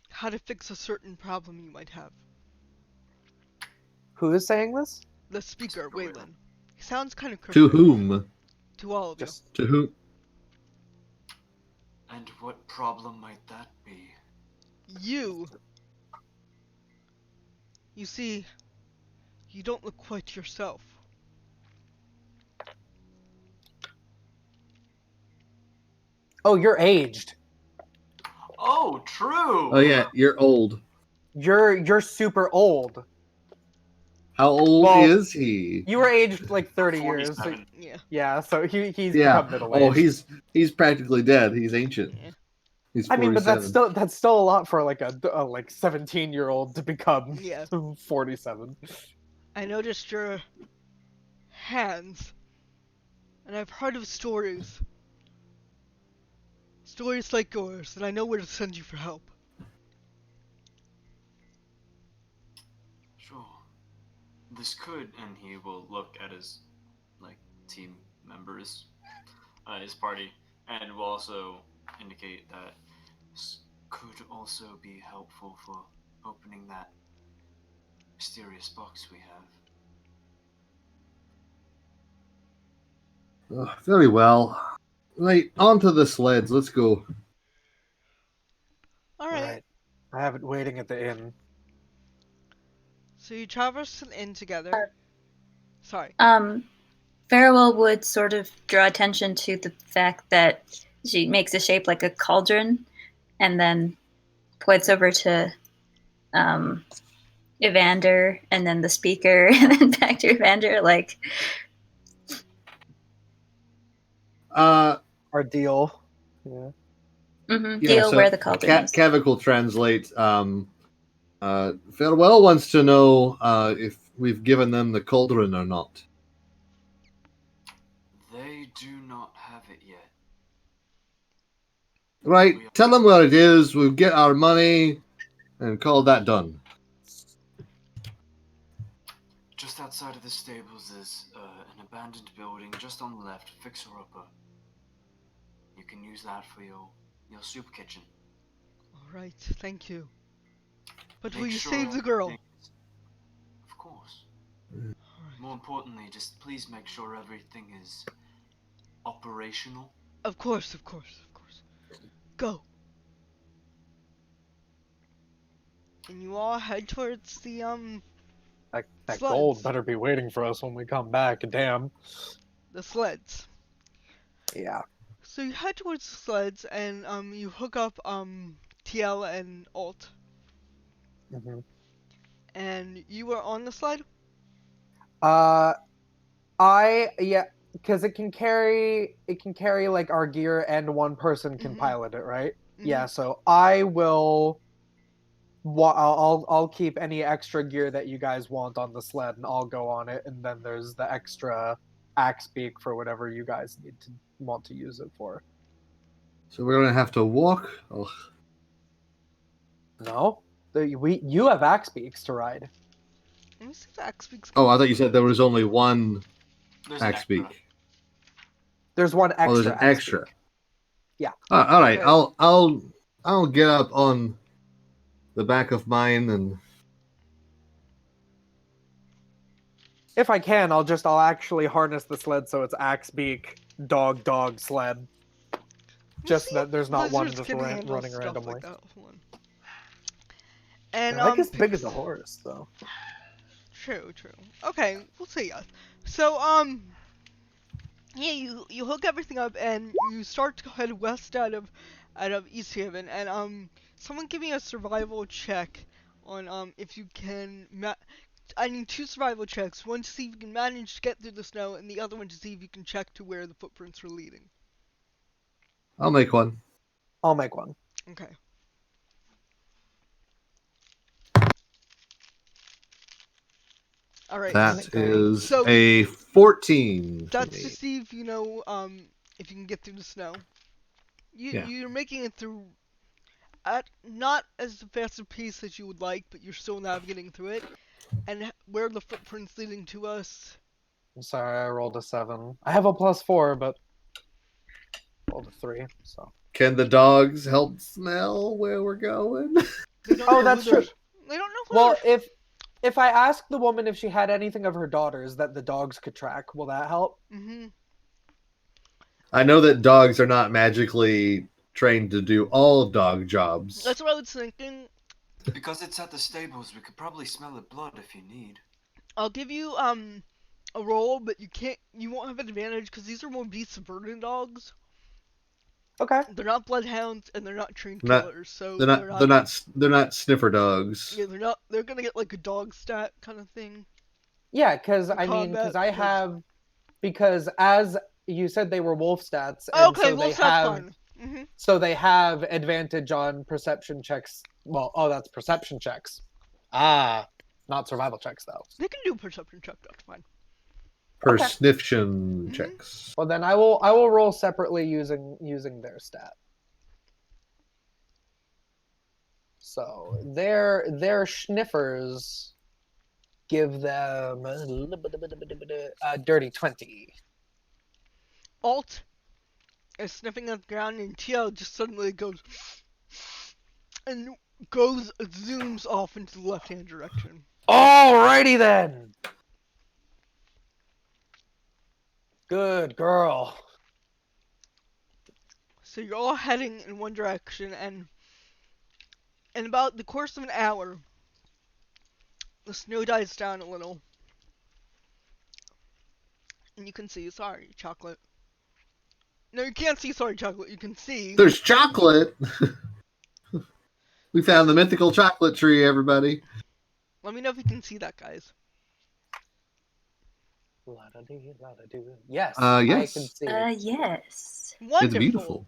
how to fix a certain problem you might have. Who is saying this? The speaker, Wayland. He sounds kind of To cryptic. whom? To all of you. Just To whom? And what problem might that be? You see, you don't look quite yourself. Oh, you're aged. Oh, true! Oh yeah, you're old. You're super old. How old Well, is he? You were aged like 30 years. So, 47. Yeah. yeah, so he's Yeah. become middle aged. Oh, he's practically dead. He's ancient. Yeah. He's 47. I mean, but that's still a lot for like a like 17-year-old to become Yeah. 47. I noticed your hands, and I've heard of stories. Stories like yours, and I know where to send you for help. Sure. This could, and he will look at his, like, team members, his party, and will also indicate that this could also be helpful for opening that mysterious box we have. Very well. Right, onto the sleds. Let's go. Alright, I have it waiting at the inn. so you traverse an inn together. Sorry. Farewell would sort of draw attention to the fact that she makes a shape like a cauldron and then points over to Evander and then the speaker and then back to Evander like Our deal. Yeah. deal where the cauldron is. Kavik will translate. Farewell wants to know if we've given them the cauldron or not. They do not have it yet. Right, tell them where it is. We'll get our money and call that done. Just outside of the stables is an abandoned building just on the left, fixer-upper. You can use that for your soup kitchen. Alright, thank you. But Make will you sure save the girl? everything is- Of course. Alright. More importantly, just please make sure everything is operational. Of course. Go. And you all head towards the That Sleds. gold better be waiting for us when we come back. Damn. the sleds. Yeah. So you head towards the sleds and you hook up TL and Alt. hmm And you were on the sled? Yeah. because it can carry like our gear and one person can pilot it, right? Yeah, so I will. I'll keep any extra gear that you guys want on the sled, and I'll go on it. And then there's the extra axe beak for whatever you guys want to use it for. So we're gonna have to walk. Oh, No, you have axe beaks to ride. Let me see if the axe beaks. I thought you said there was only one There's an axe extra. beak. There's one extra. Oh, there's an axe extra. beak. Yeah. All right. Okay. I'll get up on the back of mine and. If I can, I'll actually harness the sled so it's axe beak, dog sled. Just that there's not one just running randomly. Like that. Hold on. And They're like as big as a horse, though. True. Okay, we'll say yes. So yeah, you hook everything up and you start to head west out of East Haven, and someone give me a survival check on if you can. I need 2 survival checks. One to see if you can manage to get through the snow, and the other one to see if you can check to where the footprints are leading. I'll make one. I'll make one. Okay. All right. That is a 14. That's to see if you know if you can get through the snow. You're making it through at not as fast a pace as you would like, but you're still navigating through it. And where are the footprints leading to us? I'm sorry, I rolled a 7. I have a +4, but rolled a 3. So. Can the dogs help smell where we're going? Oh, that's true. They don't know. Well, if I ask the woman if she had anything of her daughters that the dogs could track, will that help? Mm-hmm. I know that dogs are not magically trained to do all dog jobs. That's what I was thinking. Because it's at the stables, we could probably smell the blood if you need. I'll give you a roll, but you won't have an advantage because these are more beast of burden dogs. Okay. They're not bloodhounds and they're not trained killers, so they're not sniffer dogs. Yeah, they're gonna get like a dog stat kind of thing. Yeah, because as you said, they were wolf stats. And okay, so wolf stats fine. Mm-hmm. So they have advantage on perception checks. Well, that's perception checks. Not survival checks though. They can do perception check. That's fine. Perception checks. Well, then I will roll separately using their stat. So their sniffers give them a dirty 20. Alt is sniffing at the ground, and TL just suddenly goes and zooms off into the left-hand direction. Alrighty then. Good girl. So you're all heading in one direction, and in about the course of an hour, the snow dies down a little. And you can see, sorry, chocolate. No, you can't see, sorry, chocolate. You can see. There's chocolate! We found the mythical chocolate tree, everybody. Let me know if you can see that, guys. Yes. Yes. I can see it. Yes. Wonderful. It's beautiful.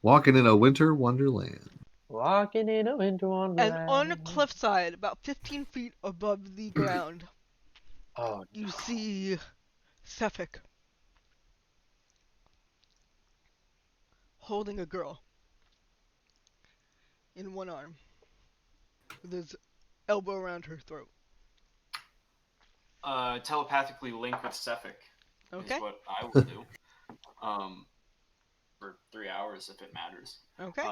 Walking in a winter wonderland. Walking in a winter wonderland. And on a cliffside, about 15 feet above the ground, you see Sephek holding a girl in one arm with his elbow around her throat. Telepathically link with Sephek. Okay. Is what I will do. For 3 hours if it matters. Okay.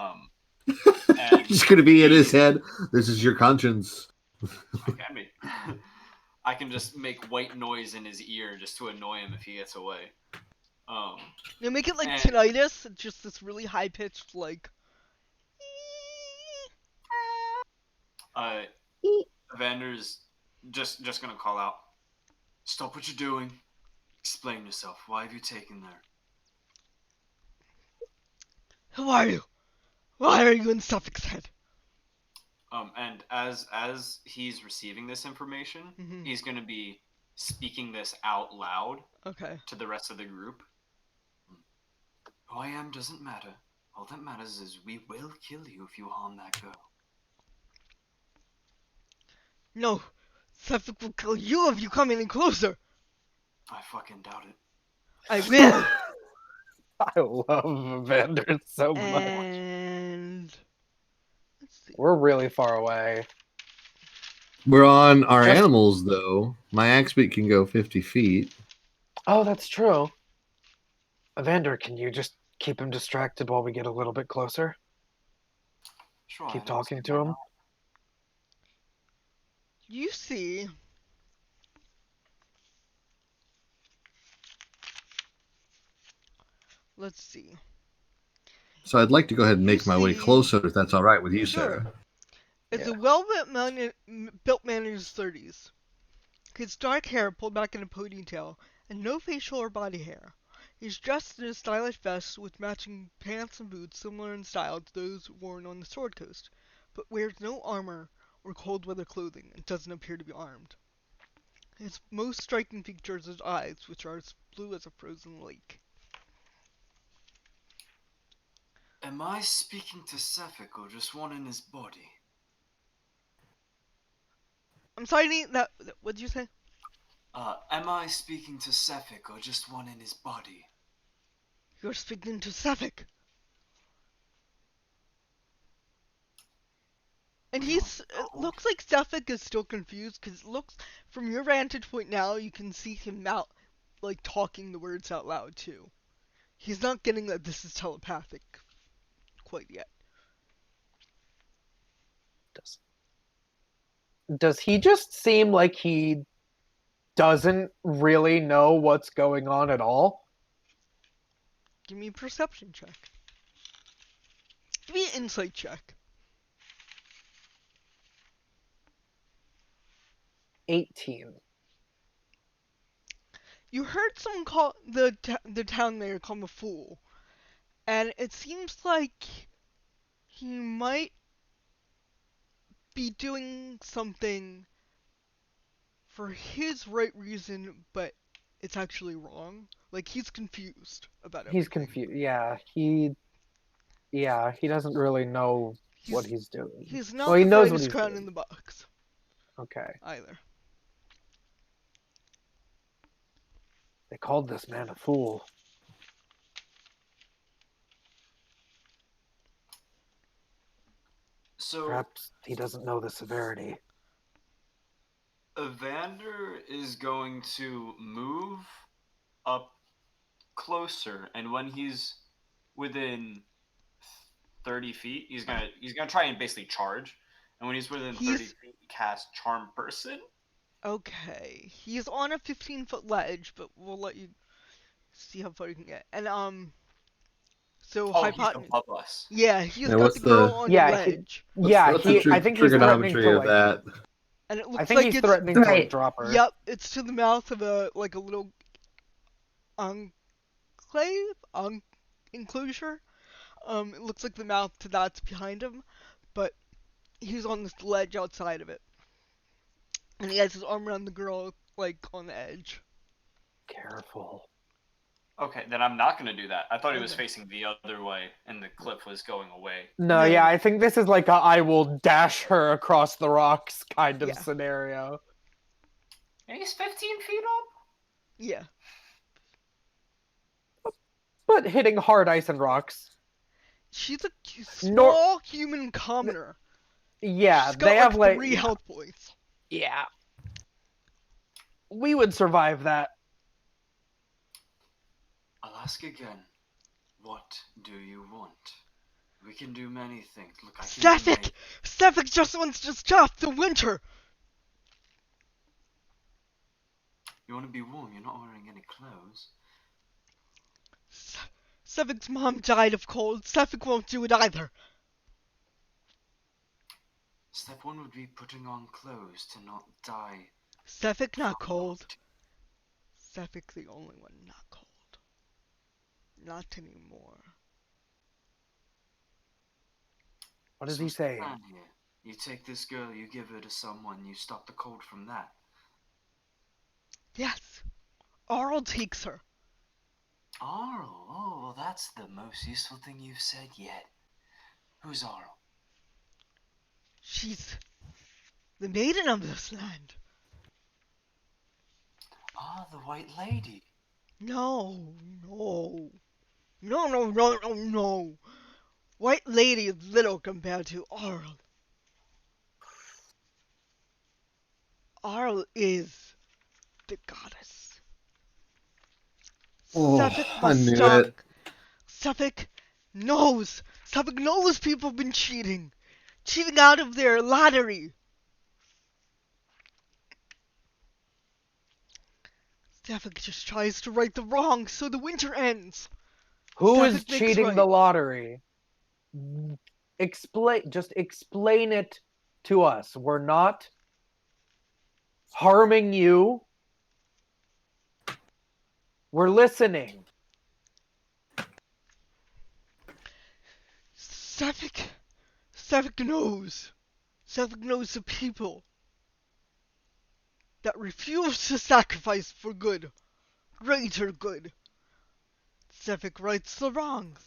And Just gonna be in his head. This is your conscience. I can just make white noise in his ear just to annoy him if he gets away. You make it like tinnitus, just this really high pitched like. Vander's just gonna call out. Stop what you're doing. Explain yourself. Why have you taken there? Who are you? Why are you in Sephek's head? And as he's receiving this information, he's gonna be speaking this out loud Okay. to the rest of the group. Who I am doesn't matter. All that matters is we will kill you if you harm that girl. No, Sephek will kill you if you come any closer. I fucking doubt it. I will. I love Evander so much. And let's see. We're really far away. We're on our Just- animals, though. My axe beak can go 50 feet. Oh, that's true. Evander, can you just keep him distracted while we get a little bit closer? Sure. Keep I don't talking see to why him. not. You see. Let's see. So I'd like to go ahead and You make my way see- closer, if that's all right with you, Sure. Sarah. It's Yeah. a well-built man in his 30s. His dark hair pulled back in a ponytail, and no facial or body hair. He's dressed in a stylish vest with matching pants and boots similar in style to those worn on the Sword Coast, but wears no armor or cold weather clothing and doesn't appear to be armed. His most striking feature is his eyes, which are as blue as a frozen lake. Am I speaking to Sephek or just one in his body? I'm sorry, Nate, what'd you say? Am I speaking to Sephek or just one in his body? You're speaking to Sephek. And We it don't know. looks like Sephek is still confused, because it looks, from your vantage point now, you can see him out, like, talking the words out loud, too. He's not getting that this is telepathic quite yet. Does he just seem like he doesn't really know what's going on at all? Give me a perception check. Give me an insight check. 18. You heard someone call the town mayor call him a fool, and it seems like he might be doing something for his right reason, but it's actually wrong. Like, he's confused about everything. He's confused. Yeah, he doesn't really know what he's doing. He's not Well, he the knows what brightest he's crown doing. in the box Okay. either. They called this man a fool. So Perhaps he doesn't know the severity. Evander is going to move up closer, and when he's within 30 feet, he's gonna try and basically charge. And when he's within 30 feet, cast Charm Person. Okay, he's on a 15-foot ledge, but we'll let you see how far you can get. And so Oh, he's hypotenuse. above us. Yeah, he's Yeah, got what's the girl the- on Yeah, the he- ledge. What's the I think he's threatening trigonometry to of that. And it I looks think like he's it's threatening to Right. drop her. Yep, it's to the mouth of a little enclave, enclosure. It looks like the mouth to that's behind him, but he's on this ledge outside of it, and he has his arm around the girl like on the edge. Careful. Okay, then I'm not gonna do that. I thought he was Okay. facing the other way, and the cliff was going away. No, No, yeah, no. I think this is like a I will dash her across the rocks kind of Yeah. scenario. And he's 15 feet up? Yeah. But hitting hard ice and rocks. She's a small human commoner. Yeah, She's got they have like 3 health points. yeah. We would survive that. I'll ask again. What do you want? We can do many things. Look, I can do Sephek! Sephek just wants to stop the winter! You want to be warm, you're not wearing any clothes. Sephek's mom died of cold. Sephek won't do it either. Step one would be putting on clothes to not die. Sephek not from cold. want. Sephek's the only one not cold. Not anymore. What does So he what's the say? plan here? You take this girl, you give her to someone, you stop the cold from that. Yes. Arl takes her. Arl? Oh, well, that's the most useful thing you've said yet. Who's Arl? She's the maiden of this land. Ah, the White Lady. No, no. No, no, no, no, no. White Lady is little compared to Arl. Arl is the goddess. Oh, Sephek I must knew stop. it. Sephek knows. Sephek knows people have been cheating. Cheating out of their lottery. Sephek just tries to right the wrong so the winter ends. Who is Sephek makes cheating right. the lottery? Just explain it to us. We're not harming you. We're listening. Sephek knows. Sephek knows the people that refuse to sacrifice for good, greater good. Sephek rights the wrongs.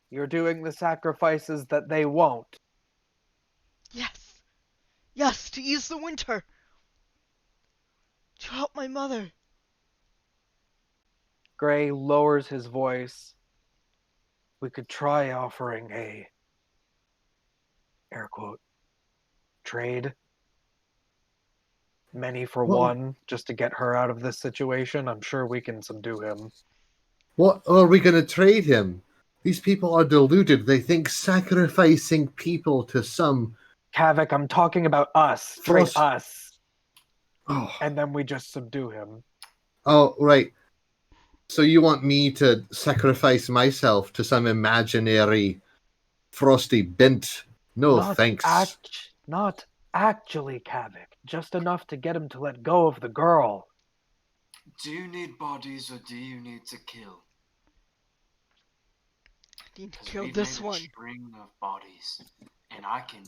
You're doing the sacrifices that they won't. Yes, yes, to ease the winter. To help my mother. Gray lowers his voice. We could try offering a, air quote, trade. Many for What? one, just to get her out of this situation. I'm sure we can subdue him. What are we going to trade him? These people are deluded. They think sacrificing people to some Kavik, I'm talking about us. Trade Frost. us. Oh, And then we just subdue him. oh, right. So you want me to sacrifice myself to some imaginary frosty bint? No, thanks. Not actually, Kavik. Just enough to get him to let go of the girl. Do you need bodies or do you need to kill? I need to Because kill we've this made a one. string of bodies, and I can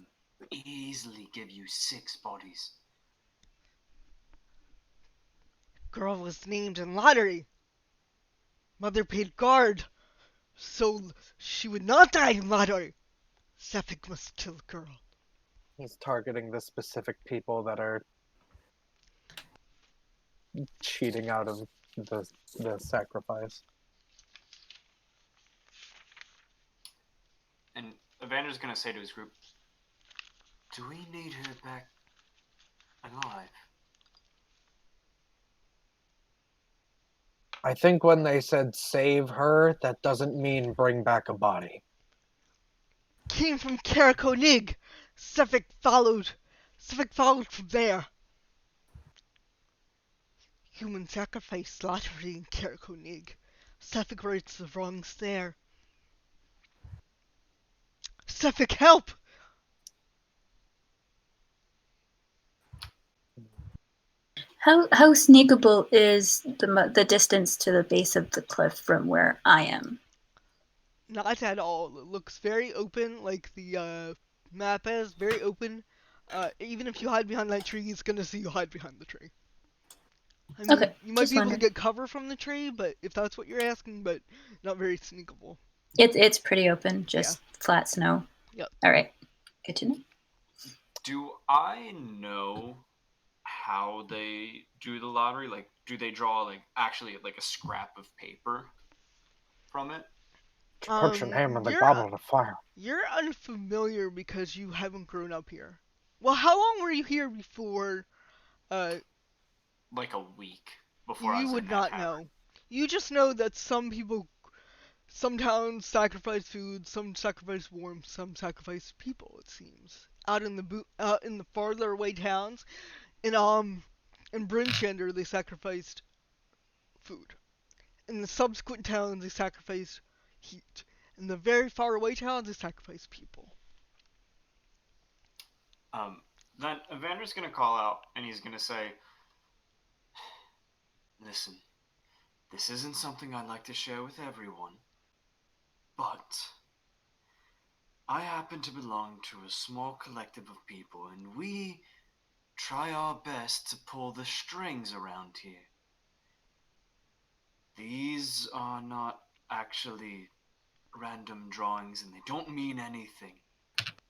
easily give you 6 bodies. Girl was named in lottery. Mother paid guard, so she would not die in lottery. Sephek must kill girl. He's targeting the specific people that are cheating out of the sacrifice. And Evander's gonna say to his group, do we need her back alive? I think when they said save her, that doesn't mean bring back a body. Came from Karakonig. Sephek followed from there. Human sacrifice lottery in Karakonig. Sephek rights the wrongs there. Sephek, help! How sneakable is the distance to the base of the cliff from where I am? Not at all. It looks very open, like the map is very open. Even if you hide behind that tree, he's gonna see you hide behind the tree. I mean, Okay, you might just be able to wondering. get cover from the tree, but if that's what you're asking, but not very sneakable. It's pretty open, just flat snow. Yep. All right, good to know. Do I know how they do the lottery? Like, do they draw actually a scrap of paper from it? Put your name in the You're goblet of fire. you're unfamiliar because you haven't grown up here. Well, how long were you here before? Like a week before I You was would in that not tavern. know. You just know that some people, some towns sacrifice food, some sacrifice warmth, some sacrifice people. It seems out in the farther away towns, in Brimchander they sacrificed food. In the subsequent towns they sacrificed heat. In the very far away towns they sacrificed people. Then Evander's gonna call out and he's gonna say, listen, this isn't something I'd like to share with everyone, but I happen to belong to a small collective of people, and we try our best to pull the strings around here. These are not actually random drawings, and they don't mean anything.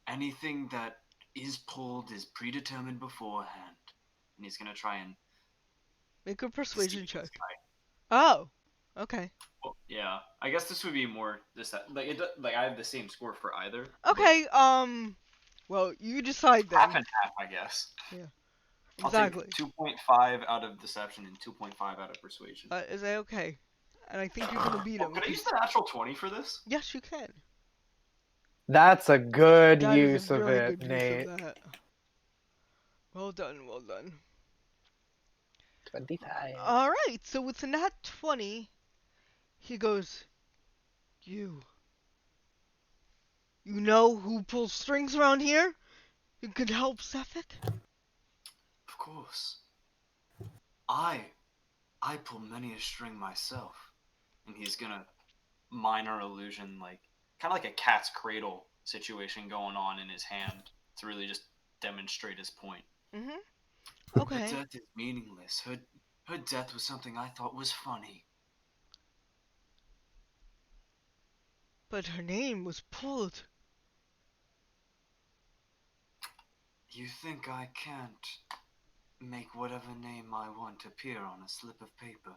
Anything that is pulled is predetermined beforehand. And he's gonna try and Make a deceive persuasion this check. guy. Oh, okay. Well, yeah, I guess this would be more this like I have the same score for either. Okay, well, you decide then. Half and half, I guess. Yeah, Exactly. exactly. I'll take 2.5 out of deception and 2.5 out of persuasion. Is that okay? And I think you're gonna beat him. Could I use the natural 20 for this? Yes, you can. That's a good That is use a of really it, good Nate. use of that. Well done, well done. 25. Alright, so with a nat 20, he goes, You know who pulls strings around here? You could help Sephek? Of course. I pull many a string myself. And he's gonna minor illusion, like kind of like a cat's cradle situation going on in his hand to really just demonstrate his point. Mm-hmm. Okay. Her death is meaningless. Her death was something I thought was funny. But her name was pulled. You think I can't make whatever name I want appear on a slip of paper?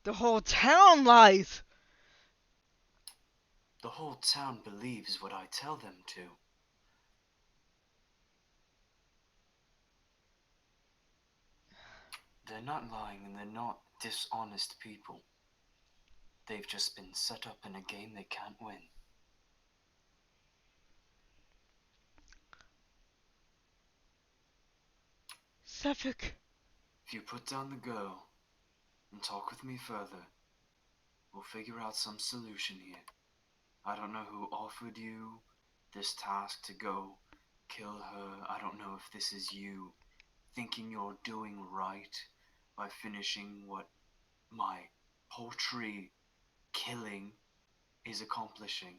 The whole town lies. The whole town believes what I tell them to. They're not lying and they're not dishonest people. They've just been set up in a game they can't win. Sephek. If you put down the girl and talk with me further, we'll figure out some solution here. I don't know who offered you this task to go kill her. I don't know if this is you thinking you're doing right by finishing what my paltry killing is accomplishing,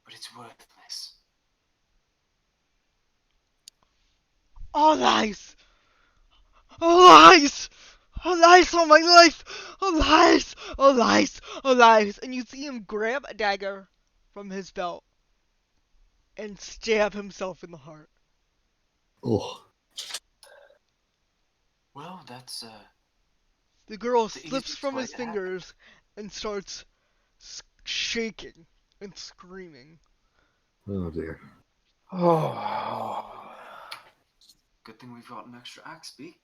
but it's worthless. All lies. All lies. All lies all my life. All lies. All lies. All lies. And you see him grab a dagger from his belt and stab himself in the heart. Oh. Well, that's The girl the slips easiest from way his to happen. fingers and starts shaking and screaming. Oh dear. Oh. Good thing we've got an extra axe speak.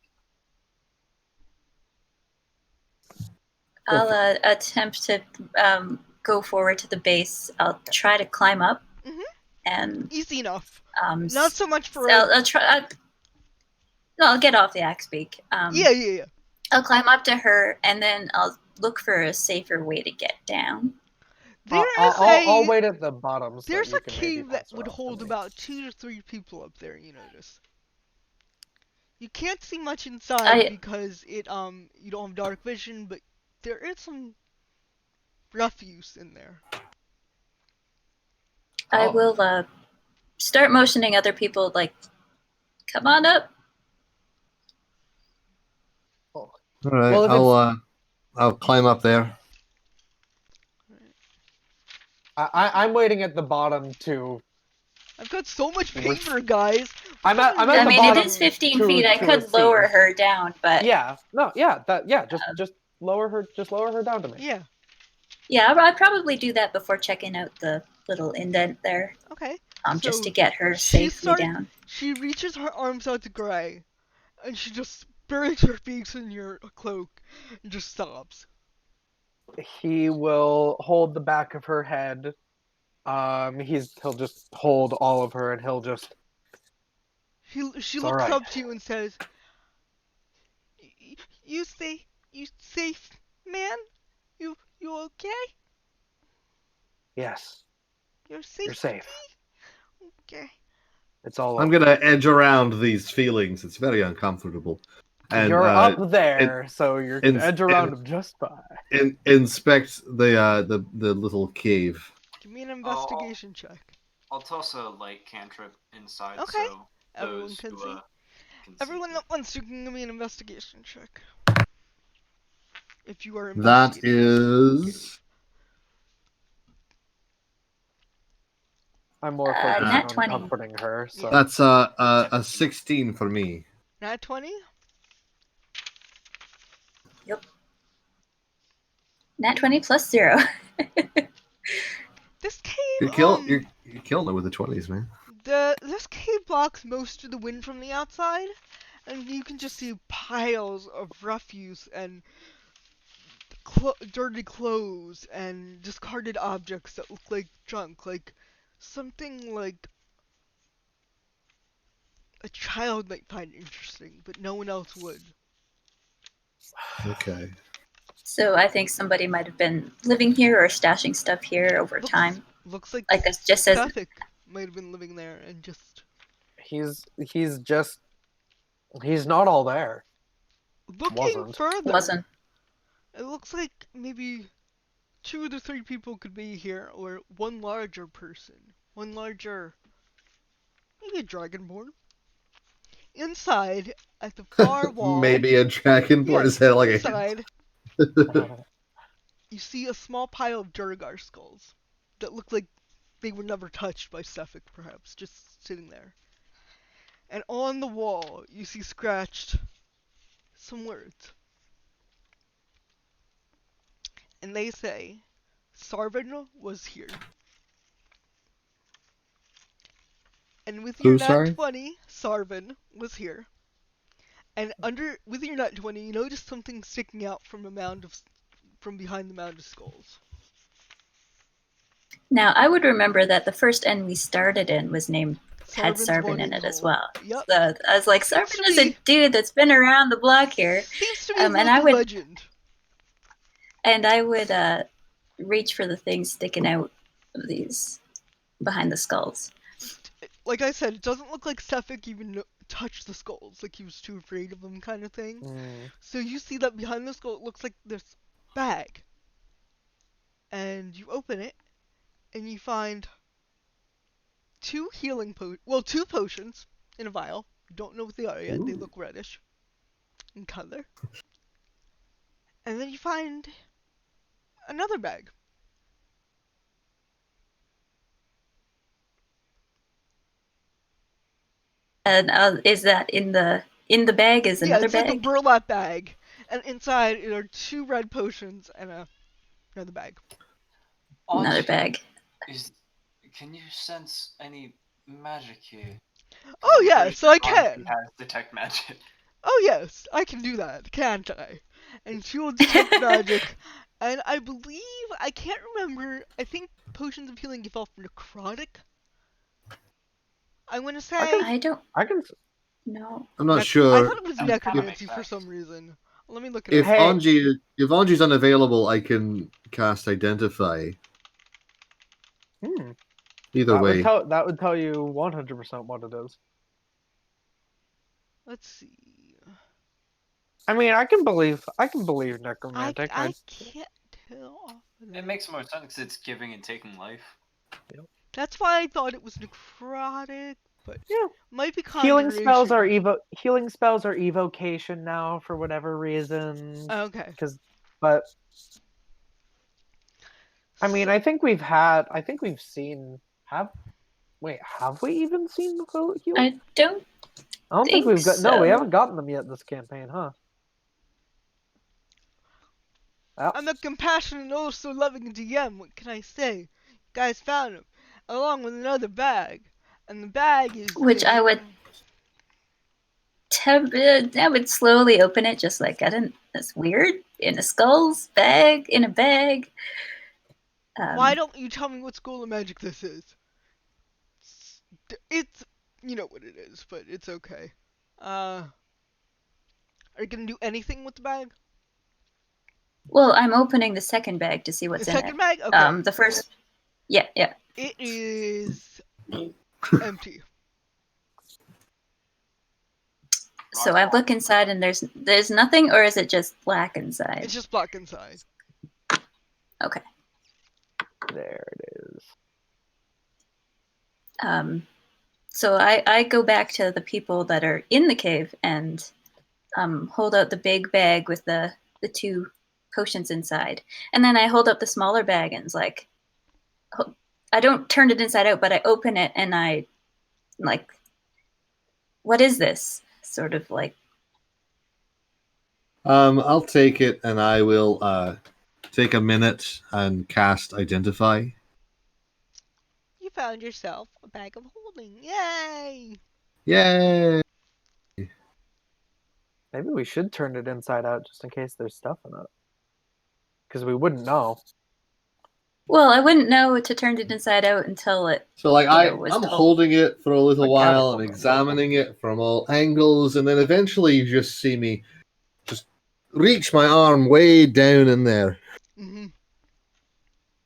I'll attempt to go forward to the base. I'll try to climb up, Mhm. and Easy enough. Not so much for I'll try. No, I'll get off the axe beak. Yeah. I'll climb up to her, and then I'll look for a safer way to get down. I'll wait at the bottom so There's that you a can maybe cave that pass her would off to hold me. about 2 to 3 people up there, you notice. You can't see much inside because it you don't have dark vision, but there is some refuse in there. I will start motioning other people, like, come on up. All right, Well, I'll climb up there. I'm waiting at the bottom too. I've got so much paper, guys. I'm at I the mean, bottom it is 15 to- feet. I to could lower receive. her down, but Just lower her. Just lower her down to me. Yeah. yeah, I'd probably do that before checking out the little indent there. Okay. Just So to get her safely down. She reaches her arms out to Gray, and she just buries her face in your cloak and just sobs. He will hold the back of her head. He'll just hold all of her, and he'll just. She looks up to you and says, "You safe, man? You okay? Yes. You're safe. You're safe. Okay." It's all I'm over. gonna edge around these feelings. It's very uncomfortable. And you're up there, so you're edge around them just fine. Inspect the little cave. Give me an investigation check. I'll toss a light cantrip inside Okay. so Everyone those can who see. can Everyone see. that wants to give me an investigation check. If you are That investigating this game. is I'm more focusing Nat on 20. comforting her. So Yeah. that's a 16 for me. Nat 20? Yep. Nat 20 plus 0. This cave, You're killing it with the 20s, man. this cave blocks most of the wind from the outside, and you can just see piles of refuse and dirty clothes and discarded objects that look like junk, like something like a child might find interesting, but no one else would. Okay. So I think somebody might have been living here or stashing stuff here over time. Looks like Like this just says Sephek might have been living there and just he's not all there. looking further. wasn't. It looks like maybe 2 to 3 people could be here, or one larger person, maybe a dragonborn. Inside, at the far wall, Maybe a dragonborn yes, is that like inside, you see a small pile of Durgar skulls that look like they were never touched by Sephek, perhaps, just sitting there. And on the wall, you see scratched some words. And they say, Sarvin was here. And with your Who, nat sorry? 20, Sarvin was here. And with your nat 20, you notice something sticking out from behind the mound of skulls. Now I would remember that the first inn we started in was named had Sarvin's Sarvin in watering it as hole. well. Yep. So I was like, Seems Sarvin to is a be- dude that's been around the block here. Seems to be a And I local would legend. reach for the things sticking out of these behind the skulls. Like I said, it doesn't look like Sephek even touched the skulls, like he was too afraid of them kind of thing. So you see that behind the skull, it looks like this bag. And you open it, and you find two potions in a vial. You don't know what they are yet. Ooh. They look reddish in color. And then you find another bag. And is that in the bag? Is Yeah, another it's bag? like a burlap bag. And inside are 2 red potions and another bag. Another Auntie, bag. Can you sense any magic here? Oh I'm yeah, pretty so I sure Auntie can. has detect magic. Oh yes, I can do that, can't I? And she will detect magic. And I believe, I can't remember, I think potions of healing give off necrotic. I want to say... I don't I can. know. I'm not I sure thought it was That makes necromancy for sense. some reason. Let me look it if up. Hey. Anji's unavailable. I can cast Identify. Either way, That would tell you 100% what it is. Let's see. I mean, I can believe I necromantic. can't tell off of It that. makes more sense because it's giving and taking life. That's why I thought it was necrotic, but Yeah. might be Healing spells are conjuration. evocation now for whatever reason. Okay. But I mean, I think we've seen. Have we even seen the healing? I don't I don't think think we've got. No, we so. haven't gotten them yet this campaign, huh? Oh. I'm a compassionate and also loving DM. What can I say? You guys found him, along with another bag, and the bag is Which I would slowly open it, just like that's weird. In a skull's bag, in a bag. Why don't you tell me what school of magic this is? It's you know what it is, but it's okay. Are you gonna do anything with the bag? Well, I'm opening the second bag to see what's The in second it. bag? Okay. The first, yeah. It is empty. So I look inside and there's nothing, or is it just black inside? It's just black inside. Okay. There it is. So I go back to the people that are in the cave and hold out the big bag with the 2 potions inside. And then I hold up the smaller bag and it's like, I don't turn it inside out, but I open it and I like, what is this? Sort of like, I'll take it, and I will take a minute and cast Identify. You found yourself a bag of holding. Yay! Yay! Maybe we should turn it inside out just in case there's stuff in it. Because we wouldn't know. well, I wouldn't know to turn it inside out until it. So, like, Was I'm told. holding it for a little Like while and catapult. examining it from all angles, and then eventually you just see me just reach my arm way down in there, Mm-hmm.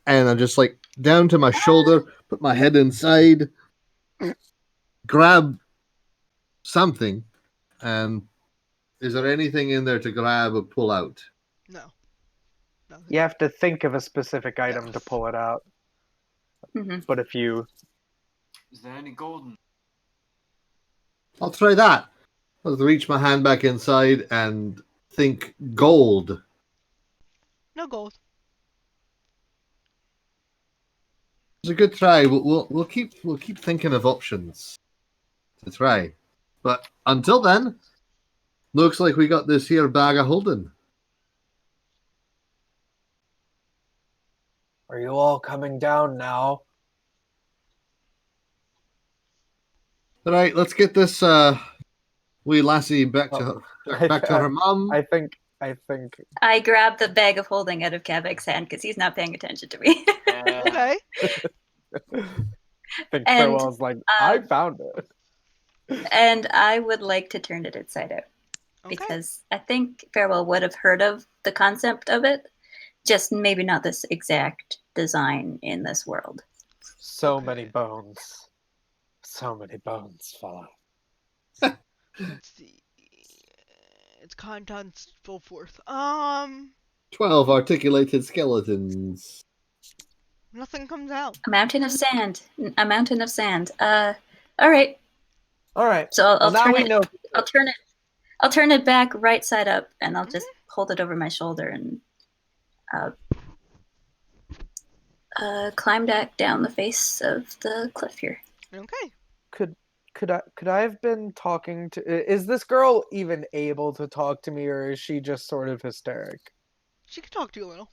and I'm just like down to my shoulder, put my head inside, grab something, and is there anything in there to grab or pull out? No. Nothing. You have to think of a specific item to Yes. pull it out. Mm-hmm. But if you... Is there any golden? I'll try that. I'll reach my hand back inside and think gold. No gold. It's a good try. We'll keep thinking of options to try. But until then, looks like we got this here bag of holding. Are you all coming down now? All right, let's get this wee lassie back to her mum. I think... I grab the bag of holding out of Kavek's hand because he's not paying attention to me. Okay. think And, Farewell's like, I found it. And I would like to turn it inside out. Okay. Because I think Farewell would have heard of the concept of it, just maybe not this exact design in this world. So many bones. So many bones fall out. Let's see. Its contents full forth. 12 articulated skeletons. Nothing comes out. A mountain of sand. A mountain of sand. All right. All right. So I'll now turn we it. know. I'll turn it back right side up, and I'll just hold it over my shoulder and climb back down the face of the cliff here. Okay. Could I have been talking to? Is this girl even able to talk to me, or is she just sort of hysteric? She can talk to you a little.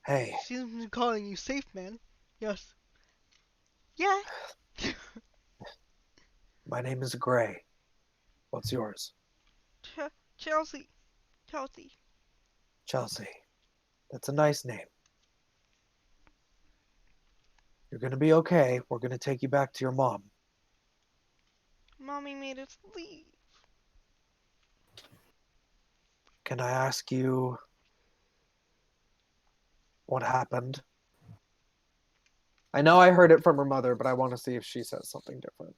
Hey, She's been calling you safe, man. Yes. Yeah. my name is Gray. What's yours? Chelsea. Chelsea. Chelsea. That's a nice name. You're gonna be okay. We're gonna take you back to your mom. Mommy made us leave. Can I ask you what happened? I know I heard it from her mother, but I want to see if she says something different.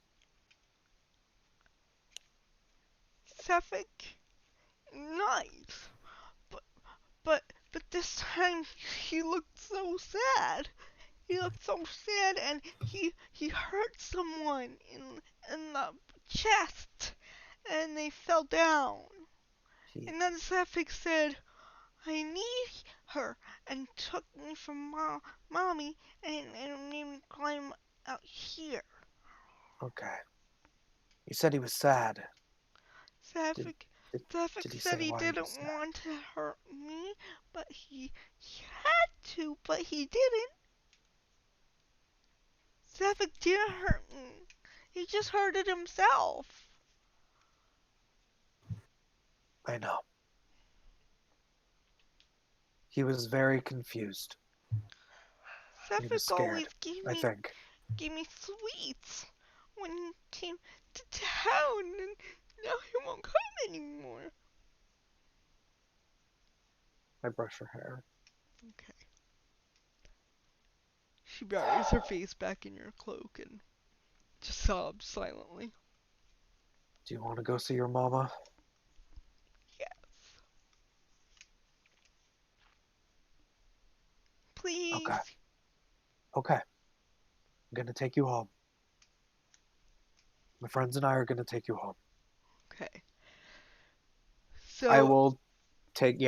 Sephek. Nice. But this time he looked so sad. He looked so sad, and he hurt someone in the chest, and they fell down. And then Sephek said, "I need her," and took me from mommy and made me climb out here. Okay. You said he was sad. Sephek Did he said say he why he was didn't sad? want to hurt me, but he had to, but he didn't. Sephek didn't hurt me. He just hurted himself. I know. He was very confused. He was Sephek scared, always gave I me think. sweets when he came to town, and now he won't come anymore. I brush her hair. Okay. She buries her face back in your cloak and just sobs silently. Do you want to go see your mama? Yes. Please. Okay. I'm gonna take you home. My friends and I are gonna take you home. Okay. I So will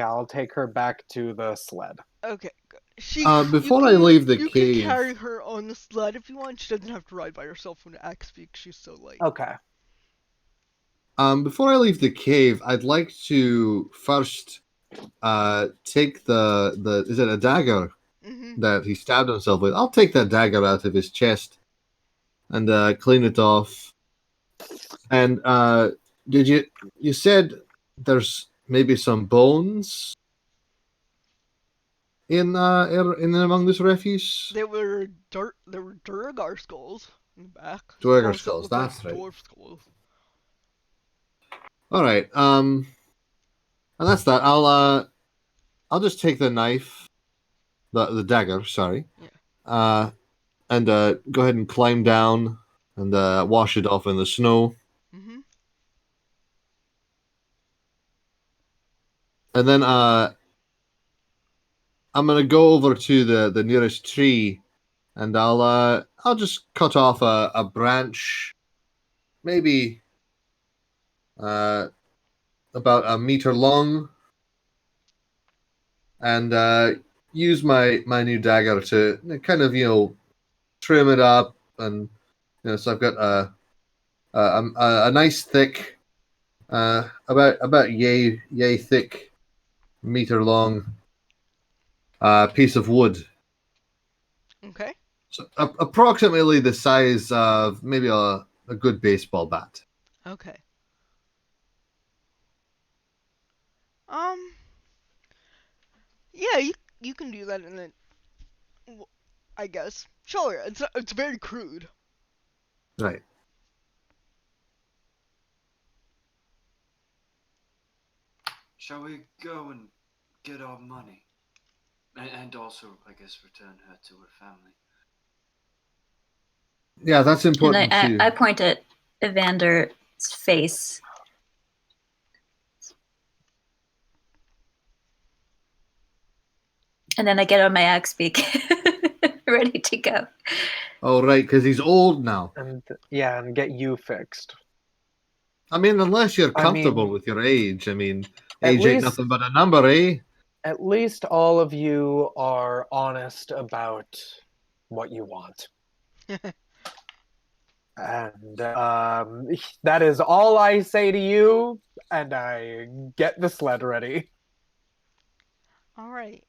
I'll take her back to the sled. okay, good. Before I leave the you can cave, carry her on the sled if you want. She doesn't have to ride by herself when the axe speaks. She's so light. Okay. before I leave the cave, I'd like to first take the is it a dagger Mhm. that he stabbed himself with? I'll take that dagger out of his chest and clean it off. And did you said there's maybe some bones in among this refuse? There were Durgar skulls in the back. Dwarger Skulls that skulls. look like That's right. dwarf skulls. All right. And that's that. I'll just take the knife, the dagger. Sorry. Yeah. And go ahead and climb down and wash it off in the snow. Mhm. And then I'm gonna go over to the nearest tree, and I'll just cut off a branch, maybe about a meter long, and use my new dagger to kind of trim it up, and so I've got a nice thick, about yay thick, meter long piece of wood. Okay. So approximately the size of maybe a good baseball bat. Okay. Um. Yeah, you can do that in it. I guess. Sure. It's very crude. Right. Shall we go and get our money? And also, I guess, return her to her family. Yeah, that's And important too. I point at Evander's face. And then I get on my axe beak, ready to go. Oh, right, because he's old now. And get you fixed. I mean, unless you're I comfortable mean, with your age. I mean, at age ain't least nothing but a number, eh? at least all of you are honest about what you want. And that is all I say to you, and I get the sled ready. Alright.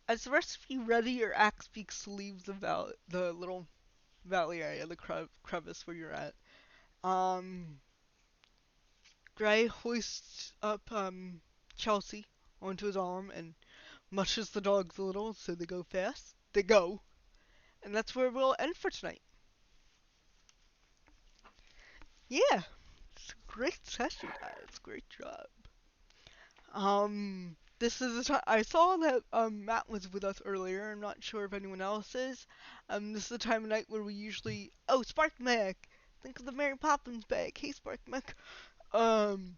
As the rest of you ready, your axe speaks to leave the little valley area, the crevice where you're at. Gray hoists up Chelsea onto his arm and mushes the dogs a little so they go fast. They go. And that's where we'll end for tonight. Yeah. It's a great session, guys. Great job. This is the time I saw that Matt was with us earlier. I'm not sure if anyone else is. This is the time of night where we usually Spark Mac. Think of the Mary Poppins bag. Hey Spark Mac. Um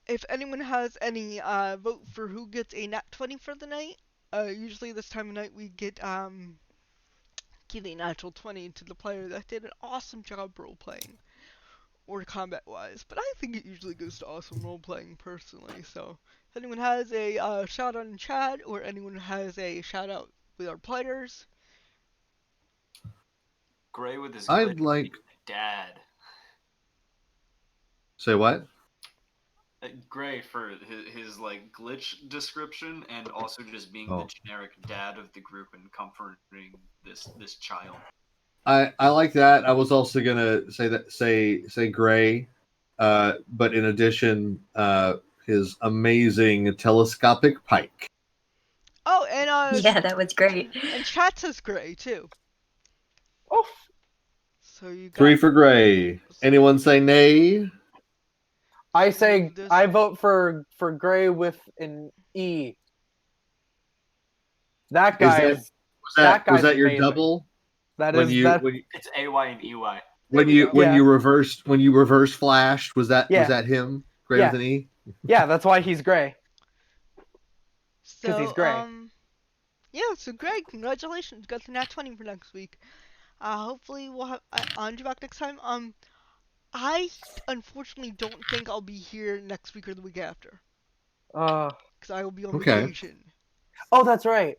if anyone has any vote for who gets a nat 20 for the night, usually this time of night we give a natural 20 to the player that did an awesome job role playing or combat wise, but I think it usually goes to awesome role playing personally. So if anyone has a shout out in chat or anyone has a shout out with our players, Gray with his I'd glitch like. dad. Say what? Gray for his like glitch description, and also just being the Oh. generic dad of the group and comforting this child. I like that. I was also gonna say Gray, but in addition, his amazing telescopic pike. oh, and Yeah, that was great. and chat says Gray too. Oh, So you got 3 for Gray. Anyone say nay? I say There's- I vote for Gray with an E. That guy Was is that guy's your amazing. double? That When is you that. when, It's AY and EY. when we you go. when Yeah. you reverse flashed, was that Yeah. him? Gray Yeah. with an E? Yeah, that's why he's Gray. 'Cause he's So gray. Yeah, so Greg, congratulations, got the nat 20 for next week. Hopefully we'll have Andrew back next time. I unfortunately don't think I'll be here next week or the week after, Uh, because I will be on Okay. vacation. oh, that's right.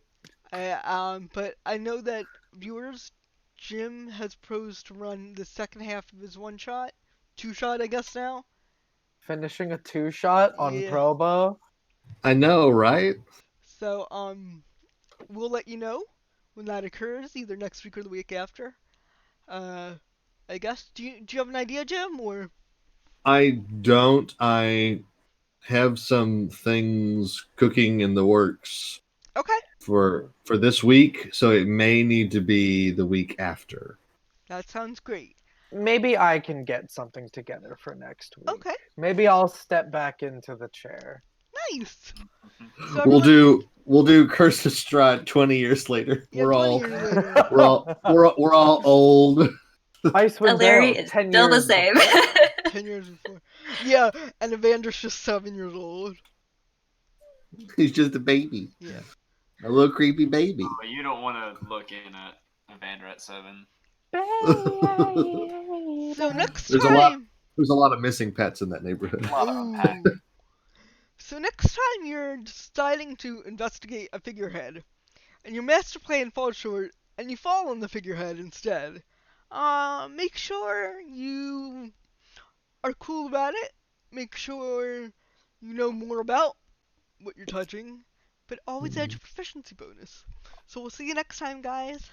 But I know that viewers, Jim has proposed to run the second half of his one shot, two shot, I guess now. Finishing a 2-shot on Yeah. Probo. I know, right? So we'll let you know when that occurs, either next week or the week after. I guess. Do you have an idea, Jim, or? I don't. I have some things cooking in the works Okay, for this week, so it may need to be the week after. that sounds great. Maybe I can get something together for next week. Okay, Maybe I'll step back into the chair. nice. So We'll everyone, do Curse of Strahd 20 years later. yeah, We're 20 all years later. we're all old. Icewind Larry Dale, is 10 still the years same. before. 10 years before. Yeah, and Evander's just 7 years old. He's just a baby, Yeah. a little creepy baby. Oh, you don't want to look in at Evander at 7. So next There's a lot. time. There's a lot of missing pets in that neighborhood. A lot to unpack. Ooh. So next time you're deciding to investigate a figurehead, and your master plan falls short, and you fall on the figurehead instead, make sure you are cool about it. Make sure you know more about what you're touching, but always add your proficiency bonus. So we'll see you next time, guys.